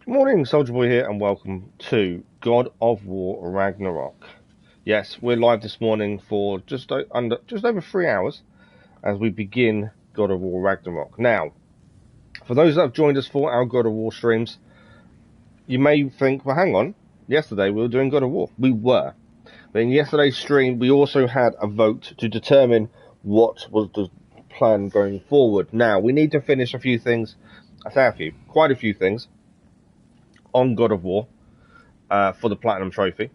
Morning, Soldier Boy here, and welcome to God of War Ragnarok. Yes, we're live this morning for just over 3 hours as we begin God of War Ragnarok. Now, for those that have joined us for our God of War streams, you may think, well, hang on, yesterday we were doing God of War. We were. But in yesterday's stream, we also had a vote to determine what was the plan going forward. Now, we need to finish a few things. I say quite a few things on God of War for the Platinum Trophy.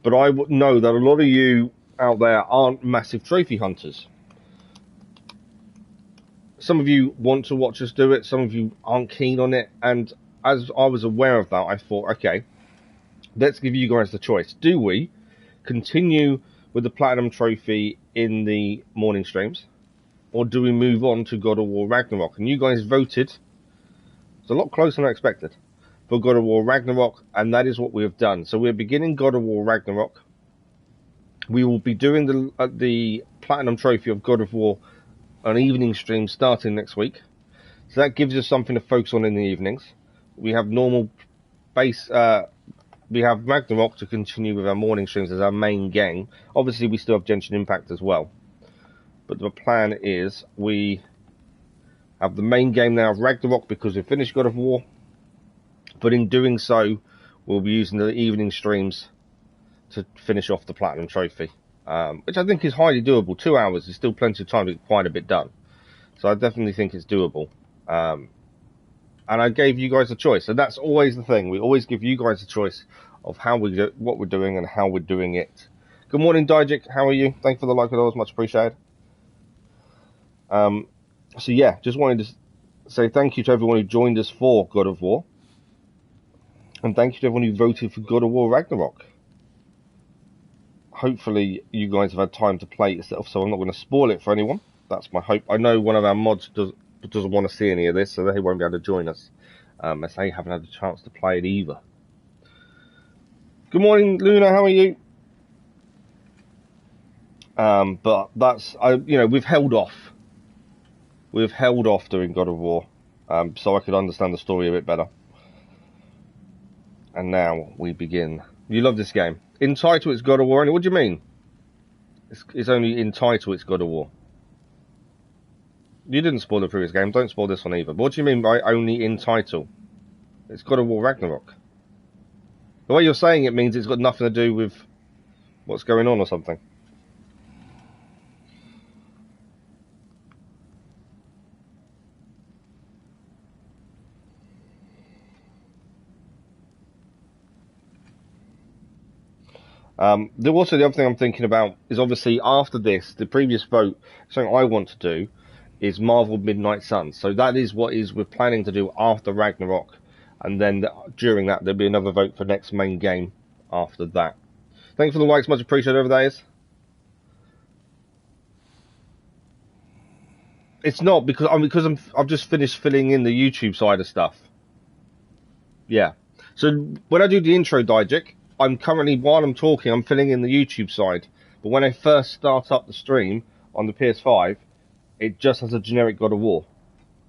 But I know that a lot of you out there aren't massive trophy hunters. Some of you want to watch us do it, some of you aren't keen on it, and as I was aware of that, I thought, okay, let's give you guys the choice. Do we continue with the Platinum Trophy in the morning streams, or do we move on to God of War Ragnarok? And you guys voted, it's a lot closer than I expected, for God of War Ragnarok, and that is what we have done. So we're beginning God of War Ragnarok. We will be doing the Platinum Trophy of God of War on evening stream starting next week. So that gives us something to focus on in the evenings. We have normal base. We have Ragnarok to continue with our morning streams as our main game. Obviously, we still have Genshin Impact as well. But the plan is we have the main game now of Ragnarok because we've finished God of War. But in doing so, we'll be using the evening streams to finish off the Platinum Trophy, which I think is highly doable. 2 hours is still plenty of time to get quite a bit done. So I definitely think it's doable. And I gave you guys a choice. And that's always the thing. We always give you guys a choice of how we do, what we're doing and how we're doing it. Good morning, Dijik. How are you? Thank you for the like, as much appreciated. So yeah, just wanted to say thank you to everyone who joined us for God of War. And thank you to everyone who voted for God of War Ragnarok. Hopefully you guys have had time to play it yourself, so I'm not going to spoil it for anyone. That's my hope. I know one of our mods doesn't want to see any of this, so they won't be able to join us, as they haven't had the chance to play it either. Good morning, Luna. How are you? But that's we've held off. We've held off doing God of War, so I could understand the story a bit better. And now we begin. You love this game. In title, it's God of War. What do you mean? It's only in title, it's God of War. You didn't spoil the previous game. Don't spoil this one either. But what do you mean by only in title? It's God of War Ragnarok. The way you're saying it means it's got nothing to do with what's going on or something. The other thing I'm thinking about is obviously after this, the previous vote, something I want to do is Marvel Midnight Suns. So that is what we're planning to do after Ragnarok. And then during that, there'll be another vote for next main game after that. Thanks for the likes, much appreciated over there. It's not because I've just finished filling in the YouTube side of stuff. Yeah. So when I do the intro, Dijik, I'm currently, while I'm talking, I'm filling in the YouTube side. But when I first start up the stream on the PS5, it just has a generic God of War.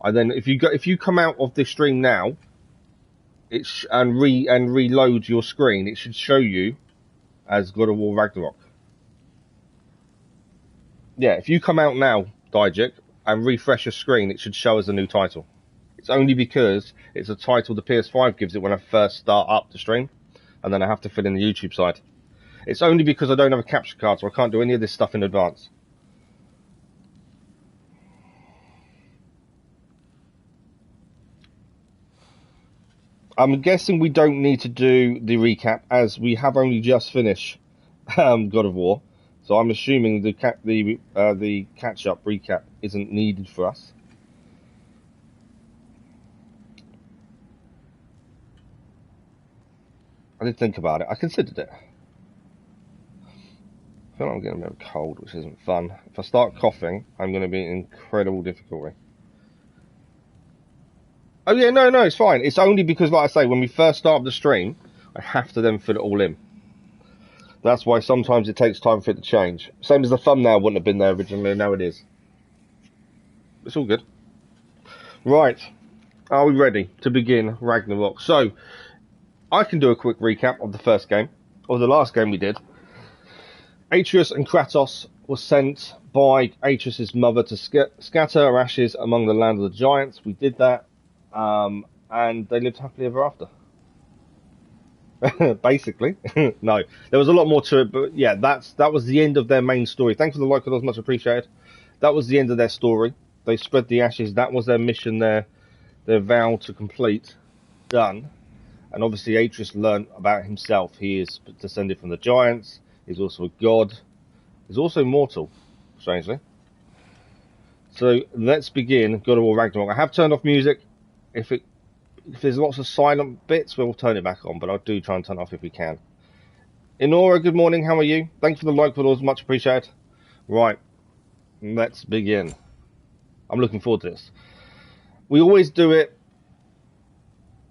And then if you come out of the stream now, and reload your screen, it should show you as God of War Ragnarok. Yeah, if you come out now, Dijik, and refresh your screen, it should show as a new title. It's only because it's a title the PS5 gives it when I first start up the stream. And then I have to fill in the YouTube side. It's only because I don't have a capture card, so I can't do any of this stuff in advance. I'm guessing we don't need to do the recap, as we have only just finished God of War. So I'm assuming the catch-up recap isn't needed for us. I did think about it. I considered it. I feel like I'm getting a bit of a cold, which isn't fun. If I start coughing, I'm going to be in incredible difficulty. Oh yeah, no, it's fine. It's only because, like I say, when we first start the stream, I have to then fill it all in. That's why sometimes it takes time for it to change. Same as the thumbnail wouldn't have been there originally, now it is. It's all good. Right. Are we ready to begin Ragnarok? So, I can do a quick recap of the first game, or the last game we did. Atreus and Kratos were sent by Atreus' mother to scatter her ashes among the land of the giants. We did that, and they lived happily ever after. Basically. No, there was a lot more to it, but yeah, that was the end of their main story. Thanks for the like, it was much appreciated. That was the end of their story. They spread the ashes. That was their mission, their vow to complete. Done. And obviously Atreus learned about himself. He is descended from the giants. He's also a god. He's also mortal, strangely. So let's begin God of War Ragnarok. I have turned off music. If there's lots of silent bits, we'll turn it back on, but I do try and turn it off if we can. Inora, good morning, how are you? Thanks for the like, followers, much appreciated. Right, let's begin. I'm looking forward to this. We always do it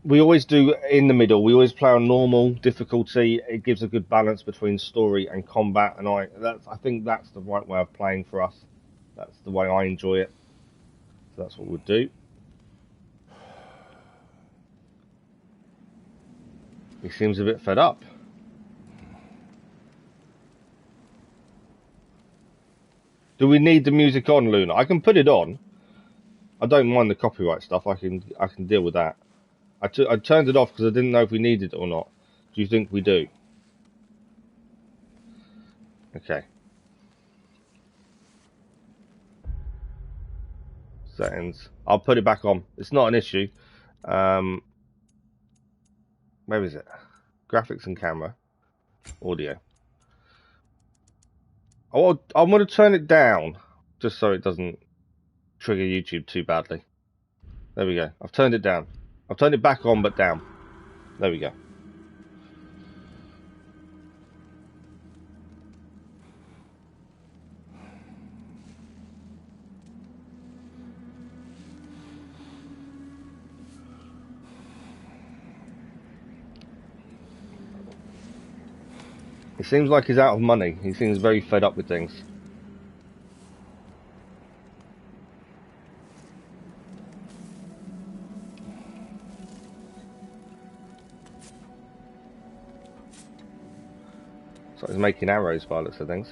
in the middle. We always play on normal difficulty. It gives a good balance between story and combat, and I think that's the right way of playing for us. That's the way I enjoy it. So that's what we'll do. He seems a bit fed up. Do we need the music on, Luna? I can put it on. I don't mind the copyright stuff. I can deal with that. I turned it off because I didn't know if we needed it or not. Do you think we do? Okay. Settings. I'll put it back on. It's not an issue. Where is it? Graphics and camera. Audio. Oh, I'm going to turn it down, just so it doesn't trigger YouTube too badly. There we go. I've turned it down. I've turned it back on, but down. There we go. It seems like he's out of money. He seems very fed up with things. So he's making arrows by the looks of things.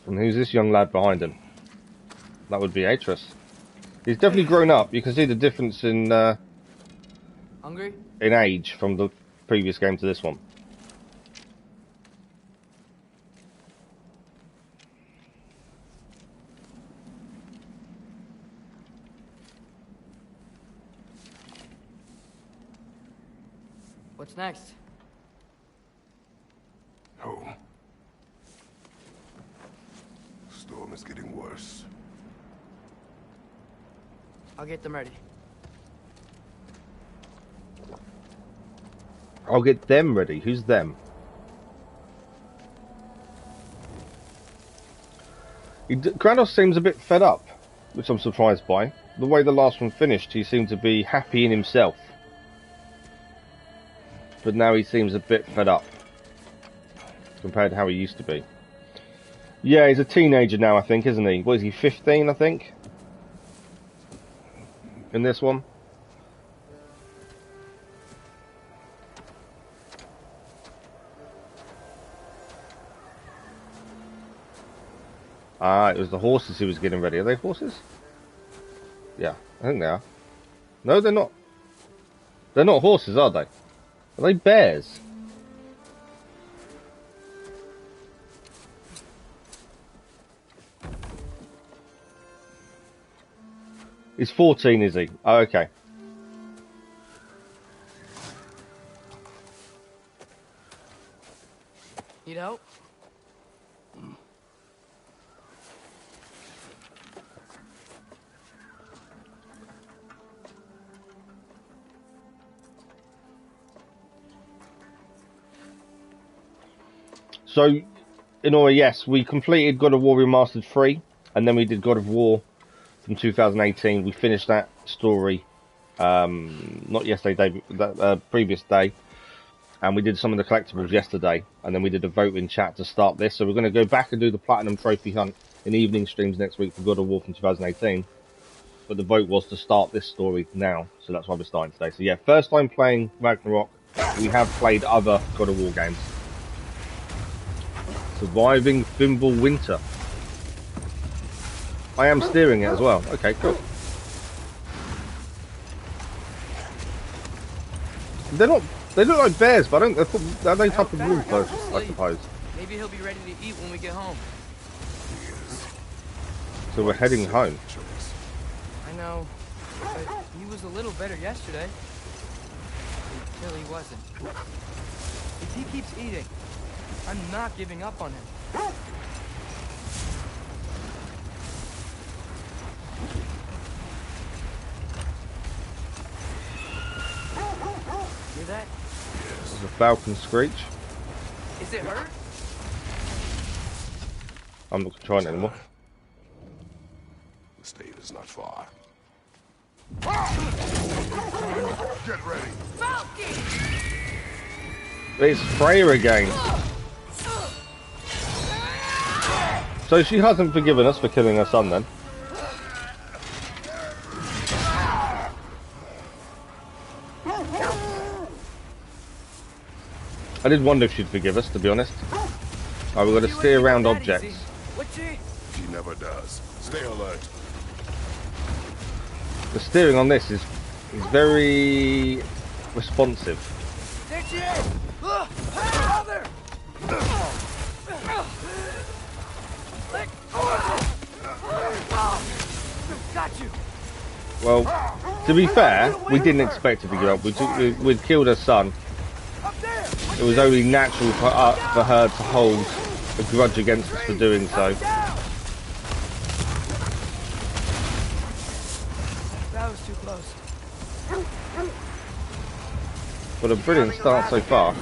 And who's this young lad behind him? That would be Atreus. He's definitely grown up. You can see the difference in Hungry? In age from the previous game to this one. What's next? Home. Storm is getting worse. I'll get them ready. I'll get them ready. Who's them? Kratos seems a bit fed up, which I'm surprised by. The way the last one finished, he seemed to be happy in himself. But now he seems a bit fed up compared to how he used to be. Yeah, he's a teenager now, I think, isn't he? What is he, 15, I think? In this one? Ah, it was the horses he was getting ready. Are they horses? Yeah, I think they are. No, they're not. They're not horses, are they? Are they bears? He's 14, is he? Oh, okay. Need help? So, in all, yes, we completed God of War Remastered 3, and then we did God of War from 2018. We finished that story not yesterday, day, that previous day, and we did some of the collectibles yesterday, and then we did a vote in chat to start this. So we're going to go back and do the Platinum Trophy Hunt in evening streams next week for God of War from 2018. But the vote was to start this story now, so that's why we're starting today. So yeah, first time playing Ragnarok. We have played other God of War games. Surviving Thimble Winter. I am steering it as well. Okay, cool. They're not. They look like bears, but I don't. They're no type of wolf, I suppose. Maybe he'll be ready to eat when we get home. So we're heading home. I know, but he was a little better yesterday. Until he wasn't. If he keeps eating, I'm not giving up on him. Hear that? There's a falcon screech. Is it hurt? I'm not trying it anymore. The state is not far. Get ready. Falcon! It's Freya again. So she hasn't forgiven us for killing her son then. I did wonder if she'd forgive us, to be honest. Alright, we've got to steer around objects. She never does. Stay alert. The steering on this is very responsive. There she is! Father! Got you! Well, to be fair, we didn't expect her to give up. We'd killed her son. It was only natural for her to hold a grudge against us for doing so. That was too close. But a brilliant start so far.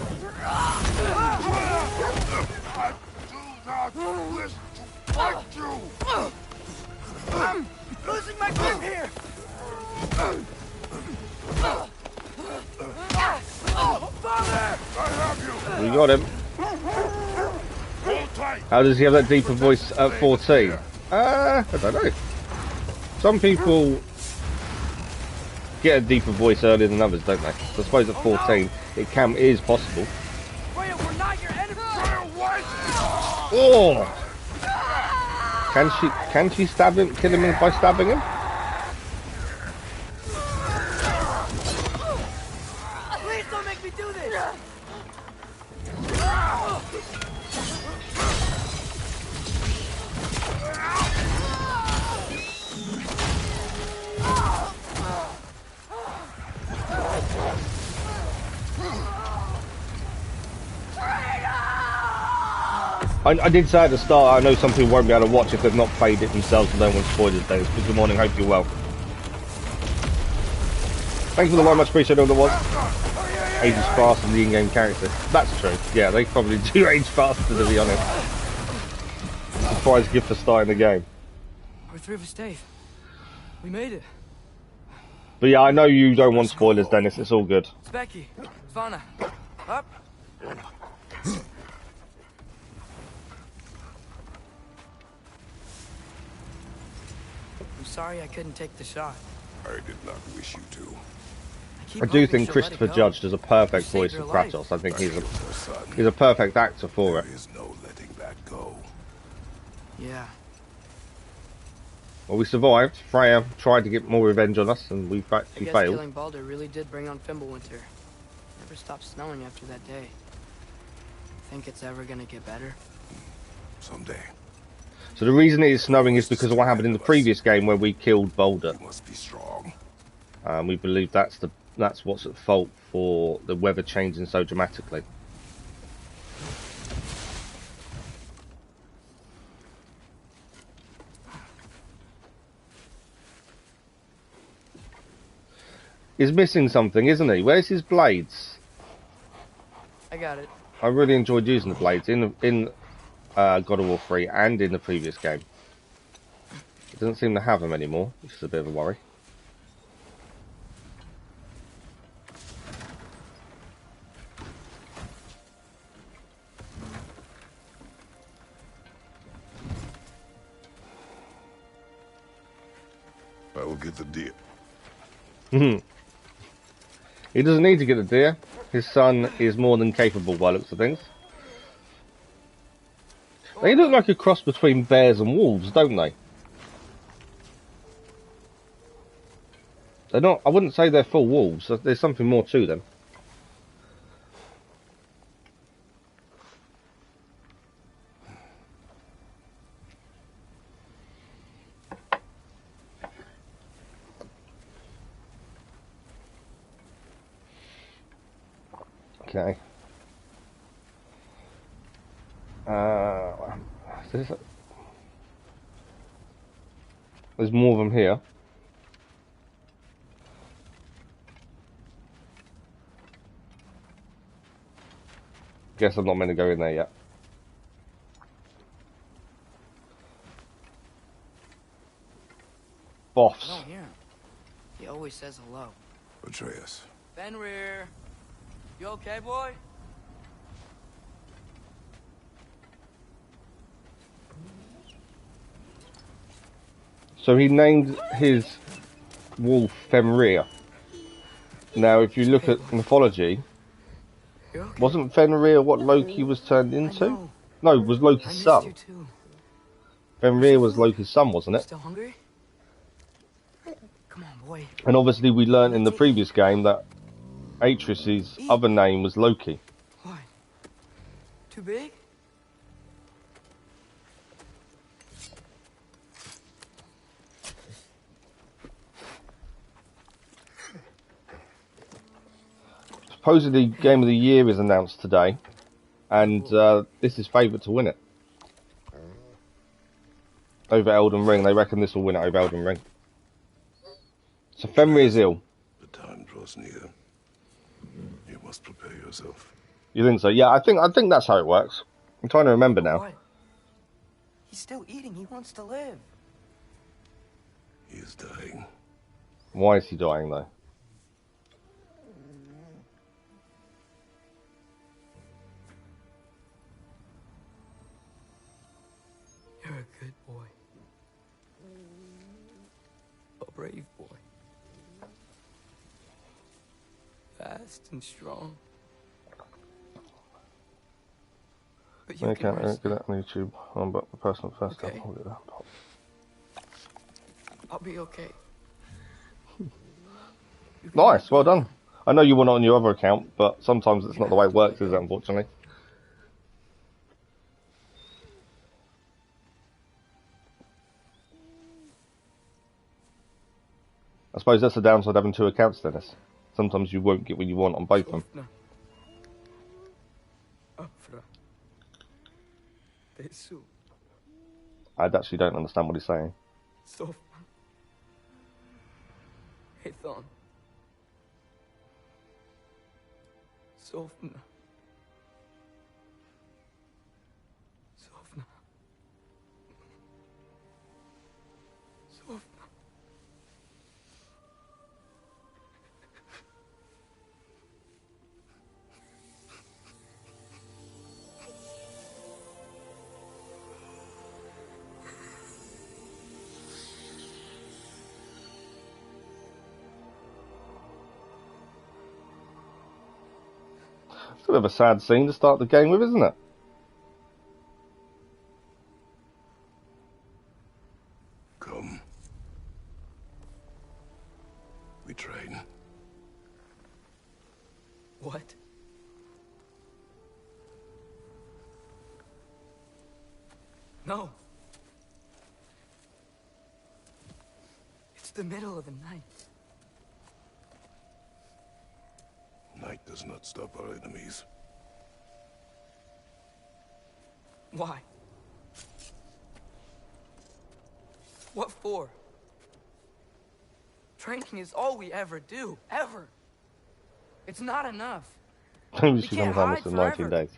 I'm losing my grip here! Father! I have you. We got him. Hold tight. How does he have that deeper voice at 14? I don't know. Some people get a deeper voice earlier than others, don't they? So I suppose at 14 it is possible. Freya, we're not your enemy! Oh! Can she stab him, kill him by stabbing him? Please don't make me do this! I did say at the start, I know some people won't be able to watch if they've not played it themselves and don't want spoilers, Dennis. But good morning, hope you're well. Thanks for the line, much appreciated. All was ages faster than the in-game character. That's true. Yeah, they probably do age faster, to be honest. Surprise gift for starting the game. We're through for Stave. We made it. But yeah, I know you don't want spoilers, Dennis. It's all good. It's Becky. Svana. Up. I'm sorry I couldn't take the shot. I did not wish you to. I do think Christopher Judge does a perfect voice for Kratos. I think he's a perfect actor for it. There is no letting that go. Yeah. Well, we survived. Freya tried to get more revenge on us, and we I guess failed. killing Baldur really did bring on Fimbulwinter. Never stopped snowing after that day. Think it's ever gonna get better? Someday. So the reason it is snowing is because of what happened in the previous game where we killed Baldur. You must be strong. We believe that's what's at fault for the weather changing so dramatically. He's missing something, isn't he? Where's his blades? I got it. I really enjoyed using the blades in God of War 3 and in the previous game. It doesn't seem to have them anymore, which is a bit of a worry. I will get the deer. He doesn't need to get the deer. His son is more than capable by looks of things. They look like a cross between bears and wolves, don't they? They're not. I wouldn't say they're full wolves. There's something more to them. Okay. There's more of them here. Guess I'm not meant to go in there yet. Boffs. I don't hear him. He always says hello. Atreus. Fenrir. You okay, boy? So he named his wolf Fenrir. Now, if you look at mythology, Okay. wasn't Fenrir what Loki was turned into? No, it was Loki's son. Fenrir was Loki's son, wasn't it? Still hungry? Come on, boy. And obviously we learned in the previous game that Atreus' other name was Loki. What? Too big? Supposedly Game of the Year is announced today, and this is favourite to win it. Over Elden Ring, they reckon this will win it over Elden Ring. So Fenrir is ill. The time draws near. You must prepare yourself. You think so? Yeah, I think that's how it works. I'm trying to remember now. What? He's still eating. He wants to live. He is dying. Why is he dying though? You're a good boy. A brave boy. Fast and strong. But you Okay, can I rest. get that on YouTube. But the person first. Okay. I'll get that. I'll be okay. Nice, well done. I know you won it on your other account, but sometimes it's not the way it works, is it, unfortunately? I suppose that's the downside of having two accounts, Dennis. Sometimes you won't get what you want on both of them. I actually don't understand what he's saying. Hey, Thon. Sofna. Sofna. Sofna. It's a bit of a sad scene to start the game with, isn't it? Come. We train. What? No. It's the middle of the night. Night does not stop our enemies. Why? What for? Training is all we ever do, ever. It's not enough. Maybe she comes home in 19 days.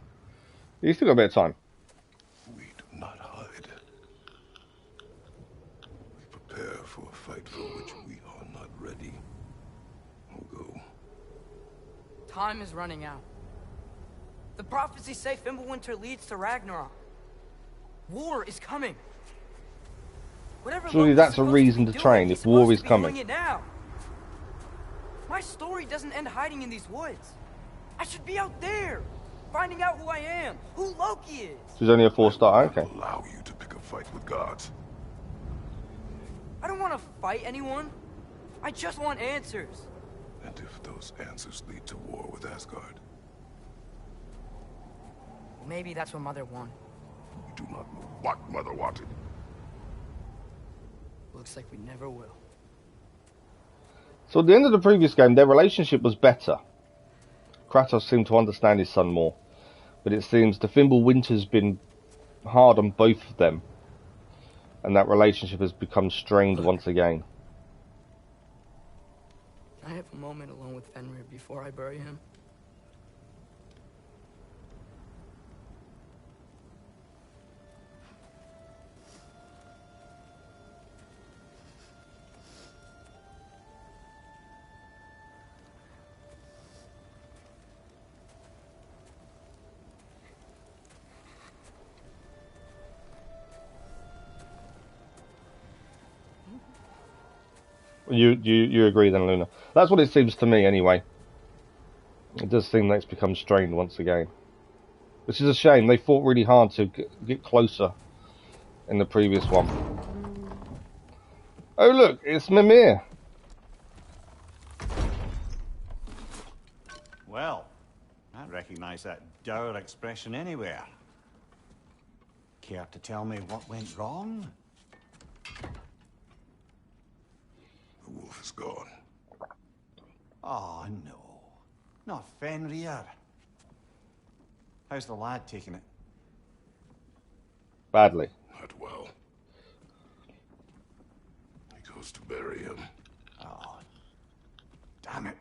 You still got a bit of time. We do not hide. We prepare for a fight for which we are not ready. We'll go. Time is running out. The prophecies say Fimbulwinter leads to Ragnarok. War is coming. Whatever Surely Loki's that's a supposed reason be to doing, train he's if war supposed is to be coming. doing it now. My story doesn't end hiding in these woods. I should be out there, finding out who I am, who Loki is. She's only a I will 4-star. not Okay. allow you to pick a fight with gods. I don't want to fight anyone. I just want answers. And if those answers lead to war with Asgard, Maybe that's what Mother wanted. we do not know what Mother wanted. Looks like we never will. So at the end of the previous game, their relationship was better. Kratos seemed to understand his son more, but it seems the Fimbulwinter's been hard on both of them, and that relationship has become strained once again. I have a moment alone with Fenrir before I bury him. You agree then, Luna? That's what it seems to me, anyway. It does seem that it's become strained once again, which is a shame. They fought really hard to get closer in the previous one. Oh look, it's Mimir. Well, I recognise that dour expression anywhere. Care to tell me what went wrong? The wolf is gone. Oh, no. Not Fenrir. How's the lad taking it? Badly. Not well. He goes to bury him. Oh, damn it.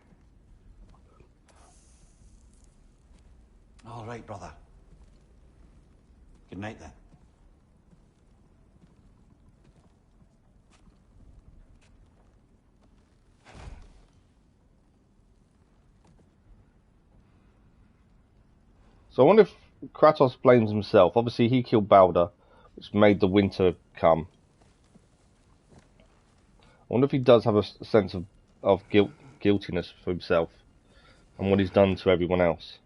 All right, brother. Good night, then. So I wonder if Kratos blames himself. Obviously, he killed Balder, which made the winter come. I wonder if he does have a sense of guiltiness for himself and what he's done to everyone else.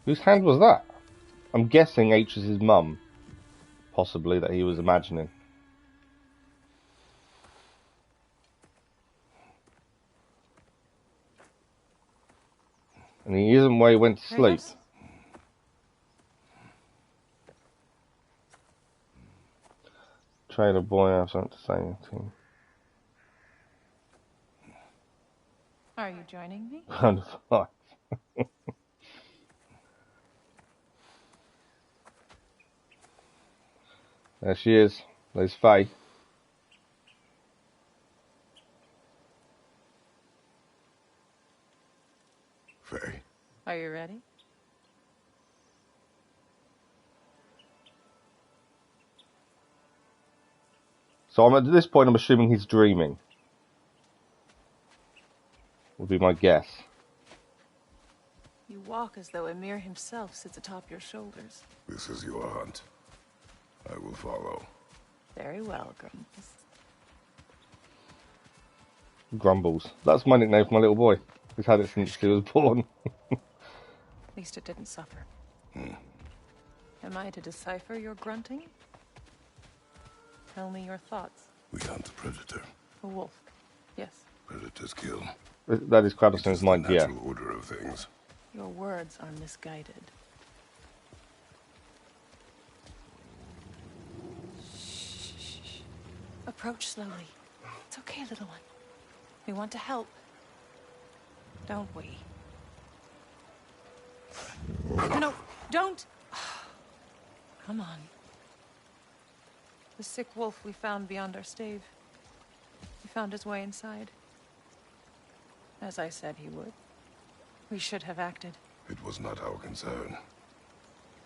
Whose hand was that? I'm guessing Atreus' mum, possibly, that he was imagining. And he isn't where he went to sleep. Kratos? Trailer boy, I have something to say to him. Are you joining me? Fuck. There she is. There's Faye. Faye. Are you ready? So at this point, I'm assuming he's dreaming. Would be my guess. You walk as though Ymir himself sits atop your shoulders. This is your hunt. I will follow. Very well, Grumbles. Grumbles. That's my nickname for my little boy. He's had it since he was born. At least it didn't suffer. Am I to decipher your grunting? Tell me your thoughts. We hunt the predator. A wolf. Yes. Predators kill. That is Kratos It in is his the mind, yeah. natural order of things. Your words are misguided. Shh. Approach slowly. It's okay, little one. We want to help. Don't we? No, don't! Come on. The sick wolf we found beyond our stave. He found his way inside. As I said he would. We should have acted. It was not our concern.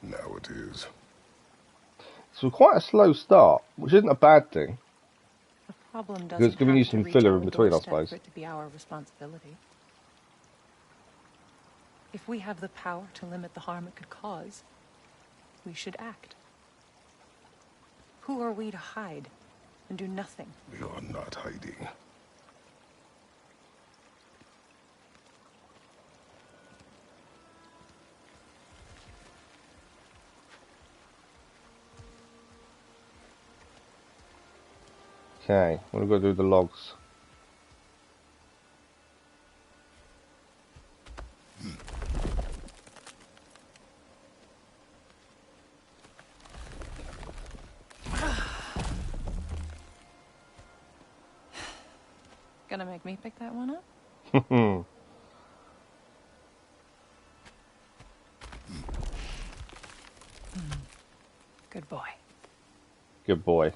Now it is. So quite a slow start, which isn't a bad thing. The problem Because it's doesn't giving you have some to filler reach in our between, I doorstep suppose. for it to be our responsibility. If we have the power to limit the harm it could cause, we should act. Who are we to hide and do nothing? We are not hiding. Okay, what have we got to do with the logs? Gonna make me pick that one up? Good boy. Good boy.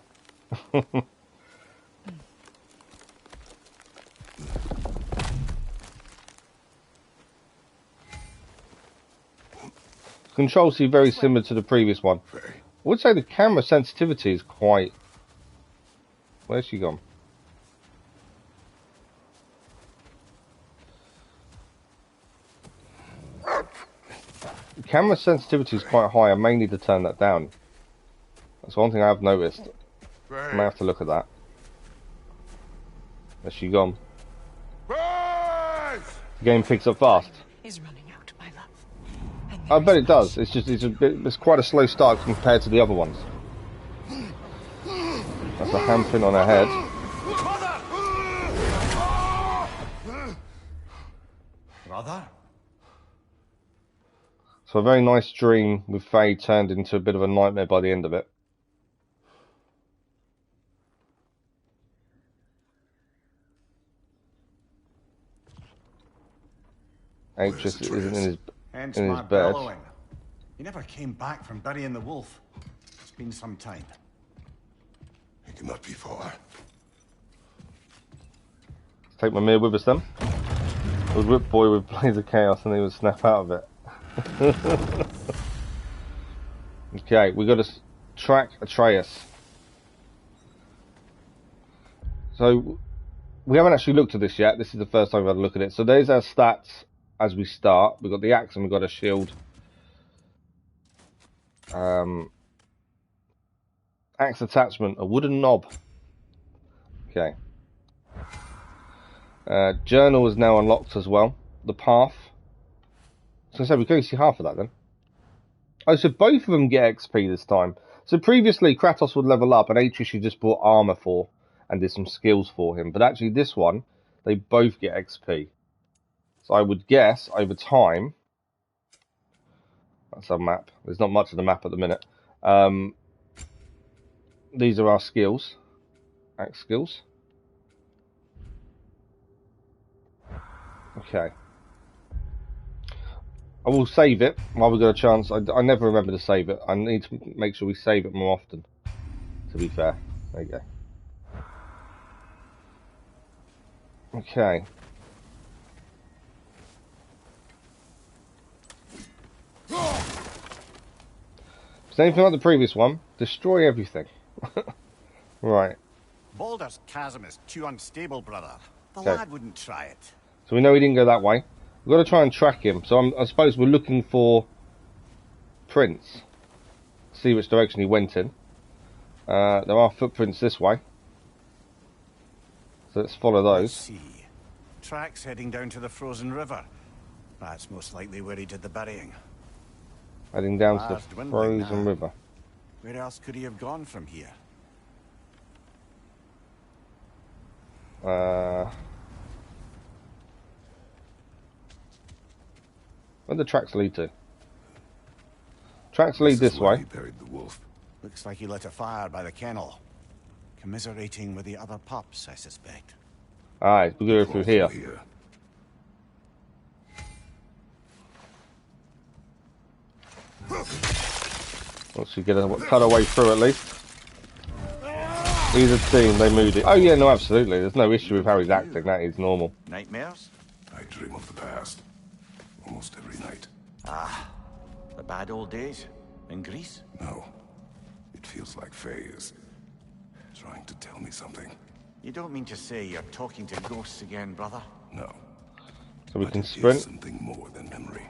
Controls seem very similar to the previous one. I would say the camera sensitivity is quite... Where's she gone? The camera sensitivity is quite high. I may need to turn that down. That's one thing I have noticed. I may have to look at that. Where's she gone? The game picks up fast. Is running out, my love. I bet it does. It's just it's quite a slow start compared to the other ones. That's a handprint on her head. Brother? So a very nice dream with Faye turned into a bit of a nightmare by the end of it. Atreus isn't in Hence his my bed. bellowing. He never came back from burying the wolf. It's been some time. It cannot be far. Take my mirror with us then. The whip boy would blaze of chaos and he would snap out of it. Okay, we got to track Atreus. So we haven't actually looked at this yet. This is the first time we've had a look at it. So there's our stats as we start. We've got the axe and we've got a shield. Axe attachment, a wooden knob. Okay. Journal is now unlocked as well. The path. So I said we can only see half of that then. Oh, so both of them get XP this time. So previously Kratos would level up and Atreus you just bought armor for and did some skills for him. But actually this one, they both get XP. So I would guess over time, that's our map. There's not much of the map at the minute. These are our skills. Axe skills. Okay. I will save it while we've got a chance. I never remember to save it. I need to make sure we save it more often, to be fair. There you go. Okay. Same thing like the previous one. Destroy everything. Right. Boulder's chasm is too unstable, brother. The Okay. lad wouldn't try it. So we know he didn't go that way. We've got to try and track him. So I suppose we're looking for prints. See which direction he went in. There are footprints this way. So let's follow Let's those. see. Tracks heading down to the frozen river. That's most likely where he did the burying. Heading down to Fast the dwindling frozen now. river. Where else could he have gone from here? Where the tracks lead to? Tracks lead is this where way. He buried the wolf. Looks like he lit a fire by the kennel. Commiserating with the other pups, I suspect. Alright, we'll go through here. Once we get a cut away through at least. He's a team, they moved it. Oh yeah, no, absolutely. There's no issue with how he's acting. That is normal. Nightmares? I dream of the past. almost every night. Ah, the bad old days in Greece? No. It feels like Faye is trying to tell me something. You don't mean to say you're talking to ghosts again, brother? No. So we But can it is sprint. something more than memory.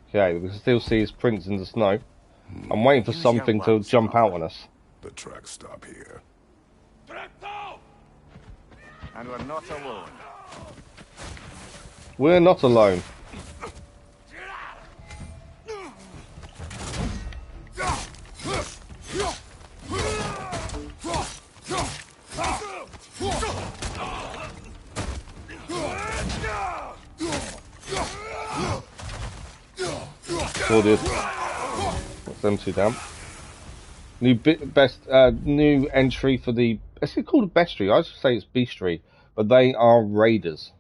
Okay, we can still see his prints in the snow. I'm waiting for something to jump out on us. The tracks stop here. And we're not alone. We're not alone. All this. What's them two down? New new entry for the. Is it called a bestiary? I should say it's bestiary, but they are raiders.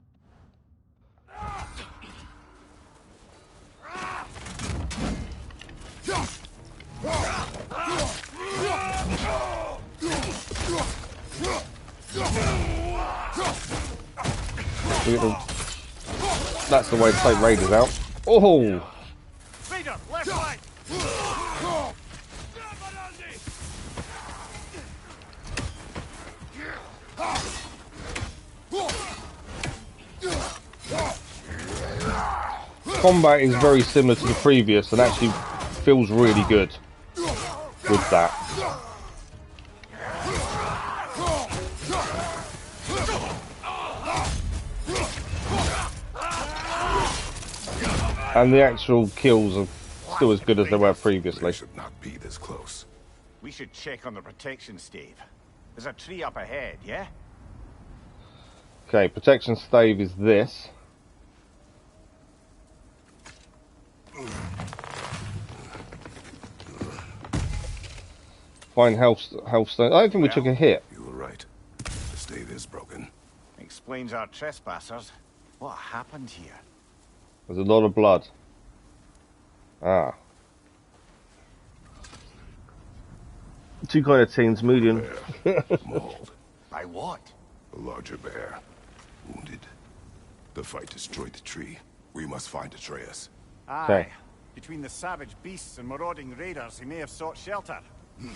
That's the way to take raiders out. Oh! Raider, left flank! Combat is very similar to the previous and actually feels really good with that. And the actual kills are still as good as they were previously. They should not be this close. We should check on the protection stave. There's a tree up ahead, yeah? Okay, protection stave is this. Find health stone. I don't think we took a hit. You were right. The stave is broken. Explains our trespassers. What happened here? There's a lot of blood. Ah. Two kind of teams, medium. Mauled. By what? A larger bear. Wounded. The fight destroyed the tree. We must find Atreus. Aye. Okay. Between the savage beasts and marauding raiders, he may have sought shelter.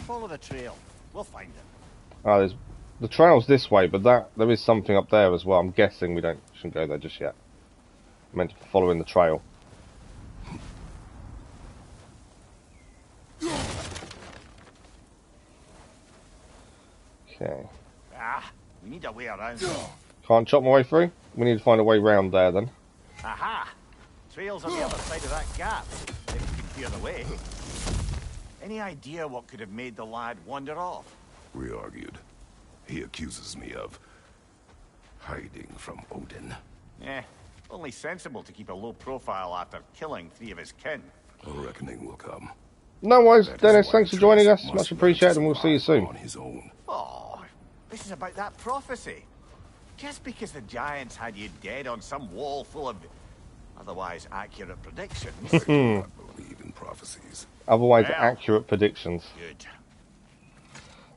Follow the trail. We'll find him. Ah, there's the trail's this way, but there is something up there as well. I'm guessing we shouldn't go there just yet. I meant to follow in the trail. Okay. Ah, we need a way around. Can't chop my way through? We need to find a way round there then. Aha! Trail's on the other side of that gap, if you can clear the way. Any idea what could have made the lad wander off? We argued. He accuses me of hiding from Odin. Only sensible to keep a low profile after killing 3 of his kin. A reckoning will come. No worries, That is Dennis. why Thanks for joining us. Atreus Much must appreciated, and learn we'll to see you soon. survive on his own. Oh, this is about that prophecy. Just because the giants had you dead on some wall full of otherwise accurate predictions. I do not believe in prophecies. Otherwise, Well. accurate predictions. Good.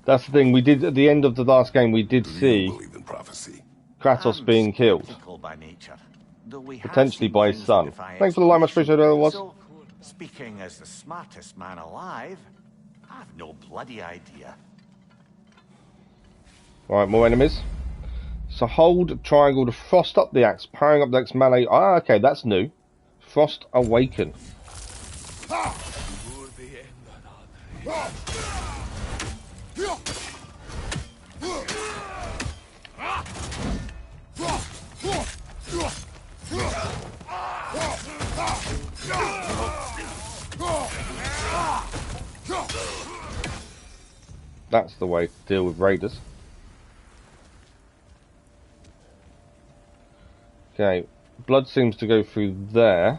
That's the thing. We did at the end of the last game. We did Do you see believe in prophecy? Kratos I'm being killed, skeptical by nature, though we have potentially seen by his things son. that defy Thanks for the line, much appreciated. It was. So, speaking as the smartest man alive, I've no bloody idea. All right, more enemies. So hold triangle to frost up the axe, powering up the axe melee. Ah, okay, that's new. Frost awaken. That's the way to deal with raiders. Okay, blood seems to go through there.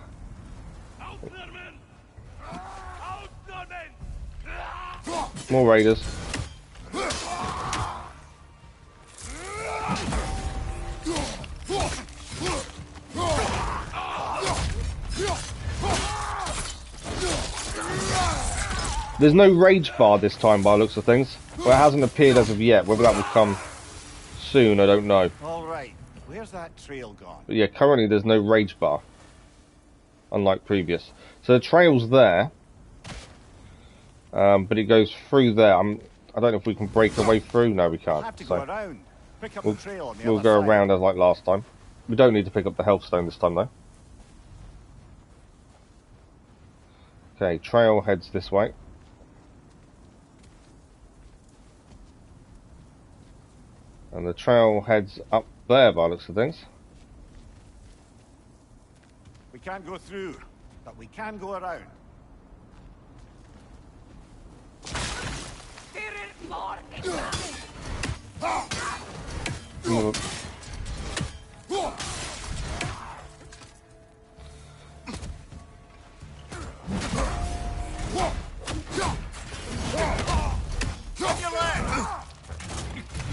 More raiders. There's no rage bar this time by the looks of things. Well, it hasn't appeared as of yet, whether that will come soon, I don't know. All right, where's that trail gone? But yeah, currently there's no rage bar, unlike previous. So the trail's there, but it goes through there. I don't know if we can break our way through. No, we can't. Have to So go around. Pick up we'll, the trail on the we'll other go side. around as like last time. We don't need to pick up the health stone this time though. Okay, trail heads this way. And the trail heads up there by the looks of things. We can't go through, but we can go around.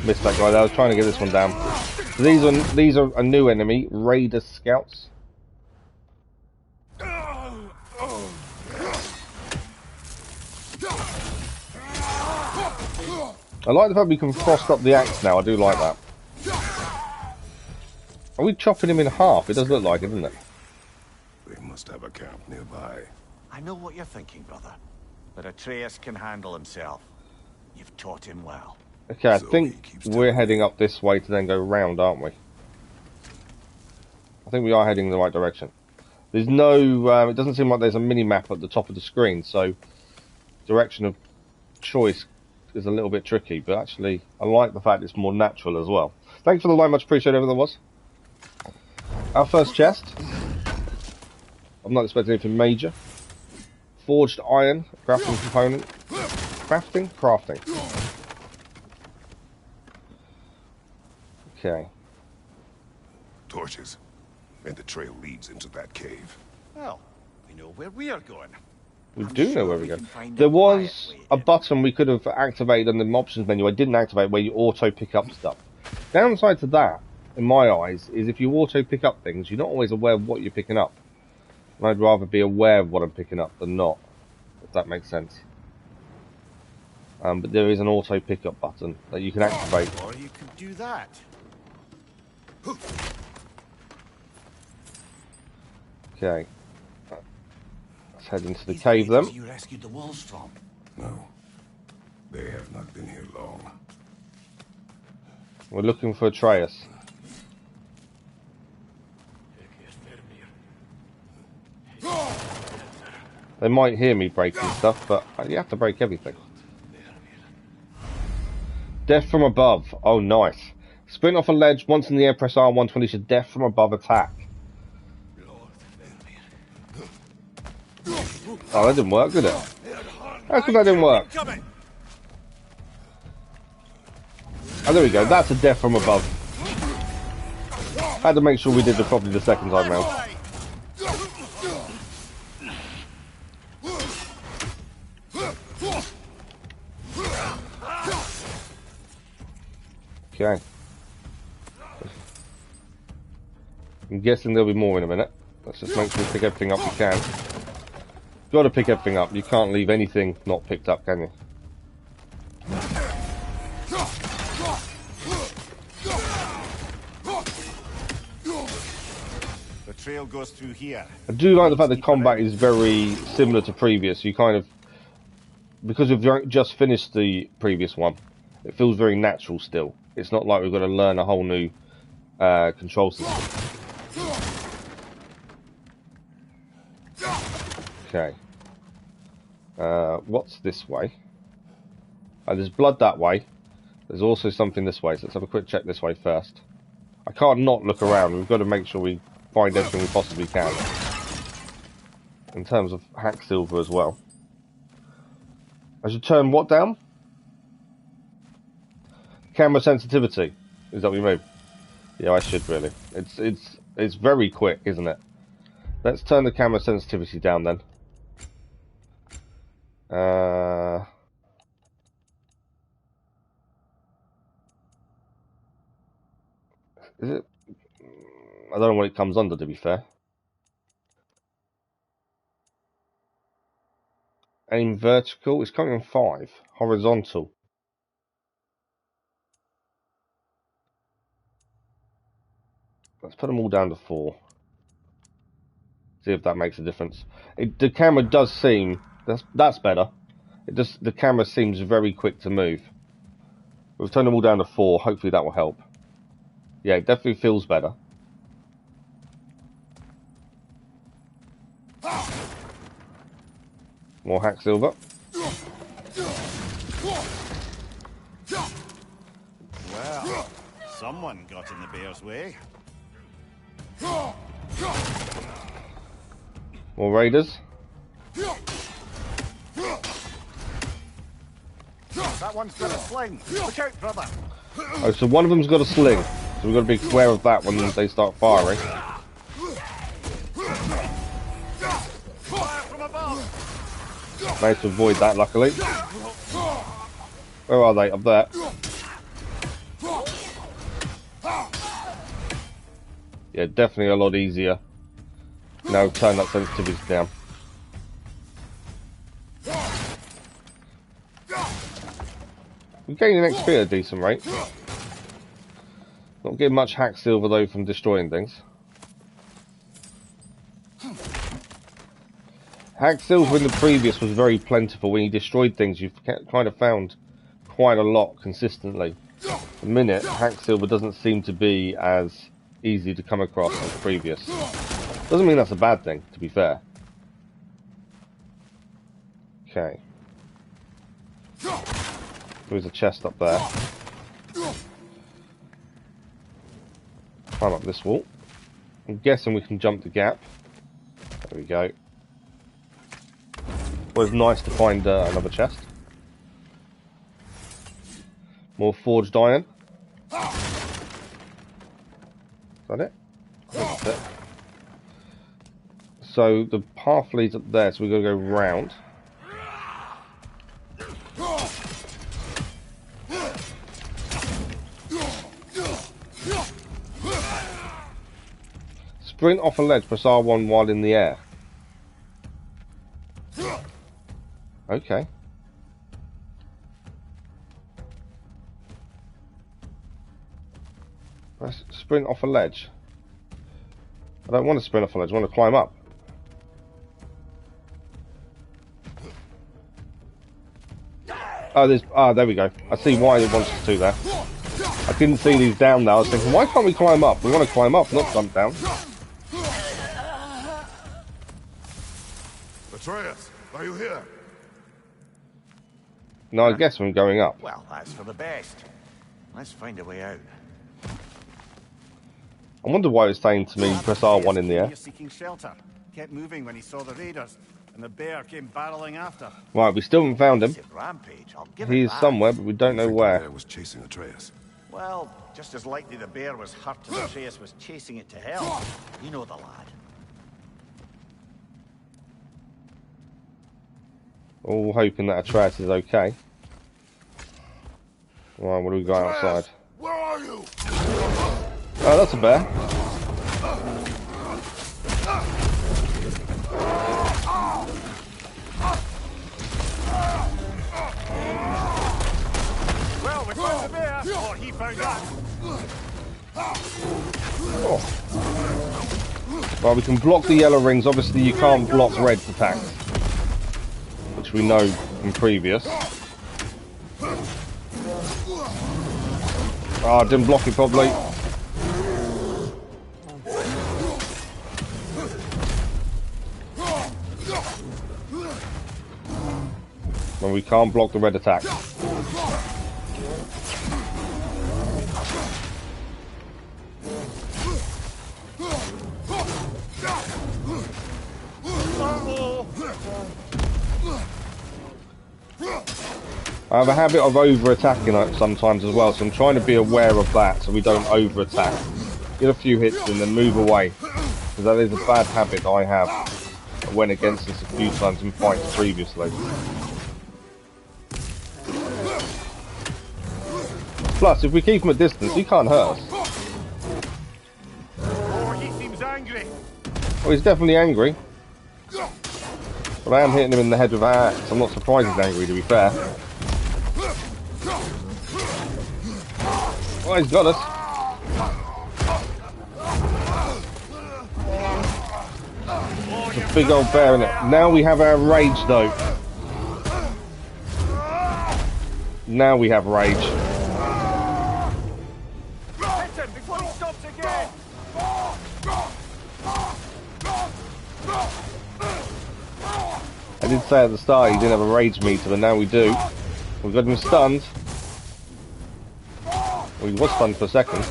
Missed that guy there. I was trying to get this one down. So these are a new enemy, Raider Scouts. I like the fact we can frost up the axe now. I do like that. Are we chopping him in half? It does look like it, doesn't it? They must have a camp nearby. I know what you're thinking, brother. But Atreus can handle himself. You've taught him well. Okay, I So he think keeps we're telling heading me. up this way to then go round, aren't we? I think we are heading in the right direction. There's no, it doesn't seem like there's a mini-map at the top of the screen, so direction of choice is a little bit tricky, but actually I like the fact it's more natural as well. Thanks for the like, much appreciated, everything that was. Our first chest. I'm not expecting anything major. Forged iron, crafting component. Crafting. Okay. Torches. And the trail leads into that cave. Well, we know where we are going. We I'm do know sure where we we're can going. find There a quiet was way a in. button we could have activated on the options menu. I didn't activate where you auto pick up stuff. Downside to that, in my eyes, is if you auto pick up things, you're not always aware of what you're picking up. And I'd rather be aware of what I'm picking up than not, if that makes sense. But there is an auto pickup button that you can activate. Or you could do that. Okay. Let's head into the These cave raiders then. you rescued the wolves from. No. They have not been here long. We're looking for Atreus. They might hear me breaking stuff, but you have to break everything. Death from above. Oh, nice. Sprint off a ledge, once in the air, press R1 to unleash a death from above attack. Oh, that didn't work, did it? How come that didn't work? Oh, there we go. That's a death from above. Had to make sure we did it properly the second time round. Okay. I'm guessing there'll be more in a minute. Let's just make sure we pick everything up we can. Got to pick everything up. You can't leave anything not picked up, can you? The trail goes through here. I do like the fact that combat is very similar to previous. You kind of, because we've just finished the previous one, it feels very natural still. It's not like we've got to learn a whole new control system. Okay. What's this way? Oh, there's blood that way. There's also something this way, so let's have a quick check this way first. I can't not look around. We've got to make sure we find everything we possibly can. In terms of hack silver as well. I should turn what down? Camera sensitivity. Is that what you mean? Yeah, I should really. It's very quick, isn't it? Let's turn the camera sensitivity down then. Is it? I don't know what it comes under, to be fair. Aim vertical. It's coming on 5. Horizontal. Let's put them all down to 4. See if that makes a difference. The camera does seem... That's better. The camera seems very quick to move. We've turned them all down to 4. Hopefully that will help. Yeah, it definitely feels better. More hack silver. Well, someone got in the bear's way. More raiders. That one's got a sling. Look out, brother. Oh, so one of them's got a sling. So we've got to be aware of that when they start firing. Fire from above. Managed to avoid that, luckily. Where are they? Up there. Yeah, definitely a lot easier. Now turn that sensitivity down. We're gaining XP at a decent rate. Not getting much hack silver though from destroying things. Hack silver in the previous was very plentiful. When you destroyed things, you kind of found quite a lot consistently. At the minute, hack silver doesn't seem to be as easy to come across as previous. Doesn't mean that's a bad thing, to be fair. Okay. There's a chest up there. Climb up this wall. I'm guessing we can jump the gap. There we go. Well, it's nice to find another chest. More forged iron. Is that it? I think that's it. So the path leads up there, so we've got to go round. Sprint off a ledge, press R1 while in the air. Okay. Press sprint off a ledge. I don't want to sprint off a ledge, I want to climb up. Oh, there we go. I see why it wants us to there. I didn't see these down there. I was thinking, why can't we climb up? We want to climb up, not jump down. Atreus, are you here? No, I guess I'm going up. Well, that's for the best. Let's find a way out. I wonder why it's saying to me, press R1 in the air. Seeking shelter. Kept moving when he saw the raiders, and the bear came barreling after. Right, we still haven't found him. It's a rampage, I'll give He it is that. somewhere, but we don't know The where. bear was chasing Atreus. Well, just as likely the bear was hurt and Atreus was chasing it to hell. You know the lad. All hoping that Atreus is okay. Right, what do we got outside? Where are you? Oh, that's a bear. Well, we found the bear, or he found us. Oh. Well, we can block the yellow rings. Obviously, you can't block red's attacks, which we know from previous. Oh, I didn't block it properly. Well, we can't block the red attack. I have a habit of over-attacking sometimes as well, so I'm trying to be aware of that so we don't over-attack. Get a few hits and then move away, because that is a bad habit that I have. I went against this a few times in fights previously. Plus, if we keep him at distance, he can't hurt us. Oh, he seems angry. Well, he's definitely angry. But I am hitting him in the head with an axe. I'm not surprised he's angry, to be fair. Oh, he's got us. It's a big old bear in it. Now we have our rage though. Now we have rage. Hit him before he stops again! I did say at the start he didn't have a rage meter, but now we do. We've got him stunned. Well, he was stunned for a second.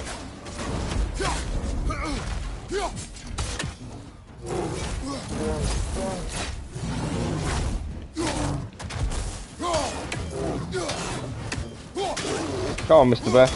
Come on, Mr. Bear.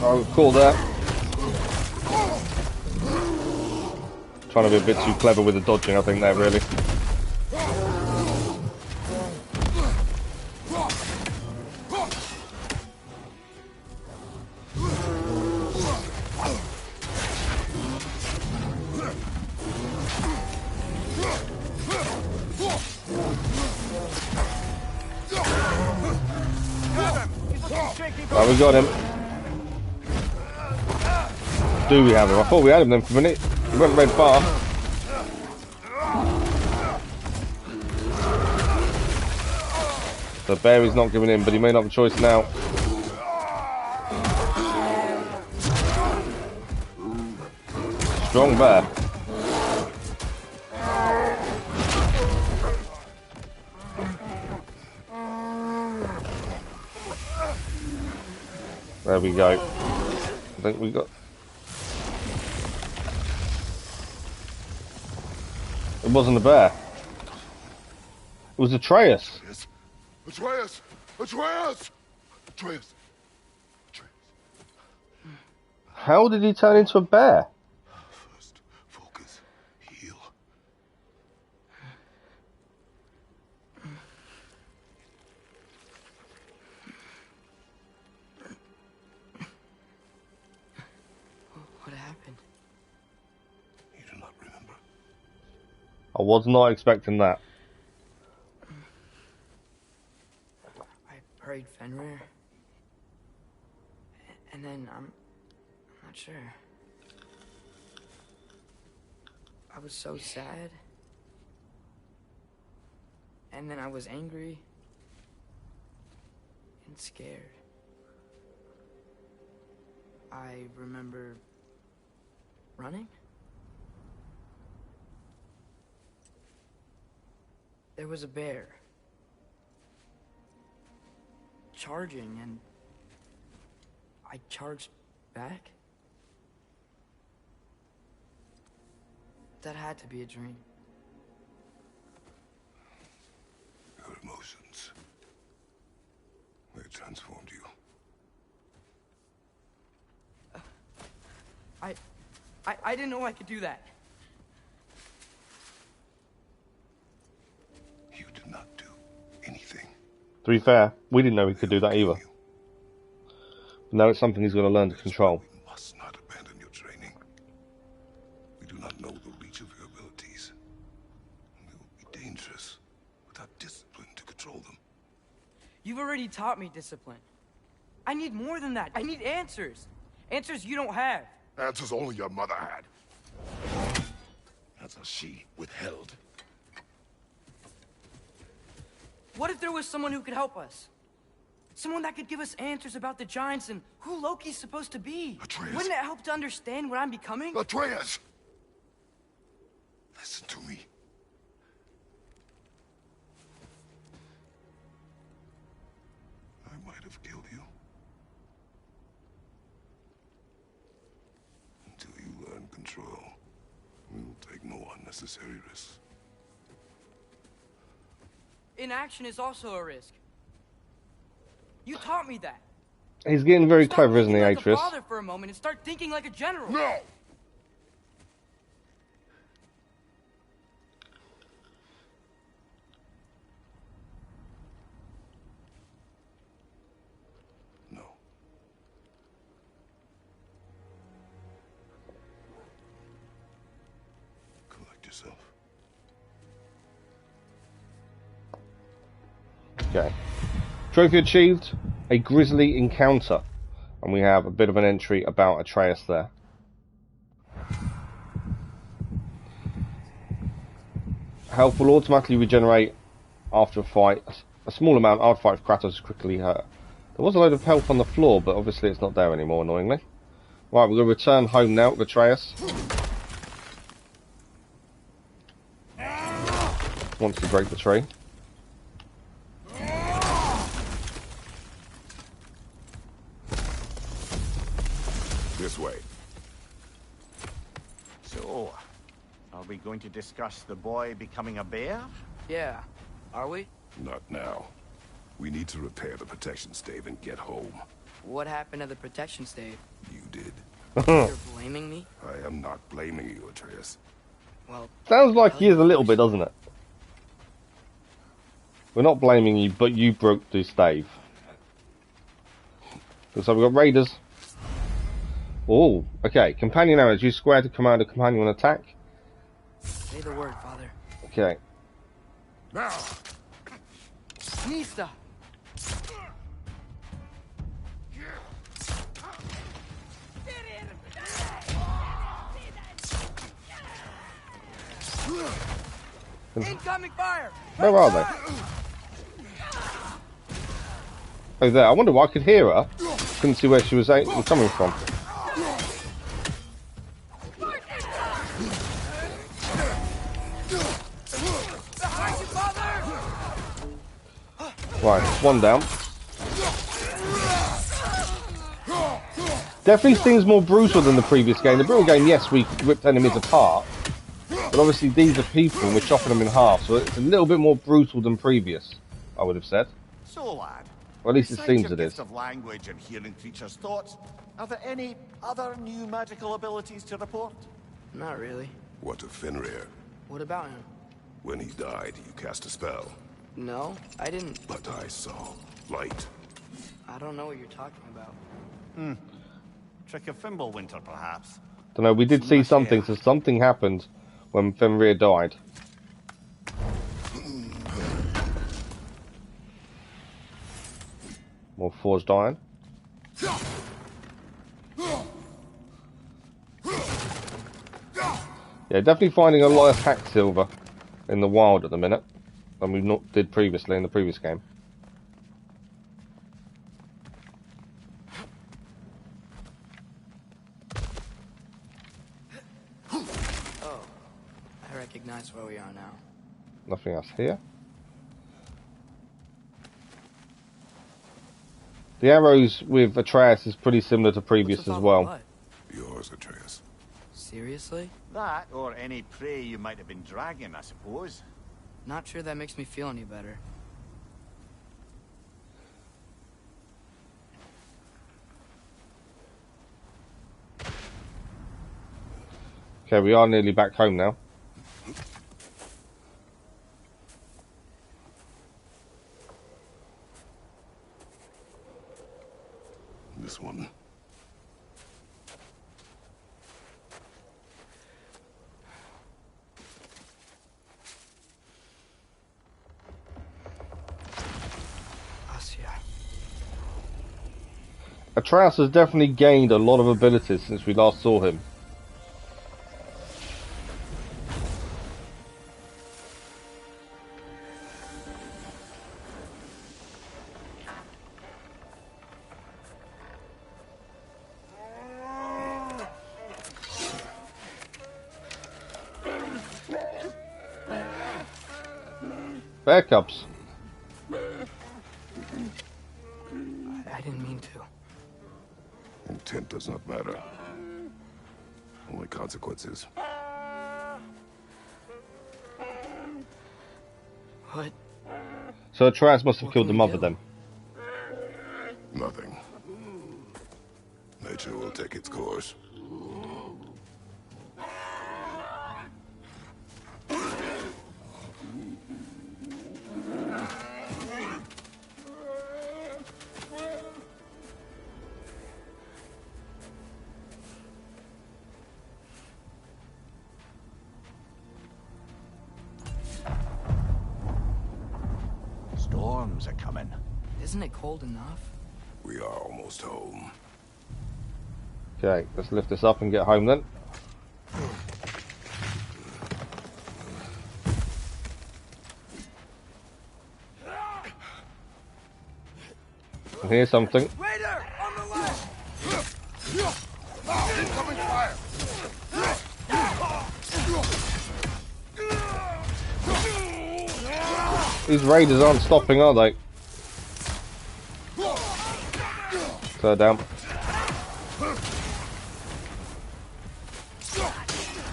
Oh, cool there. Trying to be a bit too clever with the dodging, I think, there, really. Oh, we got him. Do we have him? I thought we had him then for a minute. He went red bar. The bear is not giving in, but he may not have a choice now. Strong bear. There we go. I think we got... It wasn't a bear. It was Atreus. Atreus! Atreus! Atreus! Atreus! How did he turn into a bear? First, focus. Heal. What happened? You do not remember. I was not expecting that. I prayed Fenrir. And then I'm not sure. I was so sad. And then I was angry. And scared. I remember running. There was a bear. Charging, and I charged back. That had to be a dream. Your emotions. They transformed you. I didn't know I could do that. You did not do anything. To be fair, we didn't know he could do that either. Now it's something he's going to learn to control. We must not abandon your training. We do not know the reach of your abilities. They will be dangerous without discipline to control them. You've already taught me discipline. I need more than that. I need answers. Answers you don't have. Answers only your mother had. Answers she withheld. What if there was someone who could help us? Someone that could give us answers about the giants and who Loki's supposed to be. Atreus. Wouldn't it help to understand what I'm becoming? Atreus! Listen to me. I might have killed you. Until you learn control, we will take no unnecessary risks. Inaction is also a risk. You taught me that. He's getting very Stop clever, isn't he, thinking like Atreus? a father for a moment and start thinking like a general. No! No. yourself. Okay. Trophy achieved, a Grizzly encounter. And we have a bit of an entry about Atreus there. Health will automatically regenerate after a fight. A small amount after a fight if Kratos is quickly hurt. There was a load of health on the floor, but obviously it's not there anymore, annoyingly. Right, we're going to return home now with Atreus. Wants to break the tree. This way. So, are we going to discuss the boy becoming a bear? Yeah. Are we? Not now. We need to repair the protection stave and get home. What happened to the protection stave? You did. You're blaming me? I am not blaming you, Atreus. Well, Sounds like he is a little bit, doesn't it? We're not blaming you, but you broke the stave. So we've got raiders. Oh, okay. Companion arrows. Use square to command a companion on attack. say the word, Father. Okay. Now! Nista! Incoming fire! Where are they? Oh, there. I wonder why I could hear her. Couldn't see where she was coming from. Right, one down. Definitely seems more brutal than the previous game. The brutal game, yes, we ripped enemies apart. But obviously these are people and we're chopping them in half. So it's a little bit more brutal than previous, I would have said. So, lad. Or at least it besides seems your it is. gift of language and hearing creatures' thoughts, are there any other new magical abilities to report? Not really. What of Fenrir? What about him? When he died, you cast a spell. No, I didn't. But I saw light. I don't know what you're talking about. Trick of Fimbulwinter, perhaps? Don't know, we did see something, so something happened when Fenrir died. More forged iron. Yeah, definitely finding a lot of hack silver in the wild at the minute than we not did previously in the previous game. Oh, I recognize where we are now. Nothing else here. The arrows with Atreus is pretty similar to previous What's with as all well. the blood? Yours, Atreus. Seriously? That, or any prey you might have been dragging, I suppose. Not sure that makes me feel any better. Okay, we are nearly back home now. This one. Atreus has definitely gained a lot of abilities since we last saw him. Bear cubs. I didn't mean to. Intent does not matter. Only consequences. What? So Atreus must have What killed the can we mother do? then. Nothing. Nature will take its course. realms are coming. Isn't it cold enough? We are almost home. Okay, let's lift this up and get home then. And here's something. Raider! On the left! Incoming fire! These raiders aren't stopping, are they? So down.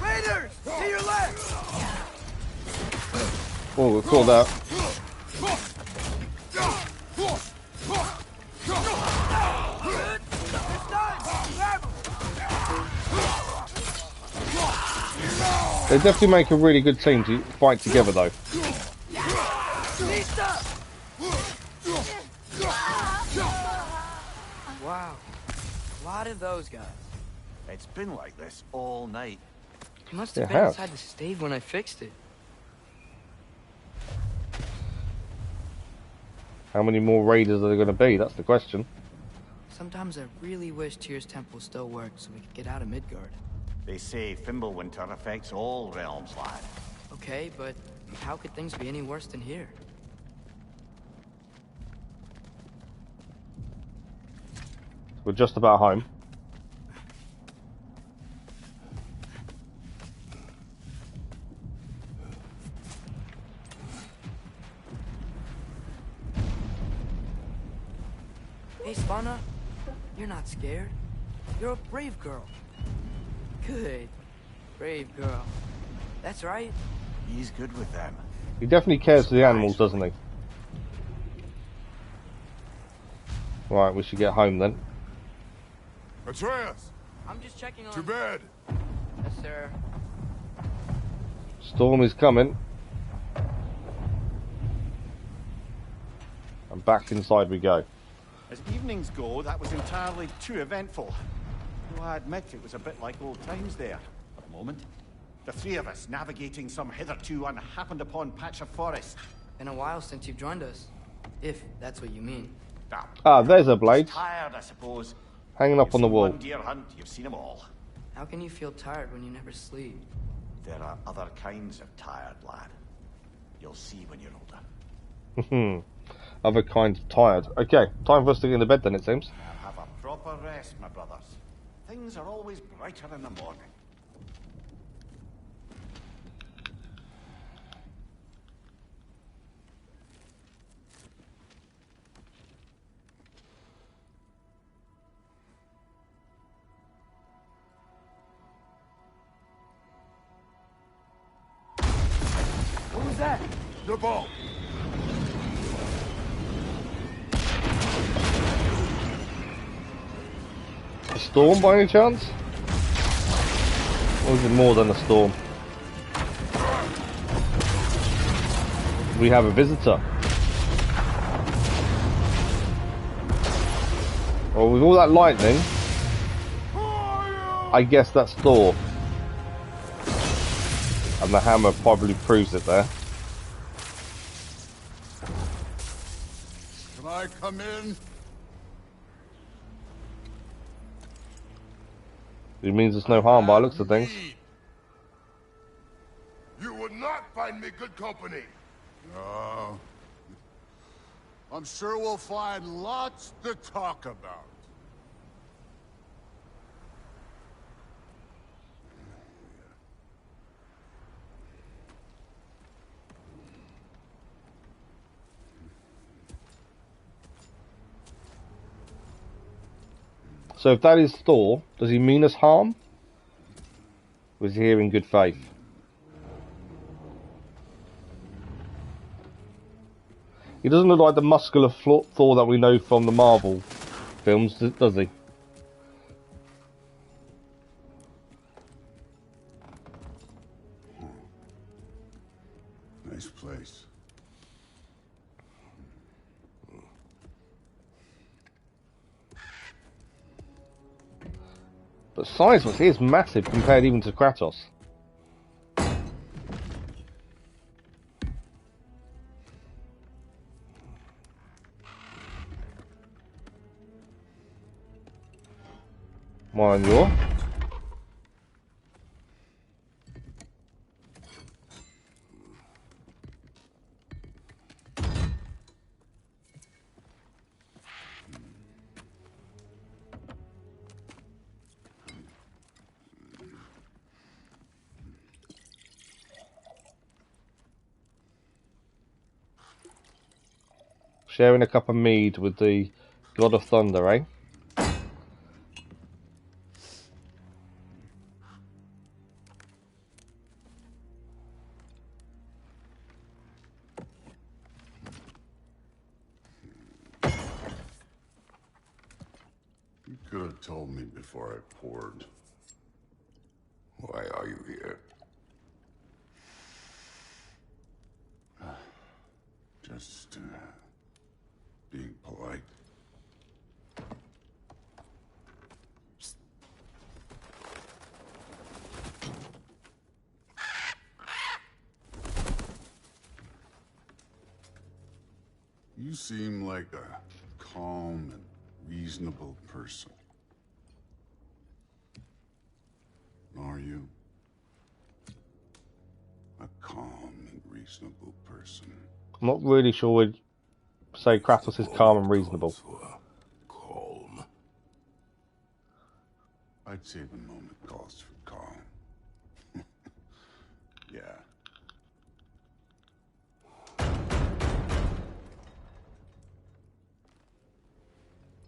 Raiders! To your left! Oh, we caught that. They definitely make a really good team to fight together, though. Wow. A lot of those guys. It's been like this all night. You must It have been has. inside the stave when I fixed it. How many more raiders are there going to be? That's the question. Sometimes I really wish Tyr's temple still worked so we could get out of Midgard. They say Fimbulwinter affects all realms, lad. Okay, but how could things be any worse than here? We're just about home. Hey, Svanna, you're not scared. You're a brave girl. Good. Brave girl. That's right. He's good with them. He definitely cares for the animals, doesn't he? Right, we should get home then. Atreus! I'm just checking on... To bed! Yes, sir. Storm is coming. And back inside we go. As evenings go, that was entirely too eventful. Though I admit it was a bit like old times there, for a moment. The three of us navigating some hitherto unhappened upon patch of forest. Been a while since you've joined us. If that's what you mean. Ah, there's a blade. Tired, I suppose. Hanging up on the You've seen wall. one deer hunt, you've seen them all. How can you feel tired when you never sleep? There are other kinds of tired, lad. You'll see when you're older. Other kinds of tired. Okay, time for us to get into bed then, it seems. Now have a proper rest, my brothers. Things are always brighter in the morning. What was that? The ball! A storm by any chance? Or is it more than a storm? We have a visitor. Well, with all that lightning, I guess that's Thor. And the hammer probably proves it there. Can I come in? It means there's no harm by the looks of things. You would not find me good company. No. I'm sure we'll find lots to talk about. So if that is Thor, does he mean us harm? Or is he here in good faith? He doesn't look like the muscular Thor that we know from the Marvel films, does he? Nice place. But size-wise, he is massive compared even to Kratos. Mine, your. Sharing a cup of mead with the God of Thunder, eh? You could have told me before I poured. Why are you here? Just, being polite. You seem like a calm and reasonable person. Are you? A calm and reasonable person. I'm not really sure we'd say Kratos is calm and reasonable. Calm. I'd say the moment calls for calm. Yeah.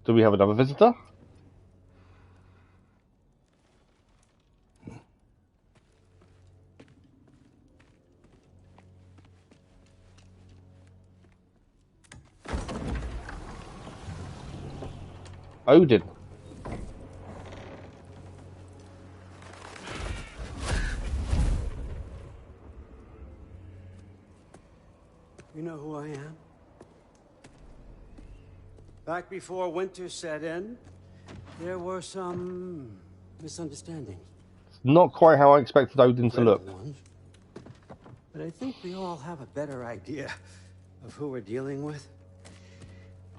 Do we have another visitor? Odin. You know who I am? Back before winter set in, there were some misunderstandings. Not quite how I expected Odin to look. Ones. But I think we all have a better idea of who we're dealing with.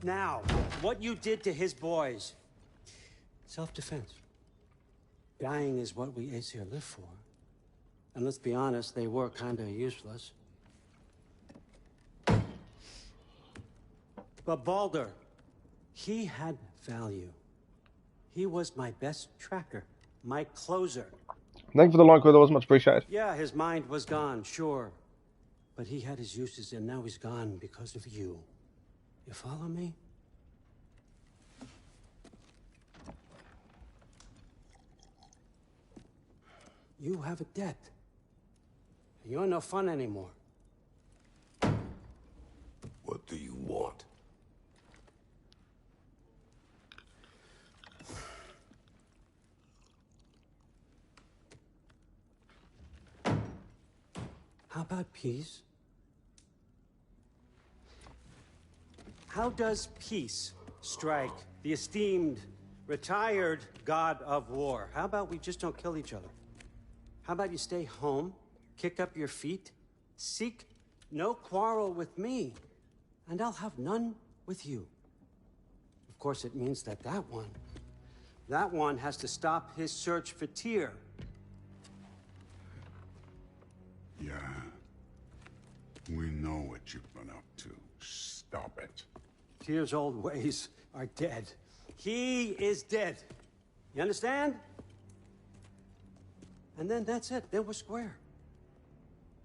Now, what you did to his boys. Self-defense. Dying is what we Aesir live for. And let's be honest, they were kinda useless. But Baldur, he had value. He was my best tracker, my closer. Thank you for the like, that was much appreciated. Yeah, his mind was gone, sure. But he had his uses, and now he's gone because of you. You follow me? You have a debt. You're no fun anymore. What do you want? How about peace? How does peace strike the esteemed, retired god of war? How about we just don't kill each other? How about you stay home, kick up your feet, seek no quarrel with me, and I'll have none with you. Of course, it means that that one has to stop his search for Tyr. Yeah. We know what you've been up to. Stop it. Tyr's old ways are dead. He is dead. You understand? And then that's it. Then we're square.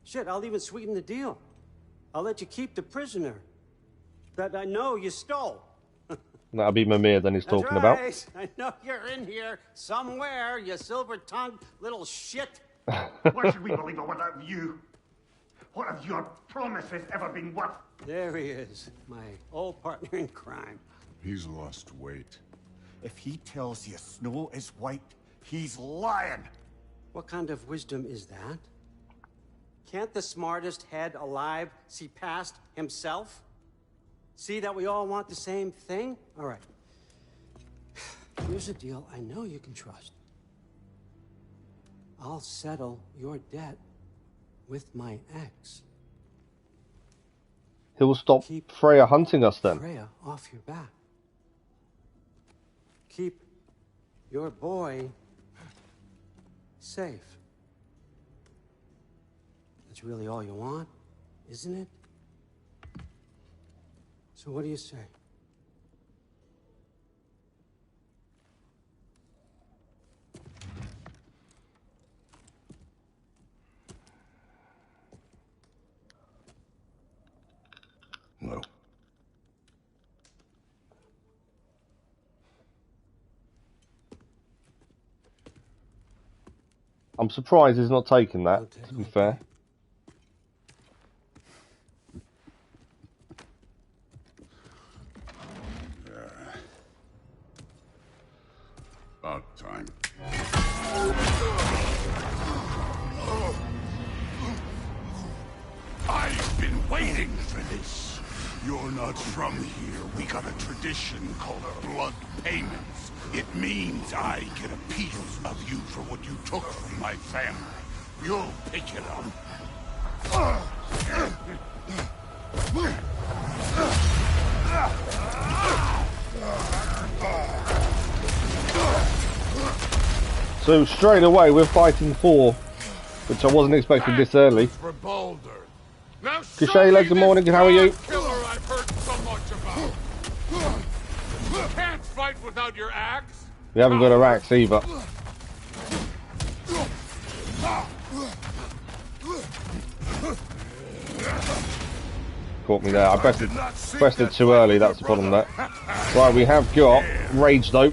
Shit, I'll even sweeten the deal. I'll let you keep the prisoner that I know you stole. That'll be Mimir then he's talking about. Right. I know you're in here somewhere, you silver-tongued little shit. Why should we believe a word out of you? What have your promises ever been worth? There he is, my old partner in crime. He's lost weight. If he tells you snow is white, he's lying. What kind of wisdom is that? Can't the smartest head alive see past himself? See that we all want the same thing? All right. Here's a deal I know you can trust. I'll settle your debt with my ex. He'll stop Keep Freya hunting us then. Freya off your back. Keep your boy safe. That's really all you want, isn't it? So what do you say? No. I'm surprised he's not taking that, to be fair. About time. I've been waiting for this. You're not from here. We got a tradition called blood payments. It means I get a piece of you for what you took from my family. You'll pick it up. So straight away we're fighting Thor, which I wasn't expecting this early. Kashayla, good morning, how are you? Killer I've heard so much about. You can't fight without your axe. We haven't got our axe either. Caught me there. I pressed it too early, that's the problem there. Right, we have got Rage though.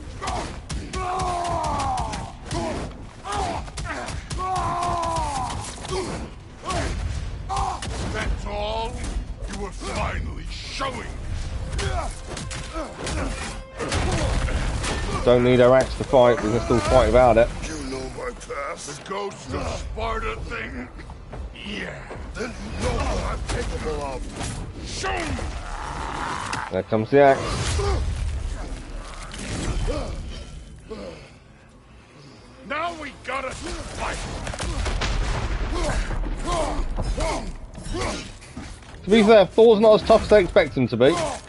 That's all? You were finally showing. Don't need our axe to fight, we can still fight without it. You know my past. The ghost of Sparta thing? Yeah. Then you know what I'm capable of. Show me! There comes the axe. Now we gotta fight! To be fair, Thor's not as tough as I expect him to be. I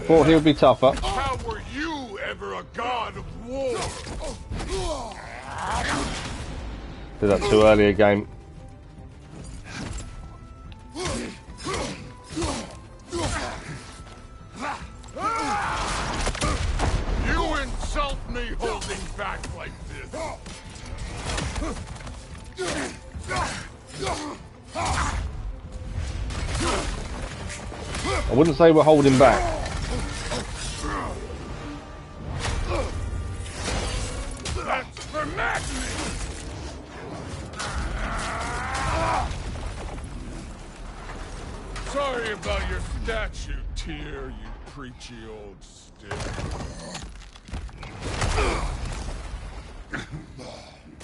thought he would be tougher. How were you ever a god of war? Did that too early a game. You insult me holding back like this. I wouldn't say we're holding back. That's for madness! Sorry about your statue, Tyr, you preachy old stick.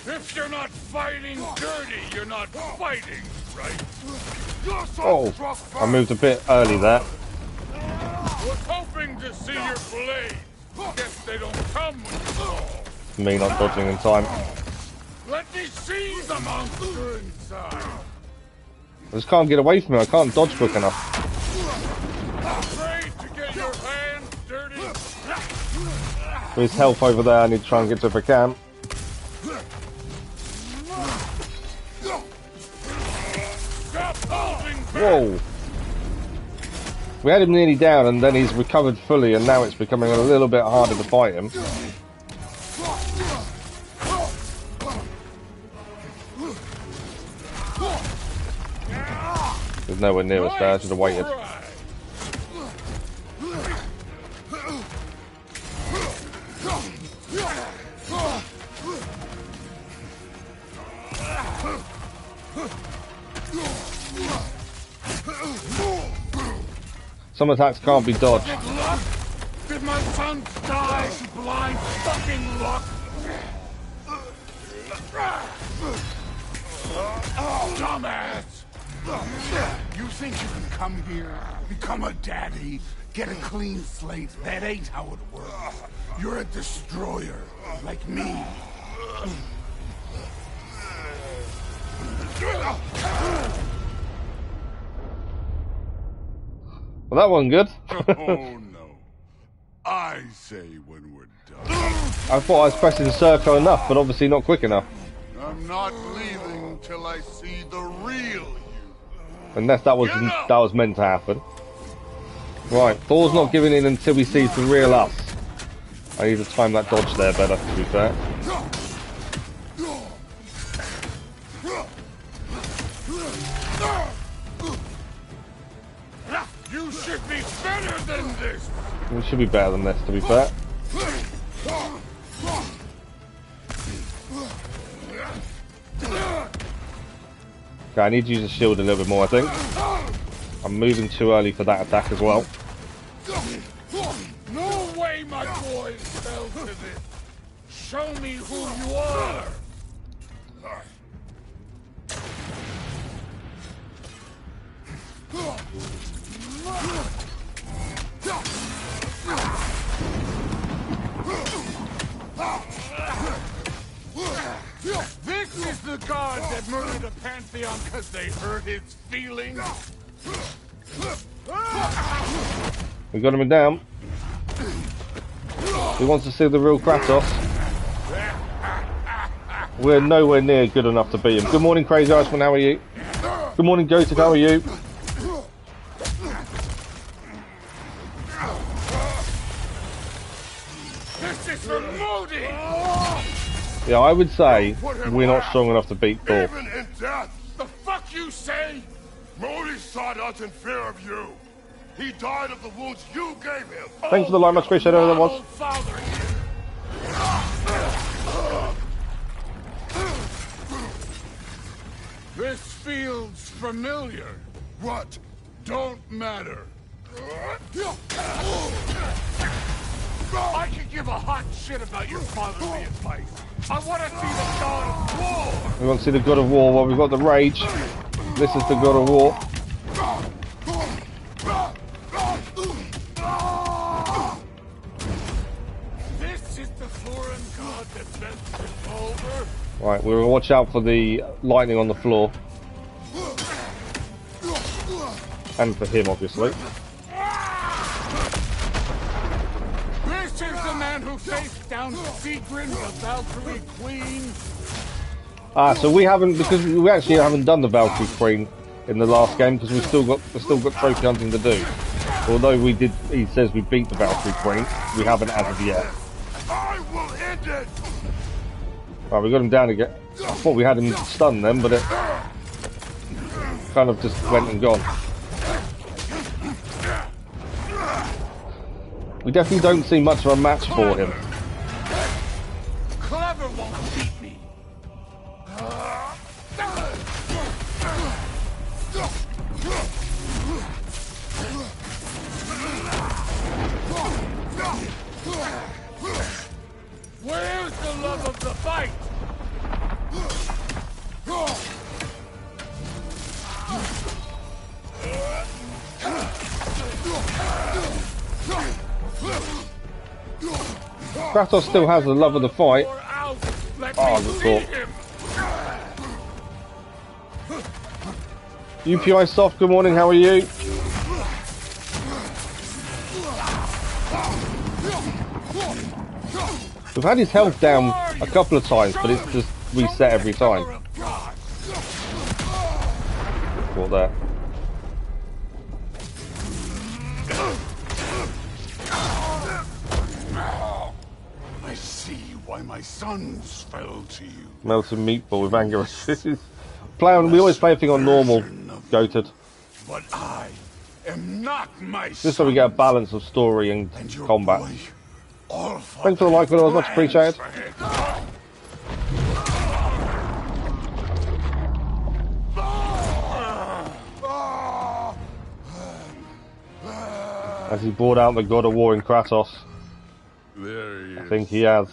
If you're not fighting dirty, you're not fighting, right? Oh, I moved a bit early there. Was hoping to see your blade. Guess they don't come when you fall. Me not dodging in time. Let me see the monster inside. I just can't get away from him, I can't dodge quick enough. Afraid to get your hands dirty? There's health over there, I need to try and get to if I can. Stop holding back. Whoa! We had him nearly down and then he's recovered fully and now it's becoming a little bit harder to fight him. There's nowhere near us there, I should have waited. Some attacks can't be dodged. Did my son die to blind fucking luck? Dumbass! You think you can come here, become a daddy, get a clean slate? That ain't how it works. You're a destroyer, like me. Well, that wasn't good. Oh no. I I say when we're done. I thought I was pressing circle enough, but obviously not quick enough. I'm not leaving till I see the real you. Unless that was meant to happen. Right, Thor's not giving in until he sees the real us. I need to time that dodge there better, to be fair. You should be better than this. We should be better than this, to be fair. Okay, I need to use the shield a little bit more, I think. I'm moving too early for that attack as well. No way my boys fell to this. Show me who you are. This is the god that murdered a pantheon because they hurt his feelings. We got him down. He wants to see the real Kratos. We're nowhere near good enough to beat him. Good morning, Crazy Iceman, how are you? Good morning, Goated, how are you? This is for Modi! Yeah, I would say we're not strong enough to beat Thor. Even in death! The fuck you say? Modi sought us in fear of you. He died of the wounds you gave him. Thanks for the line, much appreciated, whoever that was. This feels familiar. What? Don't matter. I could give a hot shit about your fatherly advice. I want to see the god of war. We want to see the god of war. Well, we've got the rage. This is the god of war. This is the foreign god that bent revolver. Right, we'll watch out for the lightning on the floor. And for him, obviously. This is the man who faced down Sigrid, the Valkyrie Queen. Ah, so we haven't, because we actually haven't done the Valkyrie Queen in the last game, because we've still got trophy hunting to do. Although we did, he says we beat the Valkyrie Queen, we haven't as of yet. I will end it. Right, we got him down again. I thought we had him stunned then, but it kind of just went and gone. We definitely don't see much of a match for him. Clever won't beat me. Where's the love of the fight? Kratos still has the love of the fight. Oh, the thought. UPI Soft, good morning, how are you? We've had his health down a couple of times, but it's just reset every time. What there? I see why my sons fell to you. Melted meatball with anger. We always play everything on normal, Goated. But I am not my Just so we get a balance of story and combat. Thanks for the like, Will. Much appreciated. Has he brought out the God of War in Kratos? There he is. I think he has.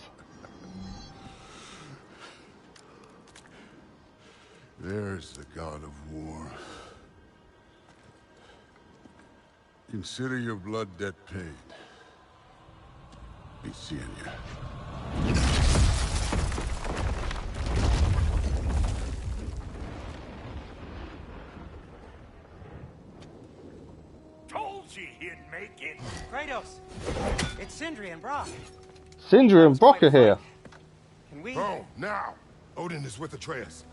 There's the god of war. Consider your blood debt paid. Be seeing you. Told you he'd make it. Kratos! It's Sindri and Brok. Sindri and Brok are here. Can we? Oh, now! Odin is with Atreus.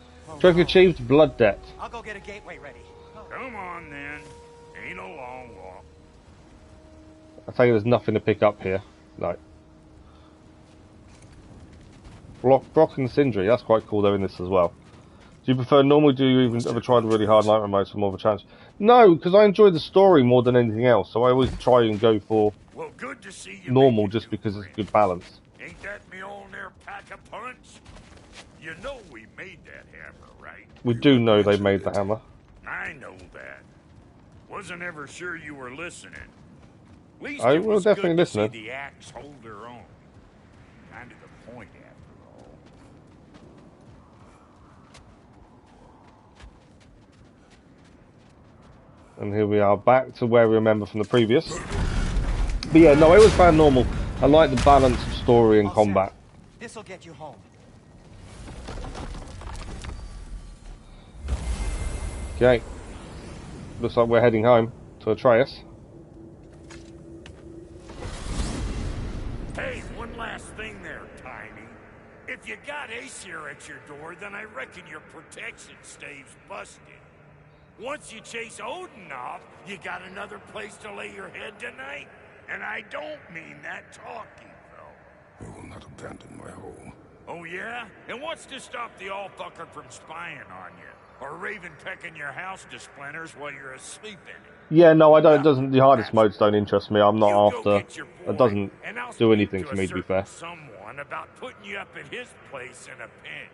Trophy achieved, blood debt. I'll go get a gateway ready. Come on, then. Ain't a long walk. I tell you, there's nothing to pick up here. No. Brok and Sindri, that's quite cool. They're in this as well. Do you prefer normal? Do you even ever try the really hard nightmare modes for more of a challenge? No, because I enjoy the story more than anything else. So I always try and go for Well, good to see you normal, making just new because it's friends. good balance. Ain't that me on there pack a punch? You know we made that hammer, right? We do know they made the hammer. I know that. Wasn't ever sure you were listening. At least I it will was definitely good to listen. see the axe hold her own. Kind of the point, after all. And here we are, back to where we remember from the previous. But yeah, no, I always found normal. I like the balance of story and combat. This'll get you home. Okay. Looks like we're heading home to Atreus. Hey, one last thing there, Tiny. If you got Aesir at your door, then I reckon your protection stave's busted. Once you chase Odin off, you got another place to lay your head tonight? And I don't mean that talking, though. I will not abandon my home. Oh, yeah? And what's to stop the all-fucker from spying on you? Or Raven pecking your house to splinters while you're asleep in it? Yeah, no, I don't. It doesn't. The hardest modes don't interest me. I'm not You go after. get your boy, It doesn't and I'll do speak anything to for a me, to be certain fair. someone about putting you up at his place in a pinch.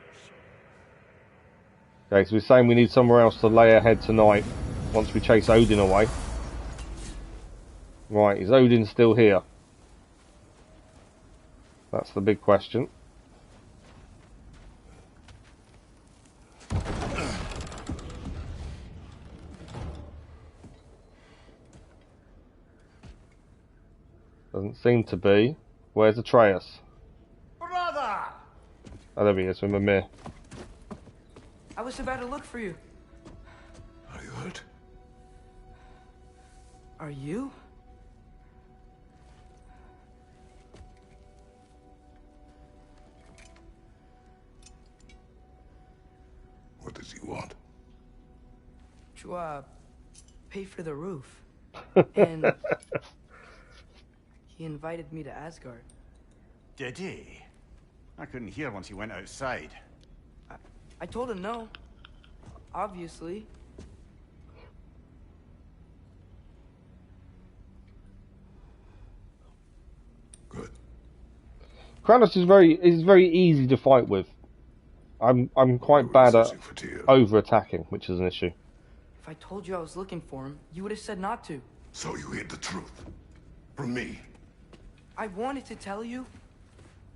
Okay, so we're saying we need somewhere else to lay our head tonight once we chase Odin away. Right, is Odin still here? That's the big question. Doesn't seem to be. Where's Atreus? Brother! Oh, there he is, with Mimir. I was about to look for you. Are you hurt? Are you? What does he want? To, pay for the roof. And he invited me to Asgard. Did he? I couldn't hear once he went outside. I told him no. Obviously. Good. Kratos is very easy to fight with. I'm quite bad at over attacking, which is an issue. If I told you I was looking for him, you would have said not to. So you hid the truth from me. I wanted to tell you.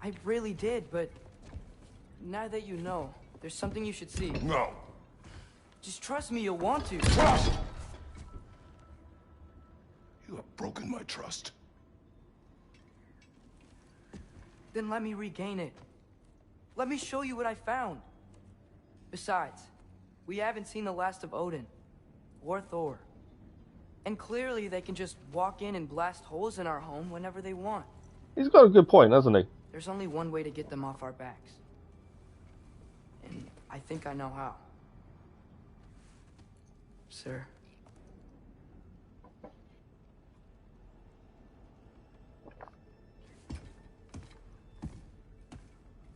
I really did, but now that you know, there's something you should see. No. Just trust me, you'll want to. Trust. You have broken my trust. Then let me regain it. Let me show you what I found. Besides, we haven't seen the last of Odin or Thor. And clearly they can just walk in and blast holes in our home whenever they want. He's got a good point, hasn't he? There's only one way to get them off our backs. And I think I know how. Sir.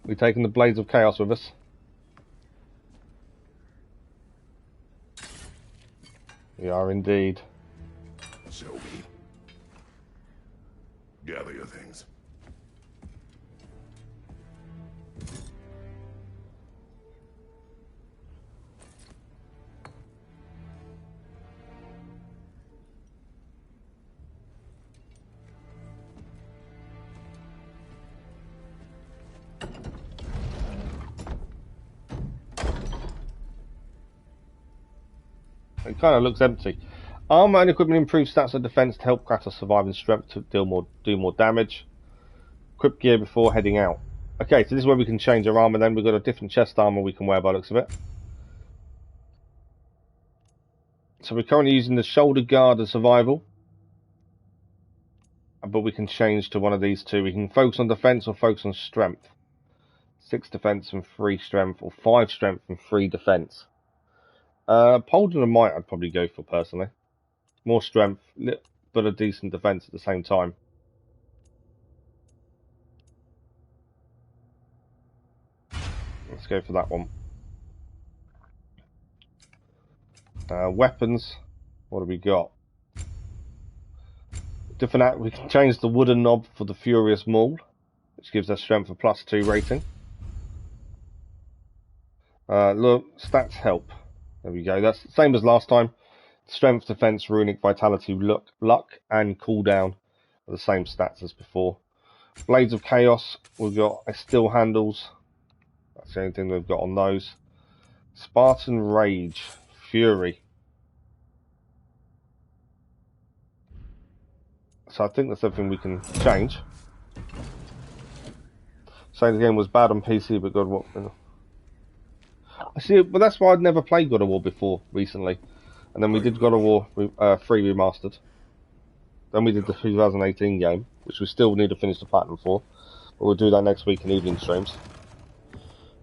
We taking the Blades of Chaos with us. We are indeed. Shall we? Gather your things. It kind of looks empty. Armour and equipment improve stats of defense to help Kratos survive and strength to do more damage. Equip gear before heading out. Okay, so this is where we can change our armour then. We've got a different chest armour we can wear by the looks of it. So we're currently using the shoulder guard and survival. but we can change to one of these two. We can focus on defense or focus on strength. 6 defense and 3 strength, or 5 strength and 3 defense. Poldon and Might I'd probably go for personally. More strength, but a decent defense at the same time. Let's go for that one. Weapons, what have we got? Different. We can change the wooden knob for the Furious Maul, which gives us strength a +2 rating. Look, stats help. There we go. That's the same as last time. Strength, defense, runic, vitality, luck, and cooldown are the same stats as before. Blades of Chaos, we've got steel handles. That's the only thing we've got on those. Spartan Rage, Fury. So I think that's everything we can change. Saying the game was bad on PC, but God, what? I see, but that's why I'd never played God of War before recently. And then we did God of War 3 Remastered. Then we did the 2018 game, which we still need to finish the platinum for. But we'll do that next week in evening streams.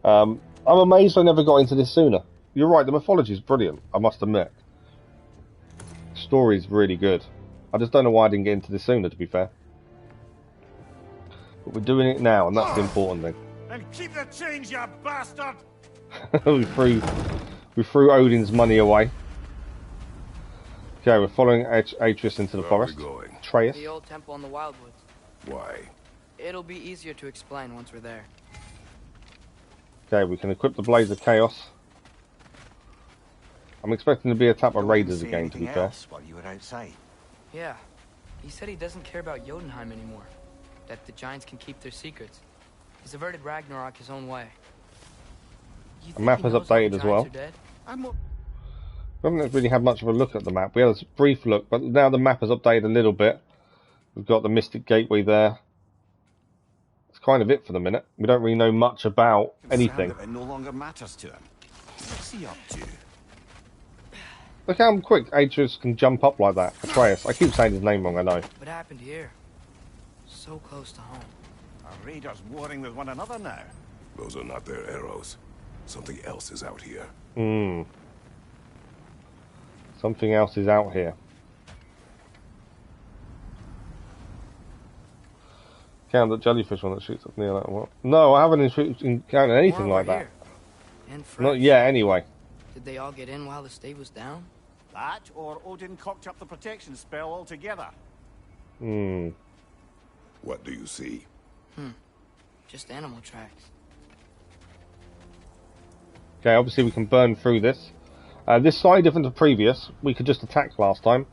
I'm amazed I never got into this sooner. You're right, the mythology is brilliant, I must admit. The story's really good. I just don't know why I didn't get into this sooner, to be fair. But we're doing it now, and that's the important thing. And keep the change, you bastard! we threw Odin's money away. Okay, we're following Atreus into the forest. Atreus. The old temple in the Wildwoods. Why? It'll be easier to explain once we're there. Okay, we can equip the Blades of Chaos. I'm expecting to be attacked by raiders again, to be fair. While you were outside. Yeah. He said he doesn't care about Jotunheim anymore. That the giants can keep their secrets. He's averted Ragnarok his own way. The map has updated as well. We haven't really had much of a look at the map. We had a brief look, but now the map has updated a little bit. We've got the Mystic Gateway there. That's kind of it for the minute. We don't really know much about anything. It no longer matters to him. What's he up to? Look how quick Atreus can jump up like that. Atreus. I keep saying his name wrong, I know. What happened here? So close to home. Are raiders warring with one another now? Those are not their arrows. Something else is out here. Something else is out here. Count the jellyfish one that shoots up near that one. No, I haven't encountered anything like that. Not yet, anyway. Did they all get in while the stave was down? That, or Odin cocked up the protection spell altogether. What do you see? Just animal tracks. Okay, obviously we can burn through this. This side, different to previous, we could just attack last time.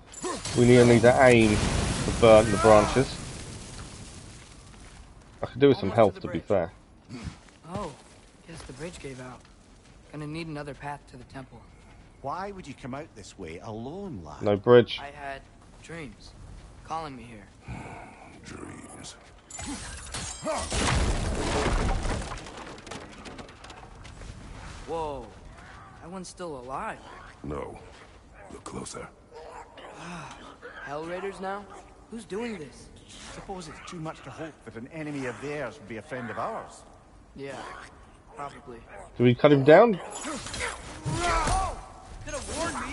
We need to aim to burn the branches. I could do with some health, to be fair. Oh, guess the bridge gave out. Gonna need another path to the temple. Why would you come out this way alone, lad? No bridge. I had dreams calling me here. Dreams. Whoa, that one's still alive. No. Look closer. Hell Raiders now? Who's doing this? Suppose it's too much to hope that an enemy of theirs would be a friend of ours. Yeah, probably. Do we cut him down? Could have warned me.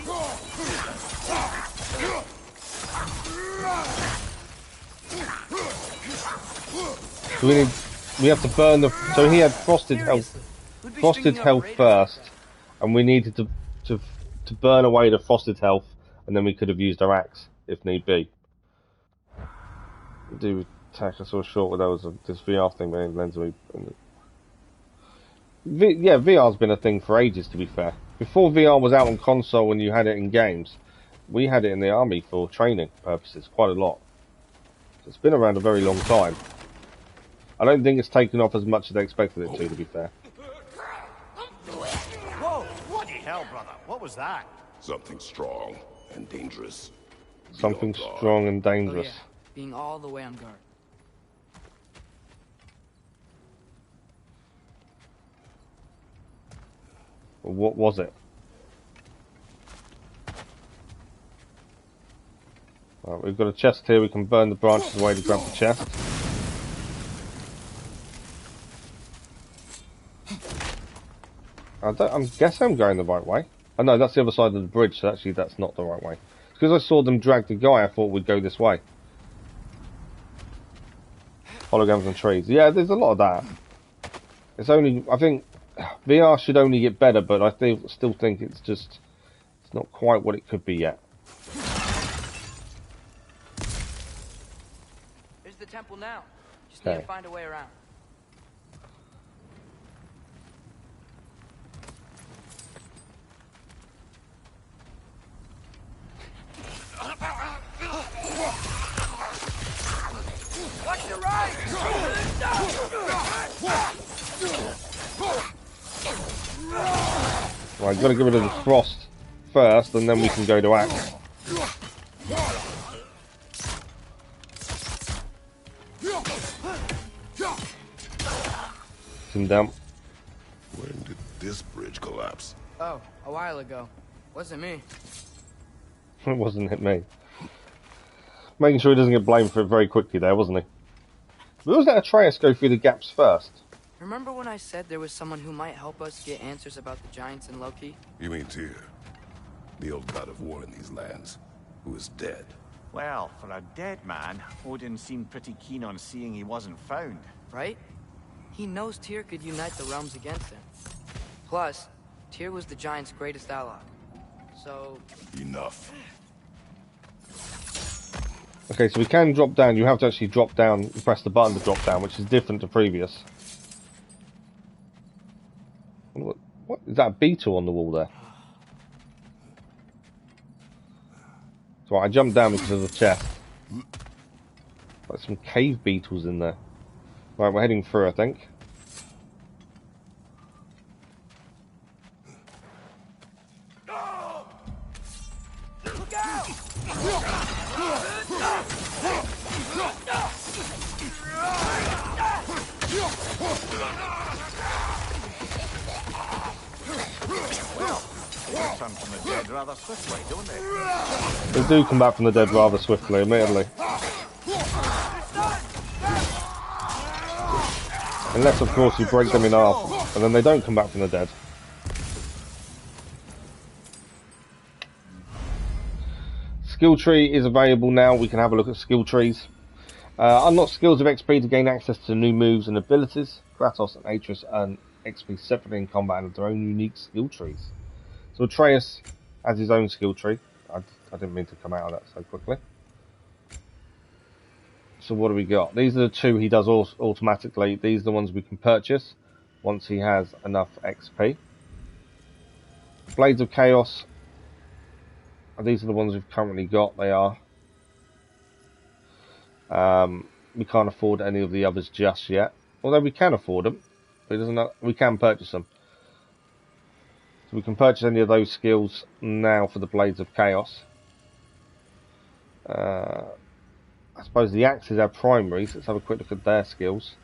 We have to burn the. So he had frosted health first, and we needed to burn away the frosted health, and then we could have used our axe if need be. Do attack? I saw short where there was this VR thing, but it lends me. Yeah, VR's been a thing for ages, to be fair. Before VR was out on console and you had it in games, we had it in the army for training purposes, quite a lot. It's been around a very long time. I don't think it's taken off as much as they expected it to be fair. Whoa! Bloody hell, brother! What was that? Something strong and dangerous. Something strong and dangerous. Oh, yeah. Being all the way on guard. What was it? Oh, Right, we've got a chest here. We can burn the branches away to grab the chest. I'm guessing I'm going the right way. Oh no, that's the other side of the bridge, so actually that's not the right way. Because I saw them drag the guy, I thought we'd go this way. Holograms and trees. Yeah, there's a lot of that. It's only, I think, VR should only get better, but I still think it's not quite what it could be yet. There's the temple now. Just need to find a way around. Watch your right! Right, got to get rid of the frost first, and then we can go to axe. Him down. When did this bridge collapse? Oh, a while ago. Wasn't me. It wasn't me. Making sure he doesn't get blamed for it very quickly there, wasn't he? But was that Atreus go through the gaps first? Remember when I said there was someone who might help us get answers about the giants and Loki? You mean Tyr, the old god of war in these lands, who is dead? Well, for a dead man, Odin seemed pretty keen on seeing he wasn't found. Right? He knows Tyr could unite the realms against him. Plus, Tyr was the giant's greatest ally. So... Enough. Okay, so we can drop down. You have to actually drop down and press the button to drop down, which is different to previous. What is that, a beetle on the wall there? So I jumped down because of the chest. Like some cave beetles in there. Right, we're heading through, I think. Look out! Well, they come from the dead rather swiftly, don't they? They do come back from the dead rather swiftly, admittedly. Unless, of course, you break them in half, and then they don't come back from the dead. Skill tree is available now. We can have a look at skill trees. Unlock skills of XP to gain access to new moves and abilities. Kratos and Atreus earn XP separately in combat and have their own unique skill trees. So Atreus has his own skill tree. I didn't mean to come out of that so quickly. So what do we got? These are the two he does automatically. These are the ones we can purchase once he has enough XP. Blades of Chaos. These are the ones we've currently got. They are. We can't afford any of the others just yet. Although we can afford them. But we can purchase them. So we can purchase any of those skills now for the Blades of Chaos. I suppose the axe is our primaries. Let's have a quick look at their skills.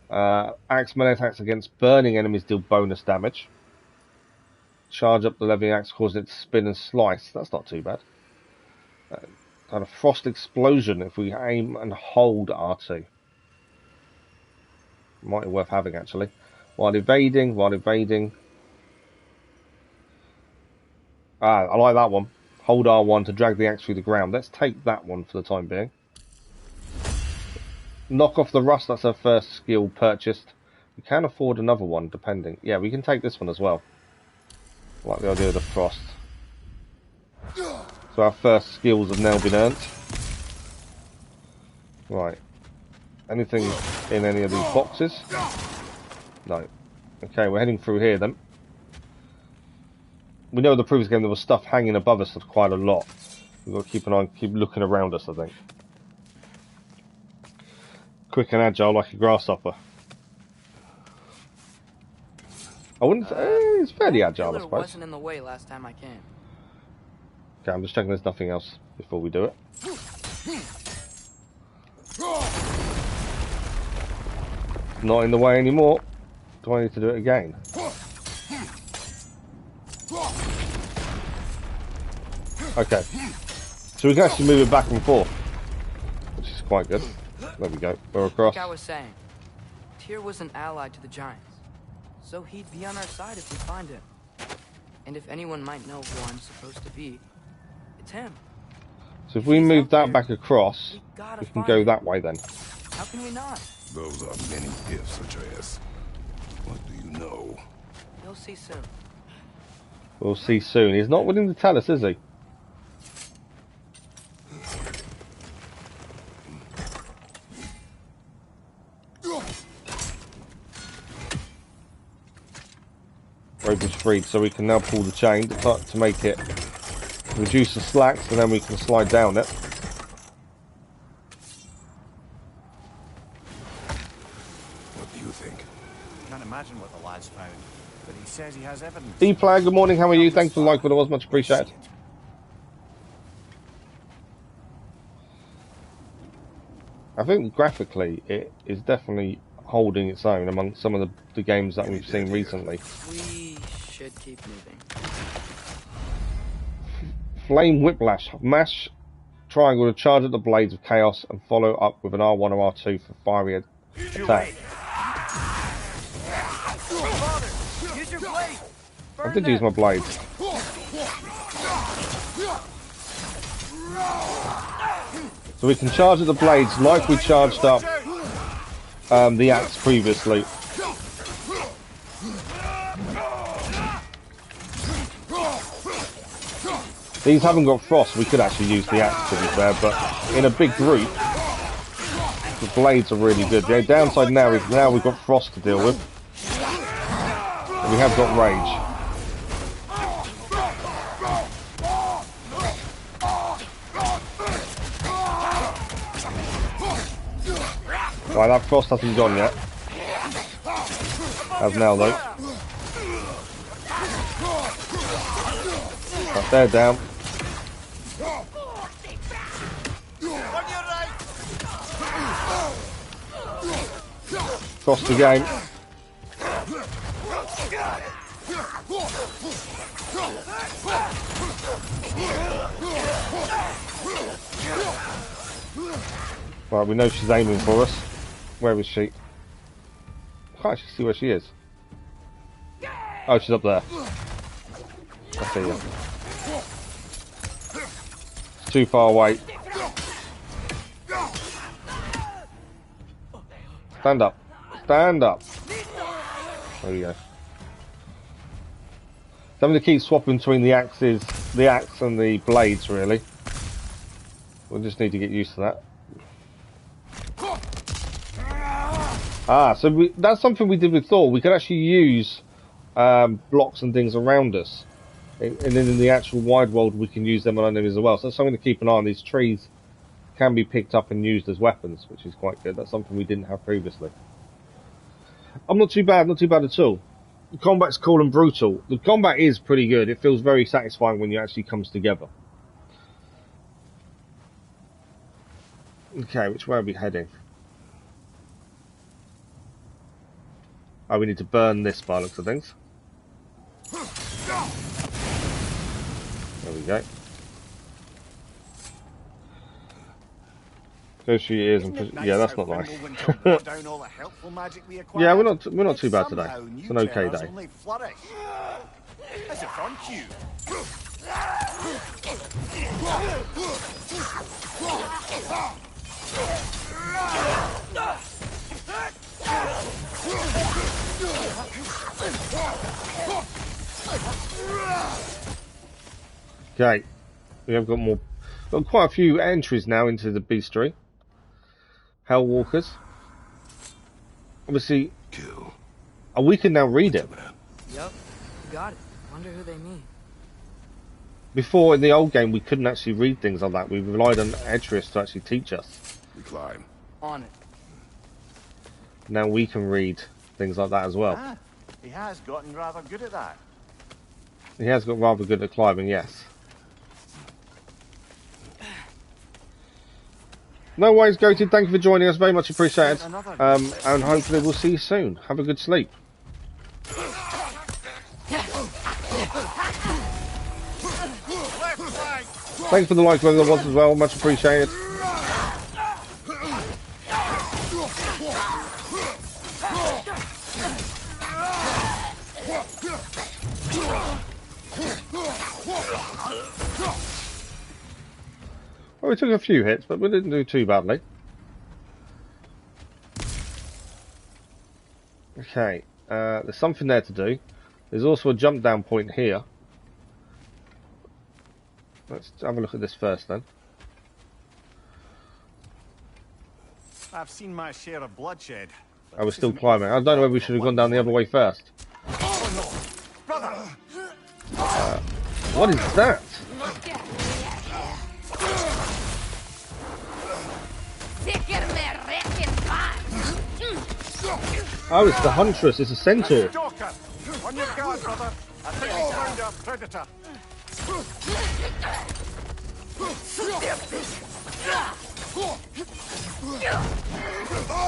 Axe melee attacks against burning enemies deal bonus damage. Charge up the leveling axe, causing it to spin and slice. That's not too bad. Kind of frost explosion if we aim and hold R2. Might be worth having actually. While evading. I like that one. Hold R1 to drag the axe through the ground. Let's take that one for the time being. Knock off the rust, that's our first skill purchased. We can afford another one, depending. Yeah, we can take this one as well. I like the idea of the frost. So our first skills have now been earned. Right. Anything in any of these boxes? No. Okay, we're heading through here then. We know in the previous game there was stuff hanging above us quite a lot. We've got to keep an eye, keep looking around us, I think. Quick and agile like a grasshopper. I wouldn't say, it's fairly agile, I suppose. Wasn't in the way last time I came. Okay, I'm just checking there's nothing else before we do it. Not in the way anymore. Do I need to do it again? Okay. So we can actually move it back and forth, which is quite good. There we go. We're across. Like I was saying, Tyr was an ally to the giants, so he'd be on our side if we find him. And if anyone might know who I'm supposed to be, it's him. So if we move that back across, we can go that way then. How can we not? Those are many ifs, Atreus. What do you know? You'll see soon. We'll see soon. He's not willing to tell us, is he? Rope is freed, so we can now pull the chain to make it reduce the slacks, and then we can slide down it. What do you think? Can't imagine what the lad's found, but he says he has evidence. D-Flag, good morning, how are you? Thanks for the like, but it was much appreciated. I think graphically it is definitely holding its own among some of the games that we've seen recently. We should keep moving. Flame Whiplash. Mash triangle to charge at the blades of chaos and follow up with an R1 or R2 for fiery attack. Use your blade. I did use my blades. So we can charge at the blades like we charged up the axe previously. These haven't got frost, we could actually use the axe to be fair, but in a big group, the blades are really good. The downside now is now we've got frost to deal with. And we have got rage. Right, that frost hasn't gone yet. Has now though. Right, they're down. Frost again. Right, we know she's aiming for us. Where is she? I can't actually see where she is. Oh, she's up there. I see you. It's too far away. Stand up. Stand up. There you go. So I'm going to keep swapping between the axe and the blades, really. We'll just need to get used to that. Ah, so that's something we did with Thor. We could actually use blocks and things around us. And then in the actual wide world, we can use them on enemies as well. So that's something to keep an eye on. These trees can be picked up and used as weapons, which is quite good. That's something we didn't have previously. I'm not too bad at all. The combat's cool and brutal. The combat is pretty good. It feels very satisfying when it actually comes together. Okay, which way are we heading? Oh, we need to burn this by the looks of things. There we go. There she is, and yeah, that's not nice. Yeah, we're not too bad today. It's an okay day. Okay, we have got quite a few entries now into the bestiary. Hellwalkers. Obviously, we can now read it. Yep, got it. Wonder who they mean. Before, in the old game, we couldn't actually read things like that. We relied on Atreus to actually teach us. We climb. On it. Now we can read things like that as well. Ah, he has gotten rather good at that. He has got rather good at climbing, yes. No worries, Goated. Thank you for joining us. Very much appreciated. And hopefully we'll see you soon. Have a good sleep. Thanks for the like, whoever there was as well. Much appreciated. Well, we took a few hits, but we didn't do too badly. Okay, there's something there to do. There's also a jump down point here. Let's have a look at this first then. I've seen my share of bloodshed. I was still climbing. I don't know whether we should have gone down the other way first. Oh no! Brother! What is that? Oh, it's the Huntress. It's a centaur. Stalker! On your guard, brother! I think we found our predator.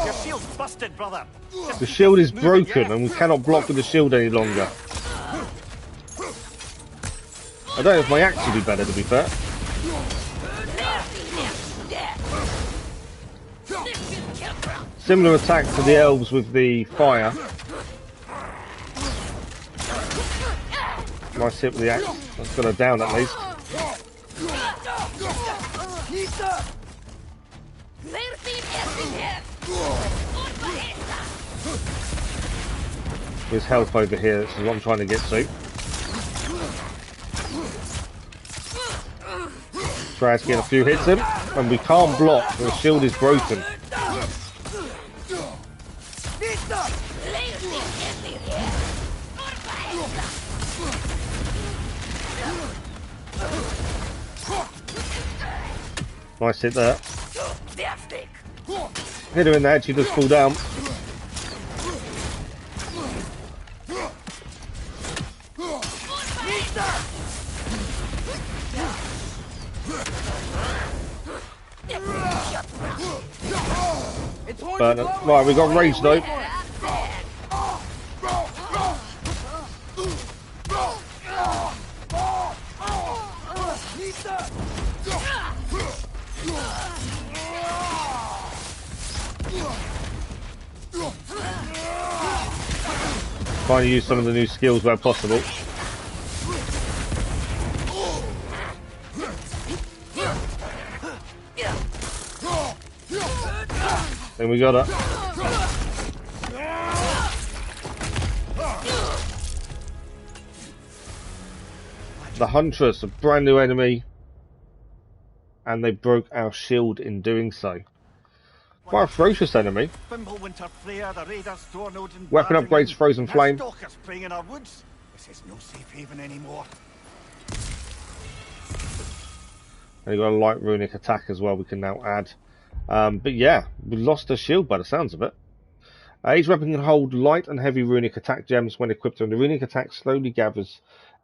Your shield's busted, brother. The shield is broken and we cannot block with the shield any longer. I don't know if my axe would be better, to be fair. Similar attack to the elves with the fire. Nice hit with the axe. That's got her down at least. There's health over here, this is what I'm trying to get to. Try to get a few hits in, and we can't block, the shield is broken. Nice hit there. Hit her in the head, she does fall down. But, right, we got rage though. Trying to use some of the new skills where possible. Then we got her. The Huntress, a brand new enemy, and they broke our shield in doing so. Quite a ferocious enemy. Weapon upgrades, Frozen Flame. This is no safe haven anymore. And you got a light runic attack as well we can now add. But yeah, we lost a shield by the sounds of it. Each weapon can hold light and heavy runic attack gems when equipped, and the runic attack slowly gathers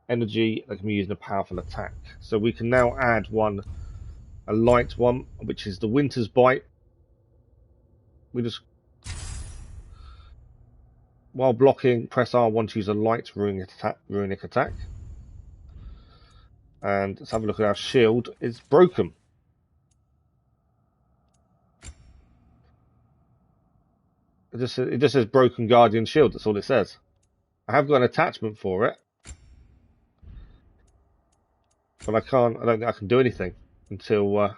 energy that can be used in a powerful attack. So we can now add a light one, which is the Winter's Bite. We just, while blocking, press R1 to use a light runic attack. And let's have a look at our shield. It's broken. It just says broken Guardian shield. That's all it says. I have got an attachment for it, but I don't think I can do anything until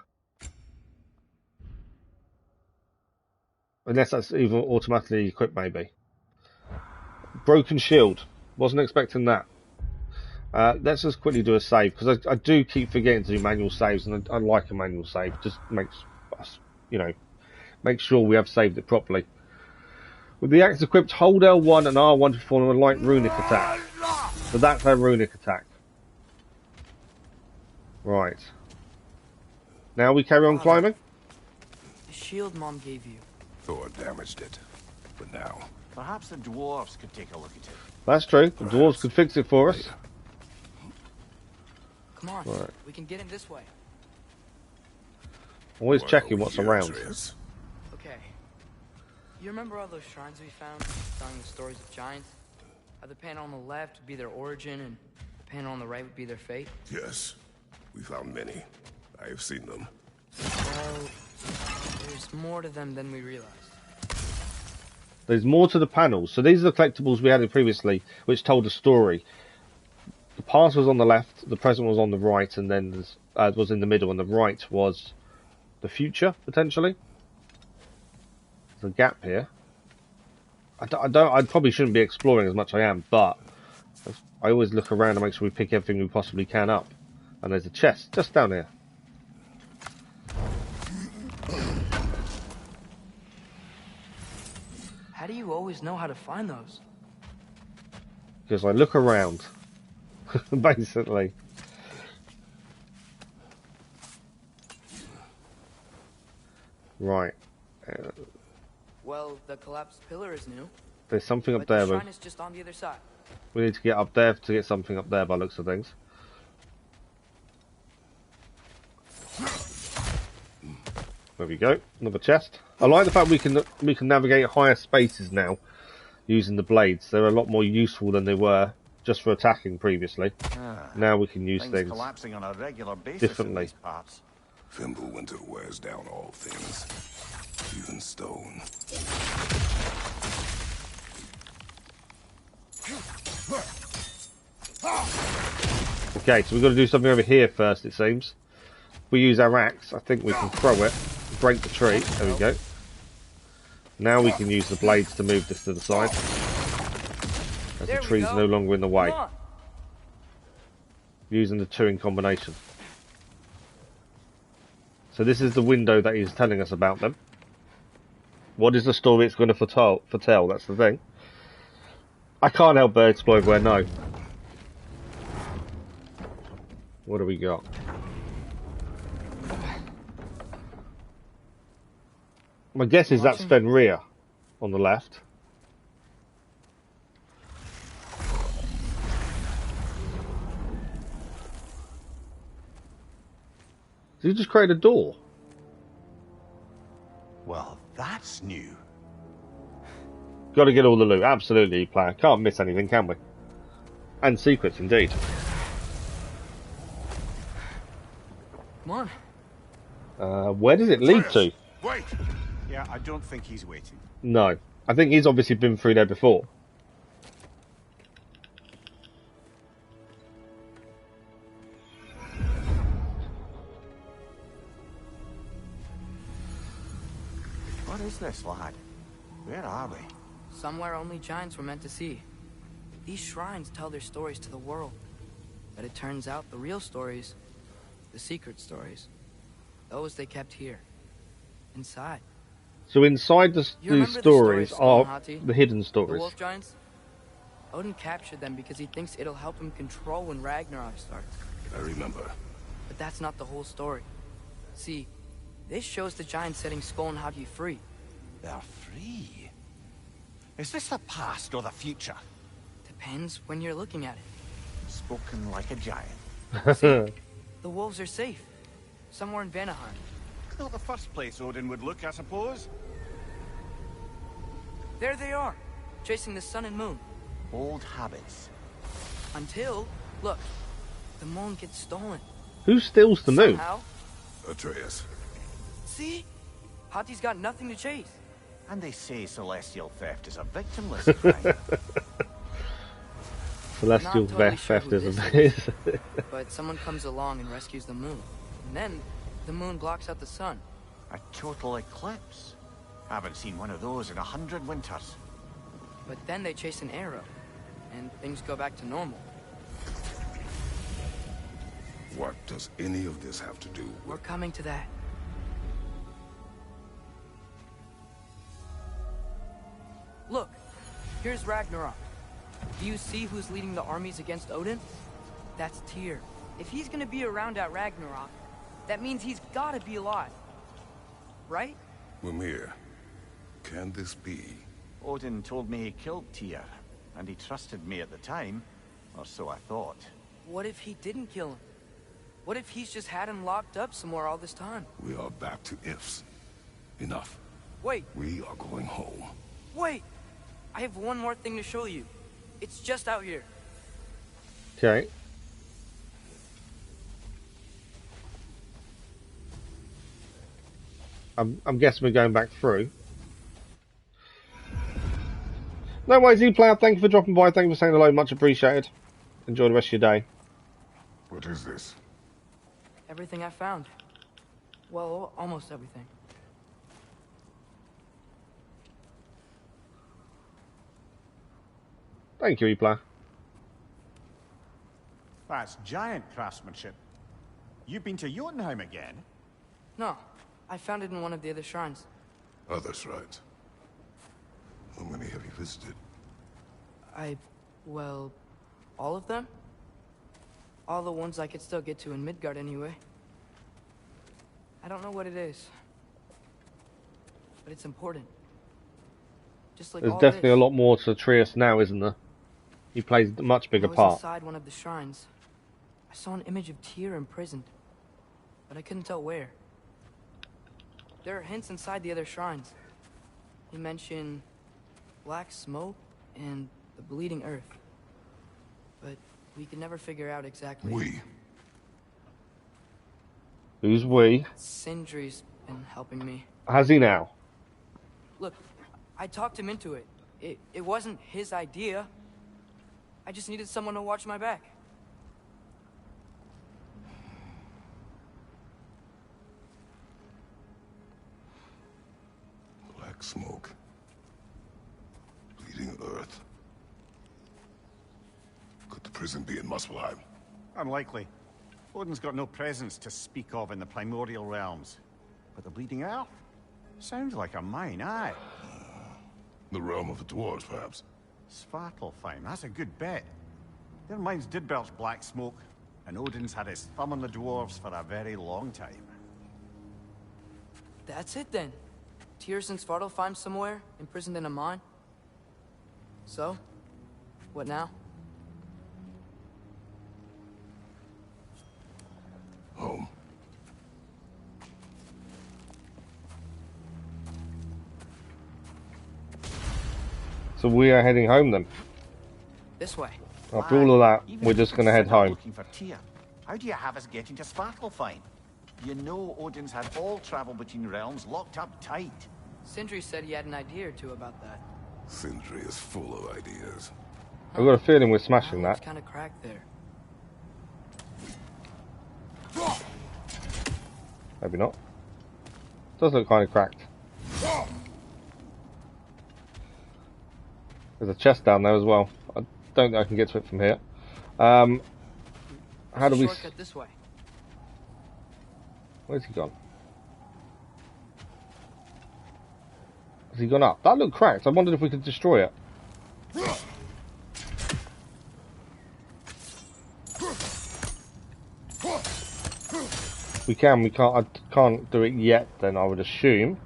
unless that's even automatically equipped, maybe. Broken shield. Wasn't expecting that. Let's just quickly do a save, because I do keep forgetting to do manual saves, and I like a manual save. Just makes us, make sure we have saved it properly. With the axe equipped, hold L1 and R1 to perform a light runic attack. So that's our runic attack. Right. Now we carry on climbing. The shield Mom gave you. Thor damaged it. But now... Perhaps the dwarves could take a look at it. That's true. The dwarves could fix it for us. Come on, right. We can get in this way. Always checking what's around. Atreus. Okay. You remember all those shrines we found, telling the stories of giants? How the panel on the left would be their origin, and the panel on the right would be their fate? Yes. We found many. I've seen them. Well, there's more to them than we realized. There's more to the panels. So these are the collectibles we had previously, which told a story. The past was on the left, the present was on the right, and then it was in the middle, and the right was the future, potentially. There's a gap here. I probably shouldn't be exploring as much as I am, but I always look around and make sure we pick everything we possibly can up. And there's a chest just down here. How do you always know how to find those? Because I look around, basically. Right. Well, the collapsed pillar is new. There's something up But there, the but shrine is just on the other side. we need to get up there to get something up there by the looks of things. There we go, another chest. I like the fact we can navigate higher spaces now using the blades. They're a lot more useful than they were just for attacking previously. Now we can use things collapsing on a regular basis differently. in these parts. Fimbulwinter wears down all things, even stone. Okay, so we've got to do something over here first, it seems. If we use our axe, I think we can throw it, break the tree. There we go. Now we can use the blades to move this to the side. As the tree's no longer in the way. Using the two in combination. So this is the window that he's telling us about them. What is the story it's going to foretell? That's the thing. I can't help but explore where no. What do we got? My guess is that's Fenrir on the left. Did you just create a door? Well, that's new. Got to get all the loot. Absolutely, player. Can't miss anything, can we? And secrets, indeed. Come on. Where does it lead to? Wait! Yeah, I don't think he's waiting. No. I think he's obviously been through there before. What is this, lad? Where are we? Somewhere only giants were meant to see. These shrines tell their stories to the world. But it turns out the real stories, the secret stories, those they kept here, inside. So inside these stories are the hidden The stories. wolf giants? Odin captured them because he thinks it'll help him control when Ragnarok starts. I remember. But that's not the whole story. See, this shows the giants setting Skull and Hati free. They're free. Is this the past or the future? Depends when you're looking at it. Spoken like a giant. The wolves are safe. Somewhere in Vanaheim. Not the first place Odin would look, I suppose. There they are, chasing the sun and moon. Old habits. Until, look, the moon gets stolen. Who steals the moon? Somehow. Atreus. See? Hati's got nothing to chase. And they say celestial theft is a victimless crime. Celestial Not totally sure theft who is this a But someone comes along and rescues the moon. And then, the moon blocks out the sun. A total eclipse. Haven't seen one of those in 100 winters. But then they chase an arrow. And things go back to normal. What does any of this have to do We're with... coming to that. Look, here's Ragnarok. Do you see who's leading the armies against Odin? That's Tyr. If he's gonna be around at Ragnarok, that means he's gotta be alive. Right? Mimir, can this be? Odin told me he killed Tyr, and he trusted me at the time, or so I thought. What if he didn't kill him? What if he's just had him locked up somewhere all this time? We are back to ifs. Enough. Wait, We are going home. wait! I have one more thing to show you. It's just out here. Okay. I'm guessing we're going back through. No worries, E-Player. Thank you for dropping by. Thank you for saying hello. Much appreciated. Enjoy the rest of your day. What is this? Everything I found. Well, almost everything. Thank you, E-Player. That's giant craftsmanship. You've been to Jotunheim again? No, I found it in one of the other shrines. Other shrines. How many have you visited? Well, all of them? All the ones I could still get to in Midgard anyway. I don't know what it is, but it's important. Just like There's all definitely this. a lot more to Atreus now, isn't there? He plays a much bigger I was part. inside one of the shrines. I saw an image of Tyr imprisoned, but I couldn't tell where. There are hints inside the other shrines. He mentioned black smoke and the bleeding earth, but we could never figure out exactly. We. Who's we? Sindri's been helping me. Has he now? Look, I talked him into it. It wasn't his idea. I just needed someone to watch my back. Black smoke. Bleeding earth. Could the prison be in Muspelheim? Unlikely. Odin's got no presence to speak of in the primordial realms. But the bleeding earth? Sounds like a mine, aye. The realm of the dwarves, perhaps. Svartalfheim, that's a good bet. Their mines did belch black smoke, and Odin's had his thumb on the dwarves for a very long time. That's it then. Tyr's in Svartalfheim somewhere, imprisoned in a mine. So, what now? Home. So we are heading home then. This way. After all of that, Even we're if just you going to head consider home. Looking for Tyr, how do you have us getting to Svartalfheim? You know Odin's had all travel between realms locked up tight. Sindri said he had an idea or two about that. Sindri is full of ideas. I've got a feeling we're smashing It's that. kind of cracked there. Maybe not. Does look kind of cracked. There's a chest down there as well. I don't think I can get to it from here. How do we... Shortcut this way. Where's he gone? Has he gone up? That looked cracked. I wondered if we could destroy it. We can. We can't. I can't do it yet. Then I would assume.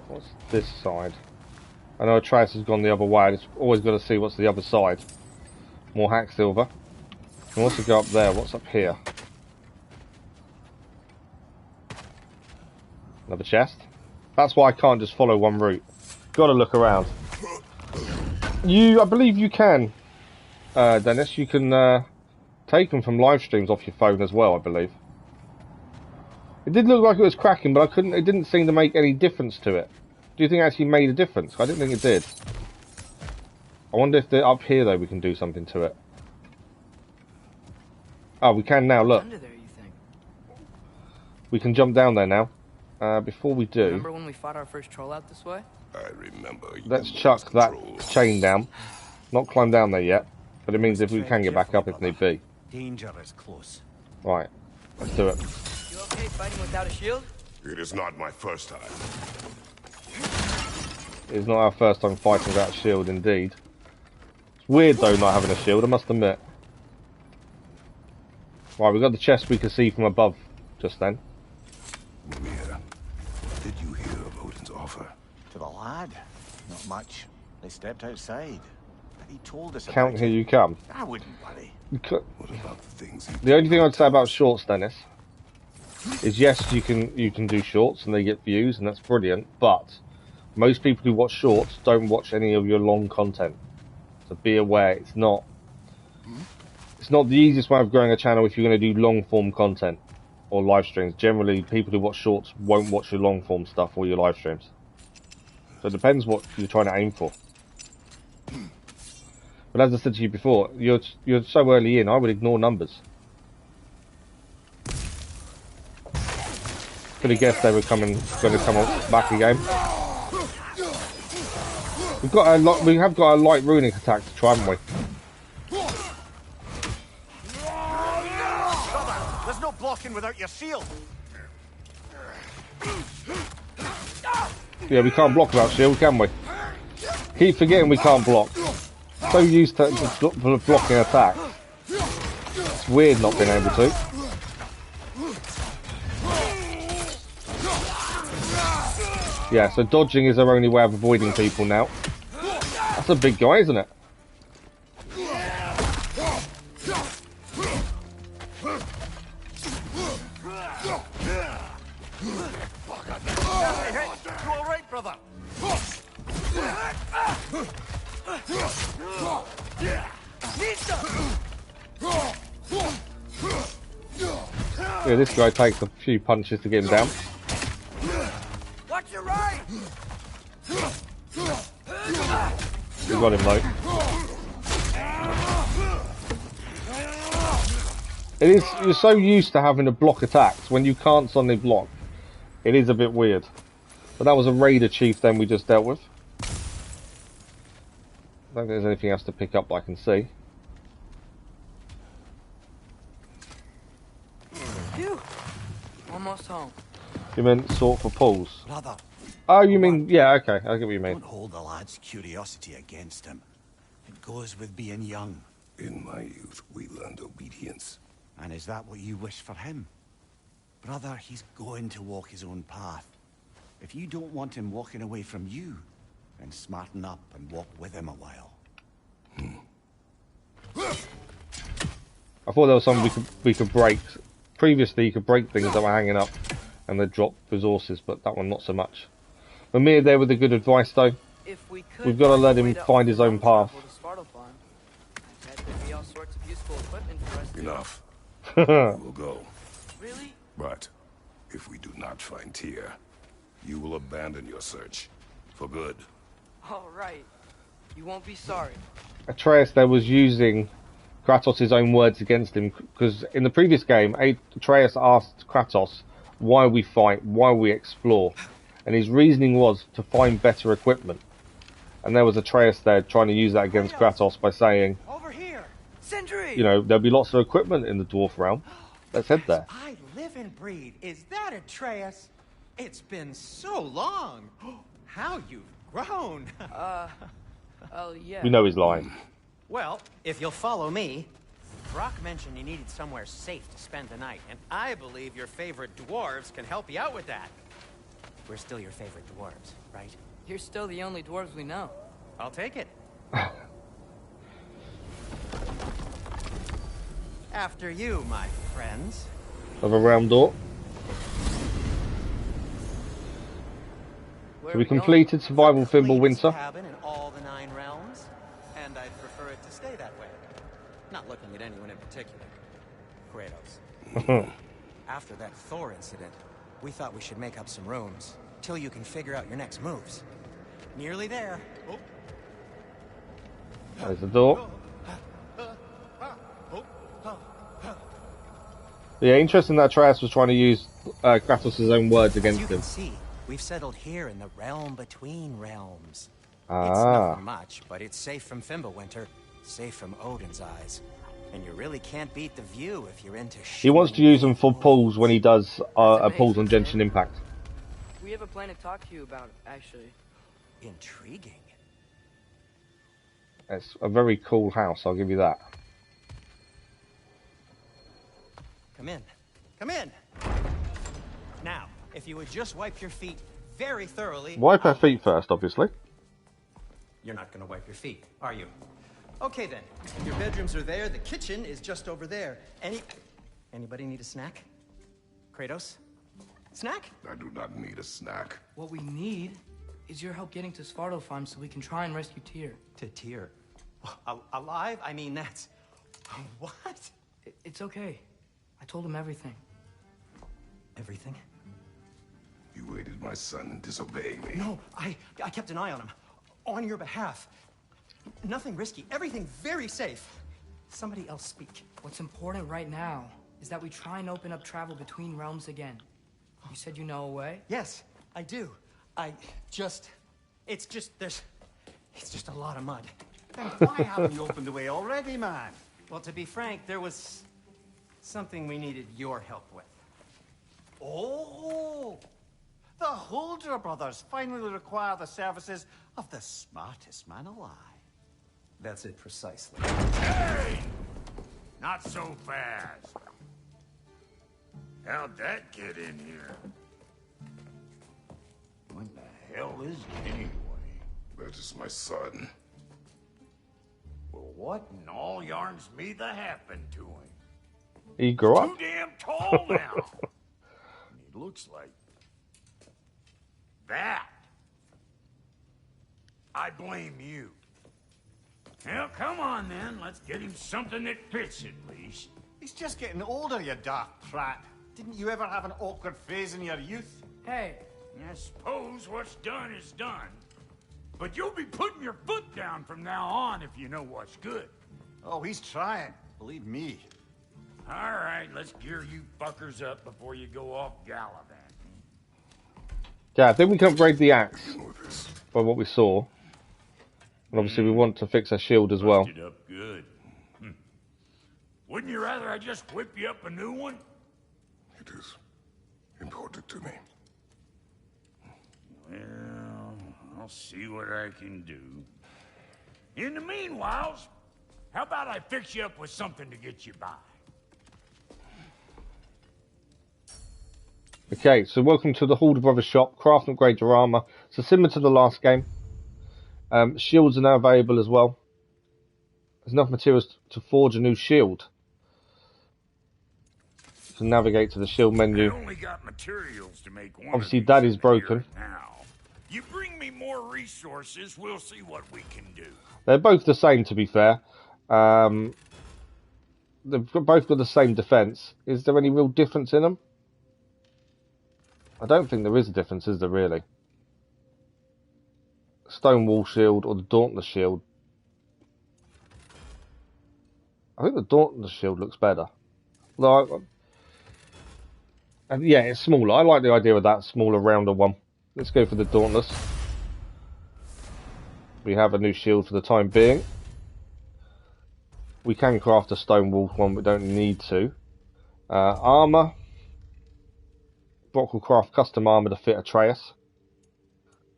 What's this side? I know Atreus has gone the other way. It's always got to see what's the other side. More hack silver. And also go up there. What's up here? Another chest. That's why I can't just follow one route. Got to look around. I believe you can, Dennis. You can take them from live streams off your phone as well. I believe. It did look like it was cracking, but I couldn't. It didn't seem to make any difference to it. Do you think it actually made a difference? I didn't think it did. I wonder if up here though we can do something to it. Oh, we can now. Look, Under there, you think? we can jump down there now. Before we do, Remember when we fought our first troll out this way? I remember. let's you chuck that control. chain down. Not climb down there yet, but it means if we can get back up if need be. Danger is close. Right, let's do it. You okay fighting without a shield? It is not my first time. It's not our first time fighting without a shield, indeed. It's weird though not having a shield, I must admit. Right, we've got the chest we can see from above just then. Mimir, did you hear of Odin's offer? To the lad? Not much. They stepped outside. But he told us Count about here it. you come. I wouldn't worry. What about the things he The only thing I'd say about shorts, Dennis, is yes, you can do shorts and they get views and that's brilliant, but most people who watch shorts don't watch any of your long content. So be aware, it's not It's not the easiest way of growing a channel if you're going to do long form content or live streams. Generally, people who watch shorts won't watch your long form stuff or your live streams. So it depends what you're trying to aim for. But as I said to you before, you're so early in, I would ignore numbers. Could have guessed they were going to come back again. We have got a light runic attack to try, haven't we? Brother, there's no blocking without your shield. Yeah, we can't block without shield, can we? Keep forgetting we can't block. So used to blocking attack. It's weird not being able to. Yeah, so dodging is our only way of avoiding people now. That's a big guy, isn't it? You all right, brother? Yeah, this guy takes a few punches to get him down. Watch your right! We got him though. You're so used to having to block attacks when you can't suddenly block. It is a bit weird. But that was a raider chief then we just dealt with. I don't think there's anything else to pick up that I can see. Phew. Almost home. You meant sort for pulls? Brother. Oh, you mean, yeah, okay, I get what you mean. Don't hold the lad's curiosity against him. It goes with being young. In my youth, we learned obedience. And is that what you wish for him? Brother, he's going to walk his own path. If you don't want him walking away from you, then smarten up and walk with him a while. I thought there was something we could break. Previously, you could break things that were hanging up and they'd drop resources, but that one not so much. Mimir there with the good advice though. We've got to let him find his own path. Enough. We'll go. Really? But if we do not find Tyr, you will abandon your search. For good. All right. You won't be sorry. Atreus there was using Kratos' own words against him, because in the previous game, Atreus asked Kratos why we fight, why we explore, and his reasoning was to find better equipment. And there was Atreus there trying to use that against Kratos by saying, Over here! Sindri! you know, there'll be lots of equipment in the dwarf realm. Let's head there. I live and breathe. Is that Atreus? It's been so long. How you've grown. Oh, yeah. We know he's lying. Well, if you'll follow me, Brok mentioned you needed somewhere safe to spend the night, and I believe your favorite dwarves can help you out with that. We're still your favorite dwarves, right? You're still the only dwarves we know. I'll take it. After you, my friends. Of a round door. Where So are we going? completed Survival Fimble Cleanest Winter. cabin in all the 9 realms, and I'd prefer it to stay that way. Not looking at anyone in particular. Kratos. After that Thor incident, we thought we should make up some rooms, till you can figure out your next moves. Nearly there. Oh. There's the door. Yeah, interesting that Atreus was trying to use Kratos' own words As you against can him. see, we've settled here in the realm between realms. It's Ah. nothing much, but it's safe from Fimbulwinter, safe from Odin's eyes. And you really can't beat the view if you're into He wants to use them for pulls when he does pulls on Genshin Impact. We have a plan to talk to you about, actually. Intriguing. It's a very cool house, I'll give you that. Come in. Come in. Now, if you would just wipe your feet very thoroughly. Wipe her feet first, obviously. You're not going to wipe your feet, are you? Okay then. Your bedrooms are there. The kitchen is just over there. Anybody need a snack? Kratos? Snack? I do not need a snack. What we need is your help getting to Svartalfheim so we can try and rescue Tyr. To Tyr. Alive? I mean, that's What? It's okay. I told him everything. Everything? You aided my son in disobeying me. No, I kept an eye on him. On your behalf. Nothing risky. Everything very safe. Somebody else speak. What's important right now is that we try and open up travel between realms again. You said you know a way? Yes, I do. It's just a lot of mud. Then why haven't you opened the way already, man? Well, to be frank, there was something we needed your help with. Oh! The Holder brothers finally require the services of the smartest man alive. That's it precisely. Hey! Not so fast. How'd that get in here? What the hell is it anyway? That is my son. Well, what in all yarns me that happened to him? He grew up. Too damn tall now. And he looks like that. I blame you. Well, come on then. Let's get him something that fits at least. He's just getting older, you daft prat. Didn't you ever have an awkward phase in your youth? Hey, I suppose what's done is done. But you'll be putting your foot down from now on if you know what's good. Oh, he's trying. Believe me. All right, let's gear you fuckers up before you go off gallivanting. Yeah, I think we can upgrade the axe by what we saw. And obviously we want to fix our shield as well. Busted up good. Wouldn't you rather I just whip you up a new one? It is important to me. Well, I'll see what I can do. In the meanwhile, how about I fix you up with something to get you by? Okay, so welcome to the Holder Brothers shop. Craft and upgrade your armour. So similar to the last game. Shields are now available as well. There's enough materials to forge a new shield. You can navigate to the shield menu. I only got materials to make one. Obviously that is broken. Now, you bring me more resources, we'll see what we can do. They're both the same, to be fair. They've both got the same defense. Is there any real difference in them? I don't think there is a difference, is there really? Stonewall shield or the Dauntless shield. I think the Dauntless shield looks better. And yeah, it's smaller. I like the idea of that smaller, rounder one. Let's go for the Dauntless. We have a new shield for the time being. We can craft a Stonewall one, we don't need to. Armour. Brok will craft custom armour to fit Atreus.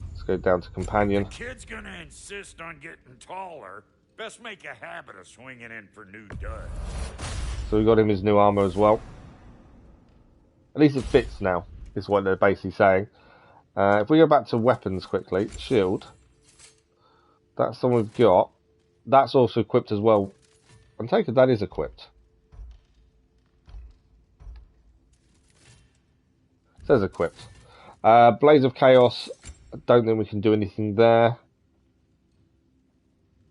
Let's go down to companion. The kid's gonna insist on getting taller. Best make a habit of swinging in for new duds. So we got him his new armour as well. At least it fits now, is what they're basically saying. If we go back to weapons quickly, shield. That's the one we've got. That's also equipped as well. I'm taking that is equipped. It says equipped. Blaze of Chaos. I don't think we can do anything there.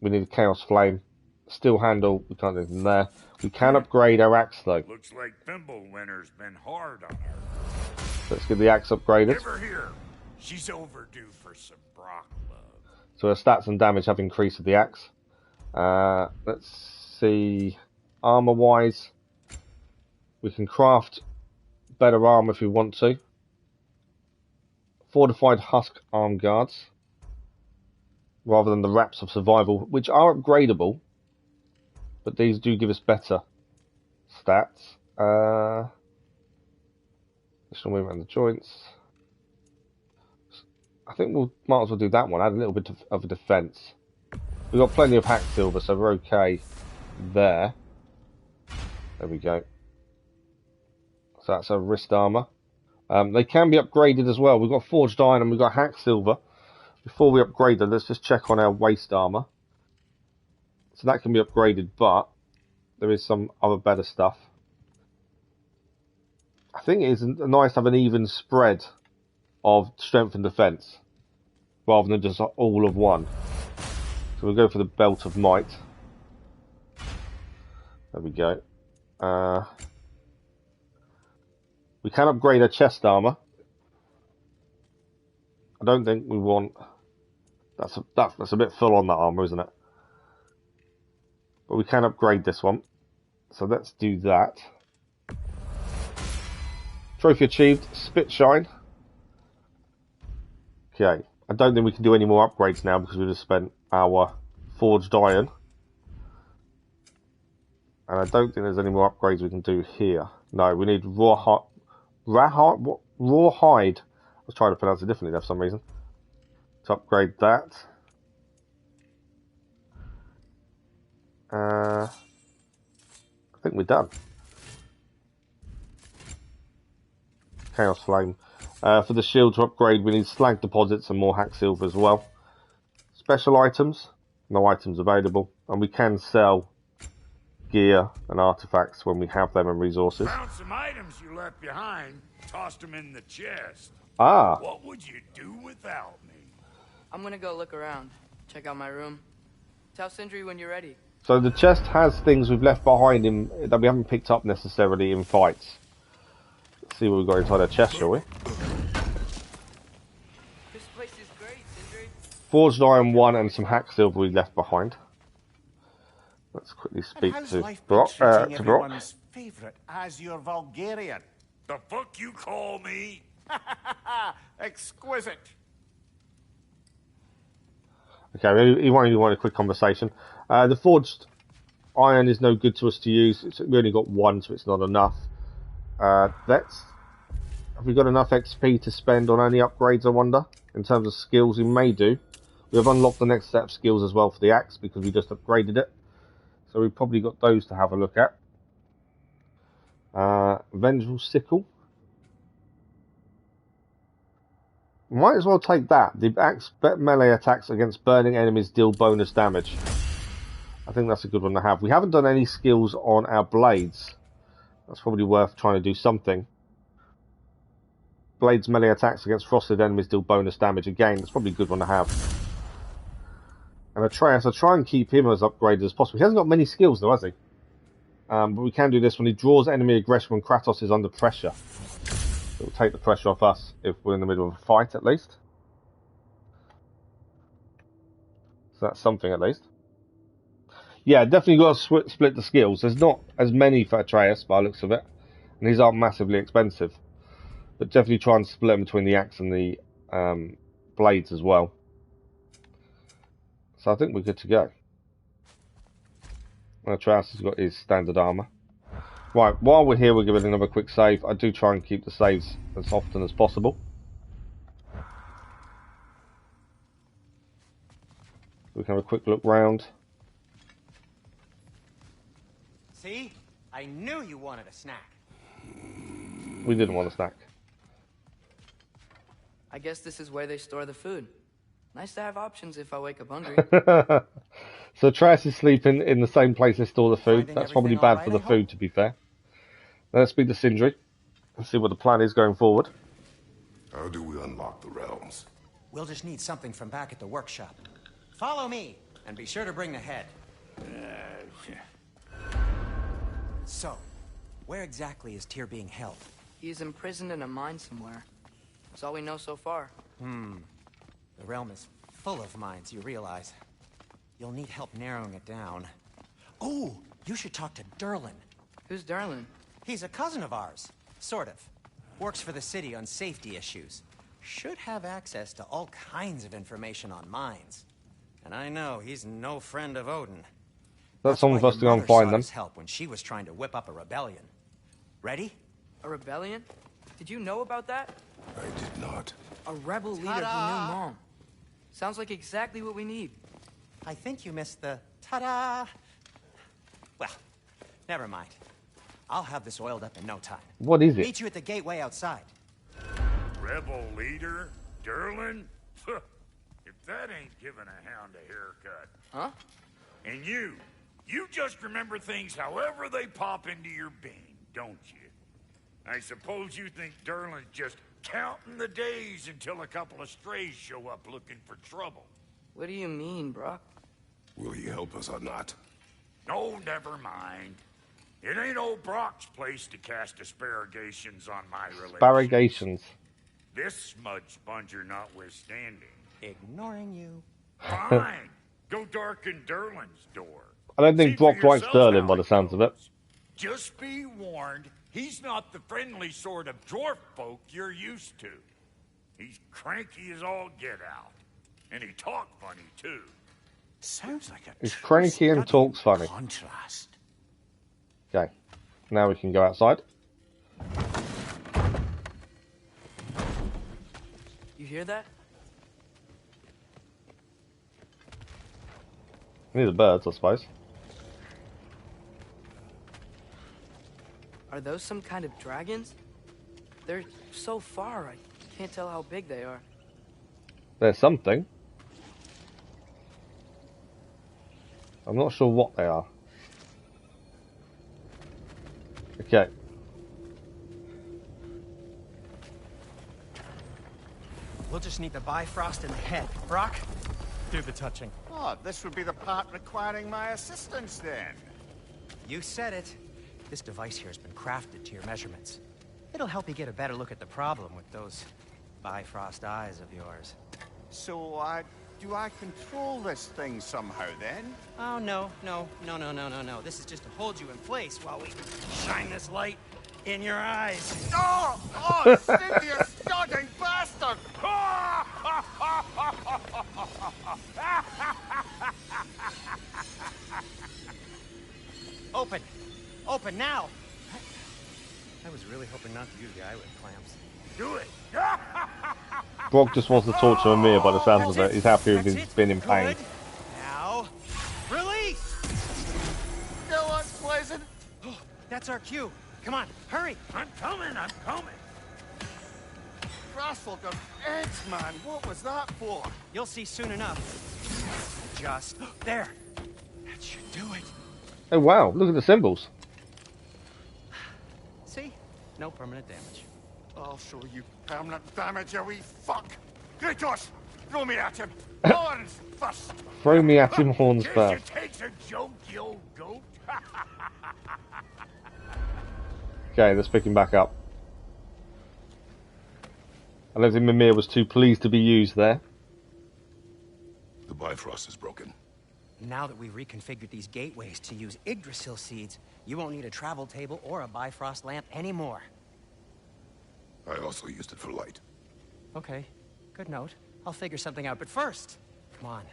We need a Chaos Flame. Steel Handle. We can't do anything there. We can upgrade our axe though. Looks like Thimblewinter's been hard on her. Let's get the axe upgraded. Give her here. She's overdue for some Brok love. So her stats and damage have increased with the axe. Let's see. Armour wise, we can craft better armour if we want to. Fortified husk arm guards, rather than the wraps of survival, which are upgradable, but these do give us better stats. Additional movement on the joints. I think we might as well do that one. Add a little bit of a defence. We've got plenty of hack silver, so we're okay there. There we go. So that's our wrist armour. They can be upgraded as well. We've got forged iron and we've got hack silver. Before we upgrade them, let's just check on our waist armour. So that can be upgraded, but there is some other better stuff. I think it is nice to have an even spread of strength and defence, rather than just all of one. So we'll go for the Belt of Might. There we go. We can upgrade our chest armor. I don't think we want... That's a bit full on that armor, isn't it? But we can upgrade this one. So let's do that. Trophy achieved. Spit shine. Okay. I don't think we can do any more upgrades now because we just spent our forged iron. And I don't think there's any more upgrades we can do here. No, we need raw hide. Raw hide. I was trying to pronounce it differently there for some reason. To upgrade that. I think we're done. Chaos Flame. For the shield to upgrade, we need slag deposits and more hack silver as well. Special items. No items available. And we can sell gear and artifacts when we have them and resources. Found some items you left behind. Tossed them in the chest. Ah. What would you do without me? I'm gonna go look around. Check out my room. Tell Sindri when you're ready. So the chest has things we've left behind him that we haven't picked up necessarily in fights. Let's see what we've got inside our chest, shall we? This place is great, Sindri. Forged iron 1 and some hack silver we left behind. Let's quickly speak to Brok. Everyone's favourite as your Vulgarian. The fuck you call me? Exquisite. Okay, he won't even want a quick conversation. The forged iron is no good to us to use. We only got one, so it's not enough. Have we got enough XP to spend on any upgrades, I wonder? In terms of skills, we may do. We have unlocked the next set of skills as well for the axe because we just upgraded it. So we've probably got those to have a look at. Vengeful Sickle. Might as well take that. The axe melee attacks against burning enemies deal bonus damage. I think that's a good one to have. We haven't done any skills on our blades. That's probably worth trying to do something. Blades melee attacks against frosted enemies deal bonus damage. Again, that's probably a good one to have. And Atreus, I'll try and keep him as upgraded as possible. He hasn't got many skills though, has he? But we can do this when he draws enemy aggression when Kratos is under pressure. It will take the pressure off us if we're in the middle of a fight, at least. So that's something, at least. Yeah, definitely got to split the skills. There's not as many for Atreus, by the looks of it. And these aren't massively expensive. But definitely try and split them between the axe and the blades as well. So I think we're good to go. Atreus has got his standard armour. Right, while we're here, we'll give it another quick save. I do try and keep the saves as often as possible. We can have a quick look round. See? I knew you wanted a snack. We didn't want a snack. I guess this is where they store the food. Nice to have options if I wake up hungry. So Atreus is sleeping in the same place they store the food. That's probably bad for the food, to be fair. Let's speak to Sindri and see what the plan is going forward. How do we unlock the realms? We'll just need something from back at the workshop. Follow me, and be sure to bring the head. So, where exactly is Tyr being held? He's imprisoned in a mine somewhere. That's all we know so far. The realm is full of mines, you realize. You'll need help narrowing it down. Oh, you should talk to Durlin. Who's Darlin? He's a cousin of ours, sort of. Works for the city on safety issues. Should have access to all kinds of information on mines. And I know he's no friend of Odin. That's someone for us to go and find them. Help when she was trying to whip up a rebellion. Ready? A rebellion? Did you know about that? I did not. A rebel leader who knew Mom. Sounds like exactly what we need. I think you missed the ta-da. Well, never mind. I'll have this oiled up in no time. What is it? Meet you at the gateway outside. Rebel leader? Durlin? If that ain't giving a hound a haircut. Huh? And you just remember things however they pop into your being, don't you? I suppose you think Durlin's just counting the days until a couple of strays show up looking for trouble. What do you mean, Brok? Will he help us or not? Oh, never mind. It ain't old Brok's place to cast asparagations on my relations. Asparagations. This smudge sponger notwithstanding. Ignoring you. Fine. Go darken Derlin's door. I don't think See for Brok likes yourself Derlin how by the sounds of it. Just be warned, he's not the friendly sort of dwarf folk you're used to. He's cranky as all get out. And he talk funny, too. Sounds like a He's cranky and talks funny. contrast. Okay, now we can go outside. You hear that? Need the birds, I suppose. Are those some kind of dragons? They're so far, I can't tell how big they are. There's something. I'm not sure what they are. Okay. We'll just need the Bifrost in the head. Brok, do the touching. Oh, this would be the part requiring my assistance then. You said it. This device here has been crafted to your measurements. It'll help you get a better look at the problem with those Bifrost eyes of yours. So, do I control this thing somehow then? Oh, no. This is just to hold you in place while we shine this light in your eyes. Oh, Sindri, you stunning bastard! Open now! I was really hoping not to use the eyelid clamps. Do it. Brok just wants to torture Amir by the sounds of it. He's happy with his being in pain. Good. Now, release! Still unpleasant. Oh, that's our cue. Come on, hurry! I'm coming. Russell of eggs, man. What was that for? You'll see soon enough. Just there. That should do it. Oh wow, look at the symbols. See? No permanent damage. I'll show you permanent damage, you wee fuck. Kratos, throw me at him. Horns first. Throw me at him, horns Guess first. it takes a joke, you old goat. Okay, let's pick him back up. I don't think Mimir was too pleased to be used there. The Bifrost is broken. Now that we've reconfigured these gateways to use Yggdrasil seeds, you won't need a travel table or a Bifrost lamp anymore. I also used it for light. Okay, good note. I'll figure something out, but first, come on,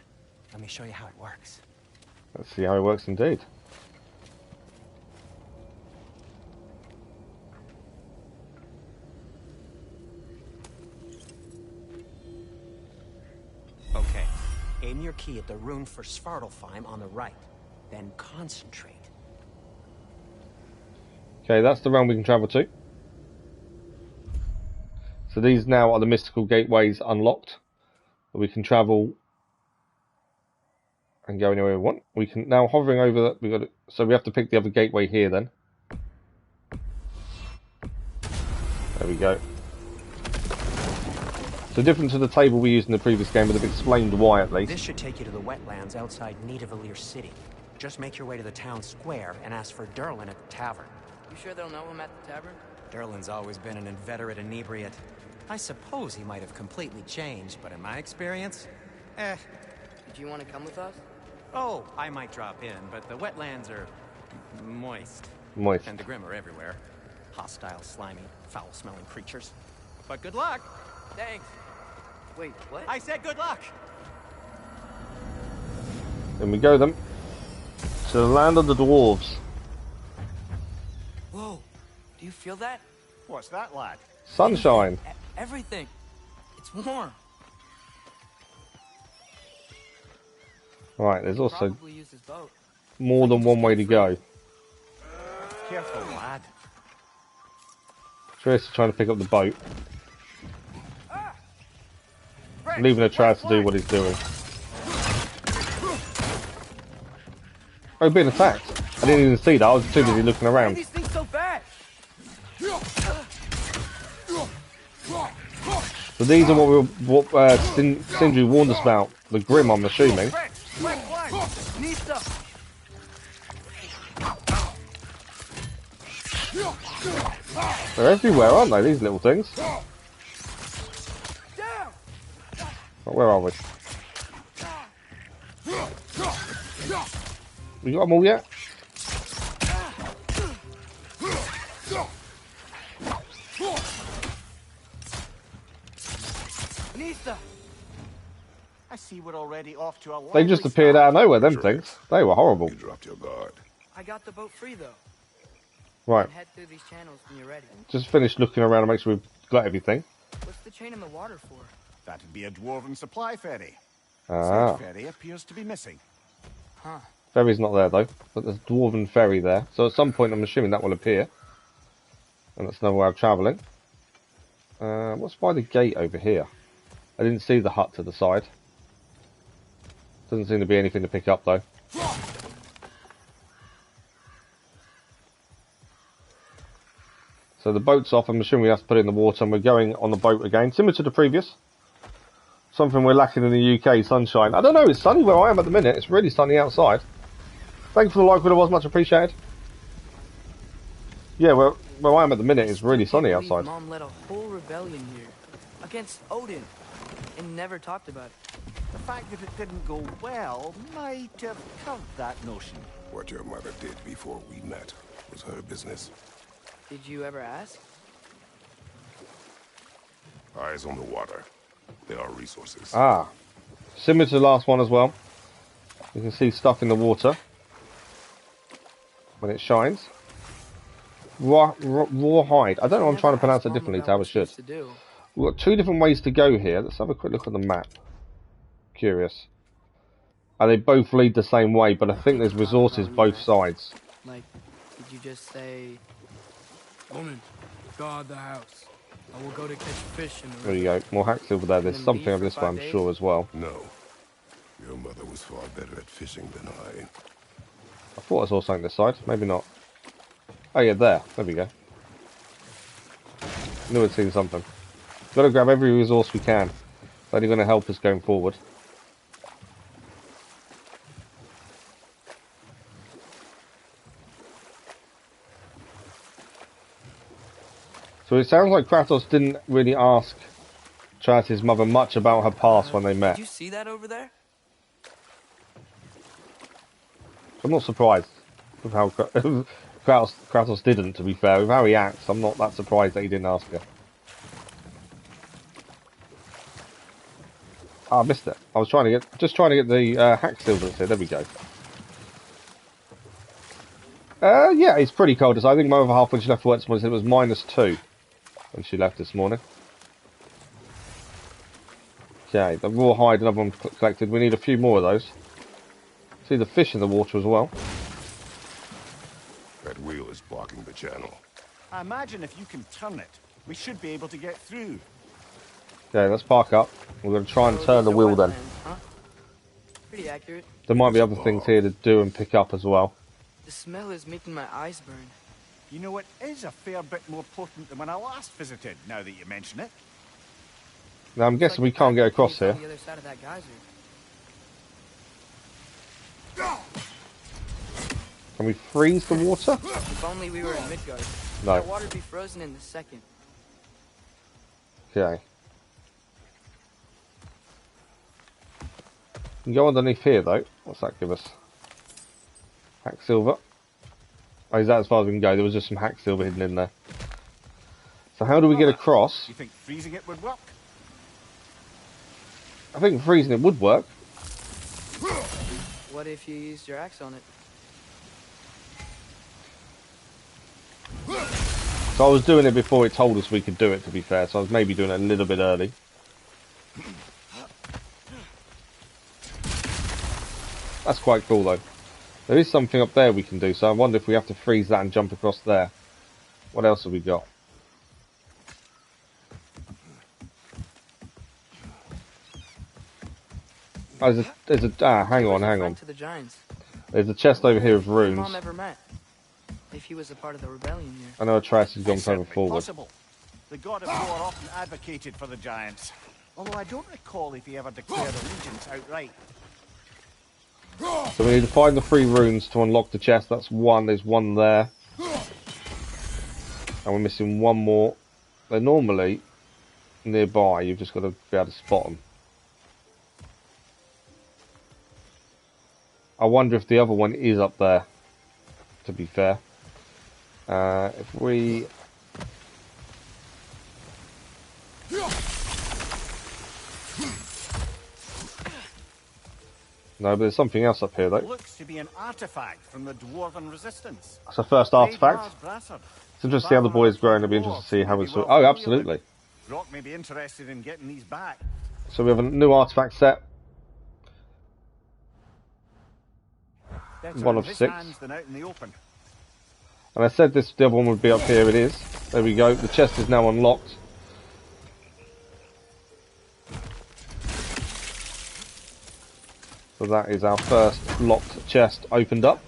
let me show you how it works. Let's see how it works indeed. Okay, aim your key at the rune for Svartalfheim on the right, then concentrate. Okay, that's the realm we can travel to. So these now are the mystical gateways unlocked. We can travel and go anywhere we want. We can now hovering over that. So we have to pick the other gateway here then. There we go. So different to the table we used in the previous game, but they've explained why at least. This should take you to the wetlands outside Nidavellir City. Just make your way to the town square and ask for Derlin at the tavern. You sure they'll know him at the tavern? Derlin's always been an inveterate inebriate. I suppose he might have completely changed, but in my experience, Did you want to come with us? Oh, I might drop in, but the wetlands are moist. Moist. And the Grim are everywhere. Hostile, slimy, foul-smelling creatures. But good luck! Thanks. Wait, what? I said good luck! Then we go then to the land of the Dwarves. Whoa, do you feel that? What's that, lad? Sunshine. Everything. It's warm. Right, there's also Probably use his boat. more than one way to go. Careful, lad. Atreus is trying to pick up the boat. Leaving Atreus to do what he's doing. Oh, being attacked. I didn't even see that. I was too busy looking Why are around. these things so bad? So these are what Sindri warned us about. The Grim, I'm assuming. Need stuff. They're everywhere, aren't they, these little things? Oh, where are we? We got them all yet? I see we're already off to a They just appeared out of nowhere, them things. They were horrible. You dropped your guard. I got the boat free though. Right. Head through these channels when you're ready. Just finished looking around and make sure we've got everything. What's the chain in the water for? That'd be a dwarven supply ferry. Ah. Said ferry appears to be missing. Huh. Ferry's not there though, but there's a dwarven ferry there. So at some point I'm assuming that will appear. And that's another way of travelling. What's by the gate over here? I didn't see the hut to the side. Doesn't seem to be anything to pick up though. So the boat's off. I'm assuming we have to put it in the water, and we're going on the boat again, similar to the previous. Something we're lacking in the UK, sunshine. I don't know, it's sunny where I am at the minute. It's really sunny outside. Thank you for the like, but it was much appreciated. Yeah, where I am at the minute, it's really sunny outside. Mom led a whole rebellion here against Odin and never talked about it. The fact that it didn't go well might have curved that notion. What your mother did before we met was her business. Did you ever ask? Eyes on the water. There are resources. Ah. Similar to the last one as well. You can see stuff in the water when it shines. Rawhide. I don't know, I'm trying to pronounce it differently to how it should. We've got two different ways to go here. Let's have a quick look at the map. Curious. They both lead the same way, but I think there's resources both sides. Like, did you just say... Woman, guard the house. I will go to catch fish in the river. There you go. More hacks over there. There's something over this way, I'm sure, as well. No. Your mother was far better at fishing than I. I thought I saw something this side. Maybe not. Oh yeah, there. There we go. Knew I'd seen something. Got to grab every resource we can. It's only going to help us going forward. So it sounds like Kratos didn't really ask Atreus' mother much about her past when they met. Did you see that over there? I'm not surprised with how Kratos didn't, to be fair. With how he acts, I'm not that surprised that he didn't ask her. Oh, I missed it. I was just trying to get the hack silver that's here. There we go. Yeah, it's pretty cold. I think my other half when she left for work this morning said it was -2 when she left this morning. Okay, the rawhide, another one collected. We need a few more of those. See the fish in the water as well. That wheel is blocking the channel. I imagine if you can turn it, we should be able to get through. Okay, let's park up. We're going to try and turn the wheel then. Huh? Pretty accurate. There might be other things here to do and pick up as well. The smell is making my eyes burn. You know, it is a fair bit more potent than when I last visited, now that you mention it. Now I'm guessing we can't get across here. The other side of that geyser. Can we freeze the water? If only we were in Midgard. No. That water'd be frozen in a second. Okay. You can go underneath here though. What's that give us? Hack silver. Oh, is that as far as we can go? There was just some hack silver hidden in there. So how do we get across? You think freezing it would work? I think freezing it would work. What if you used your axe on it? So I was doing it before it told us we could do it, to be fair, so I was maybe doing it a little bit early. That's quite cool though. There is something up there we can do, so I wonder if we have to freeze that and jump across there. What else have we got? Oh, hang on. To the giants. There's a chest over here of runes. Mom ever met. If he was a part of the rebellion here. I know Atreus has gone further forward. Possible. The god of war often advocated for the giants. Although I don't recall if he ever declared allegiance outright. So we need to find the 3 runes to unlock the chest. That's one. There's one there. And we're missing one more. They're normally nearby, you've just got to be able to spot them. I wonder if the other one is up there, to be fair. If we... No, but there's something else up here, though. Looks to be an artifact from the Dwarven resistance. That's the first artifact. It's interesting to see how the boys grow, and it'll be interesting to see how it's... Oh, absolutely. Brok may be interested in getting these back. So we have a new artifact set. One of 6. Than out in the open. And I said the other one would be up here. It is. There we go. The chest is now unlocked. So that is our first locked chest opened up.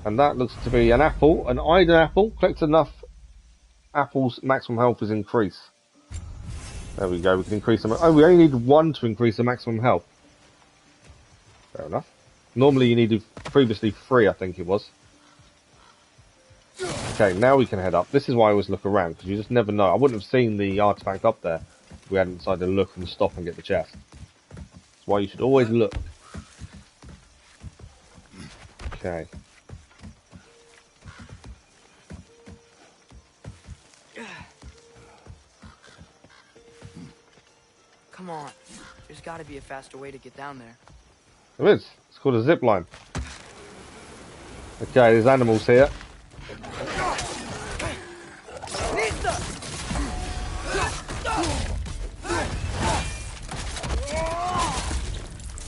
And that looks to be an apple, an Iden apple. Collect enough apples, maximum health is increased. There we go, we can increase them. Oh, we only need 1 to increase the maximum health. Fair enough. Normally you needed previously 3, I think it was. Okay, now we can head up. This is why I always look around, because you just never know. I wouldn't have seen the artifact up there if we hadn't decided to look and stop and get the chest. That's why you should always look. Okay. Come on. There's got to be a faster way to get down there. There is. It's called a zip line. Okay, there's animals here.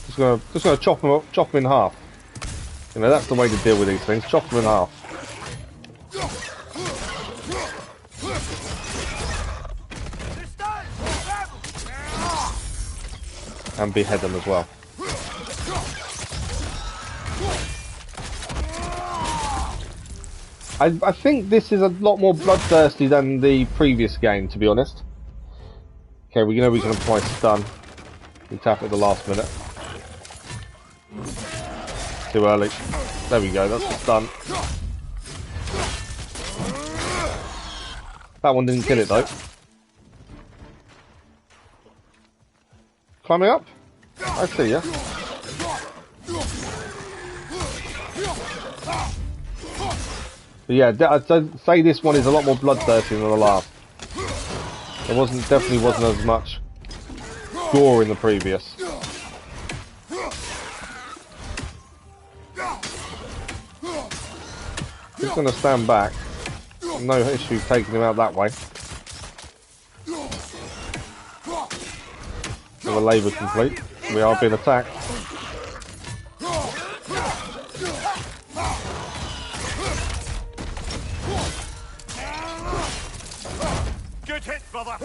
Just gonna chop them in half. You know, that's the way to deal with these things. Chop them in half. And behead them as well. I think this is a lot more bloodthirsty than the previous game, to be honest. Okay, we know we can apply stun. We tap it at the last minute. Too early. There we go, that's the stun. That one didn't kill it though. Climbing up? I see ya. But yeah, I'd say this one is a lot more bloodthirsty than the last. There definitely wasn't as much gore in the previous. Just gonna stand back. No issue taking him out that way. With a labour complete. We are being attacked. Good hit, brother.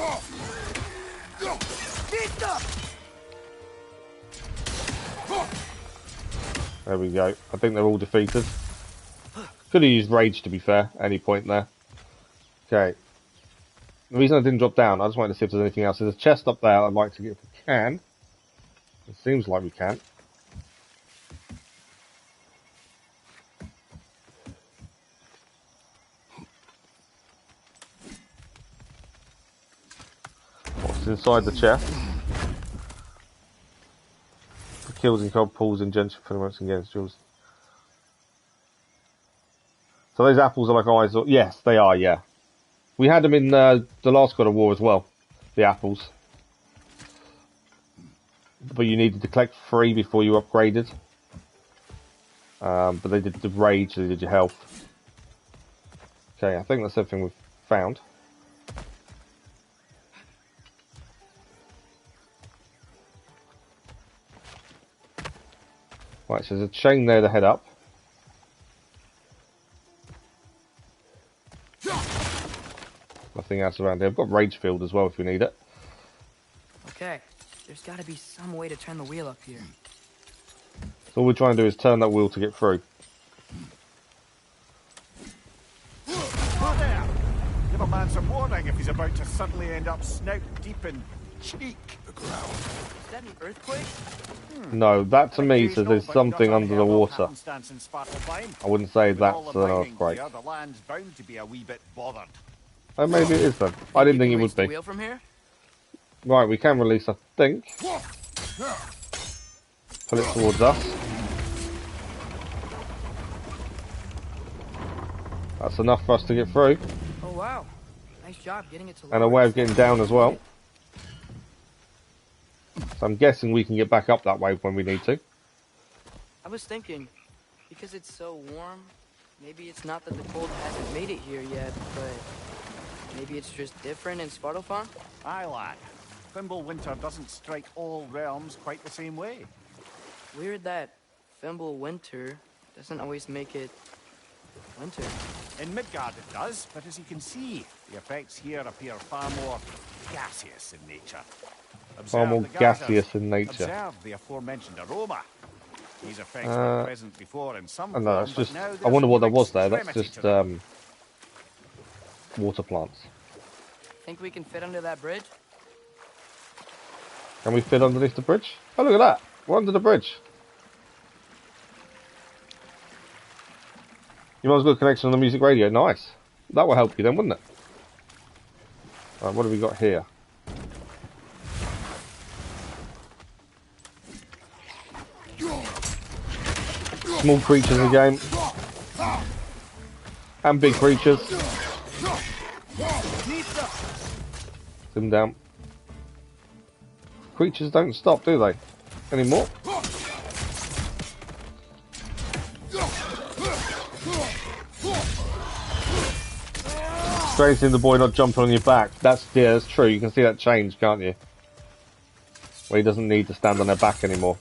There we go. I think they're all defeated. Could have used rage, to be fair, at any point there. Okay. The reason I didn't drop down, I just wanted to see if there's anything else. There's a chest up there I'd like to get if we can. It seems like we can. What's inside the chest? The kills in cold pulls in gentry filaments against jewels. So those apples are like eyes? Yes, they are, yeah. We had them in the last God of War as well, the apples. But you needed to collect 3 before you upgraded. But they did the rage, they did your health. Okay, I think that's everything we've found. Right, so there's a chain there to head up. Nothing else around here. I've got rage field as well if we need it. Okay, there's got to be some way to turn the wheel up here. So all we're trying to do is turn that wheel to get through. Oh, there! Give a man some warning if he's about to suddenly end up snout deep in cheek. The ground. Is that an earthquake? No, that to me says there's something under the water. I I wouldn't say that's an earthquake. The land's bound to be a wee bit bothered. Oh, maybe it is then. I didn't think it would be. Wheel from here? Right, we can release, I think. Pull it towards us. That's enough for us to get through. Oh wow, nice job getting it to. And a way of getting down as well. So I'm guessing we can get back up that way when we need to. I was thinking, because it's so warm, maybe it's not that the cold hasn't made it here yet, but maybe it's just different in Svartalfheim? Aye, lad. Winter doesn't strike all realms quite the same way. Weird that Winter doesn't always make it winter. In Midgard it does, but as you can see, the effects here appear far more gaseous in nature. Far more gaseous in nature. Observe the aforementioned aroma. These effects were present before in some no, form, it's just. but now I wonder what there there's was there. That's extremity just to them. water plants. Think we can fit under that bridge? Can we fit underneath the bridge? Oh, look at that! We're under the bridge. You might as well got a connection on the music radio. Nice. That will help you then, wouldn't it? Right, what have we got here? Small creatures again. And big creatures. Zoom down. Creatures don't stop, do they? Anymore? Strange seeing the boy not jumping on your back. That's true. You can see that change, can't you? Where he doesn't need to stand on their back anymore.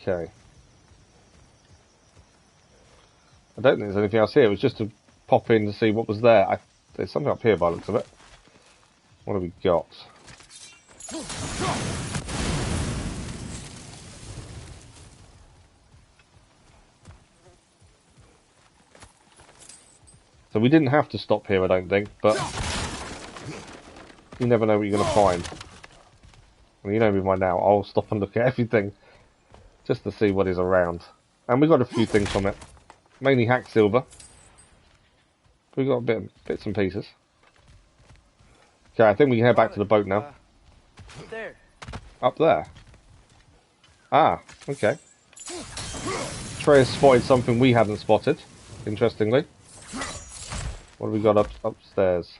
Okay. I don't think there's anything else here. It was just to pop in to see what was there. There's something up here by the looks of it. What have we got? So we didn't have to stop here, I don't think, but you never know what you're going to find. Well, you know me by now. I'll stop and look at everything just to see what is around. And we got a few things from it. Mainly hack silver. We got bits and pieces. Okay, I think we can head back to the boat now. There. Up there. Ah, okay. Atreus spotted something we hadn't spotted, interestingly. What have we got upstairs?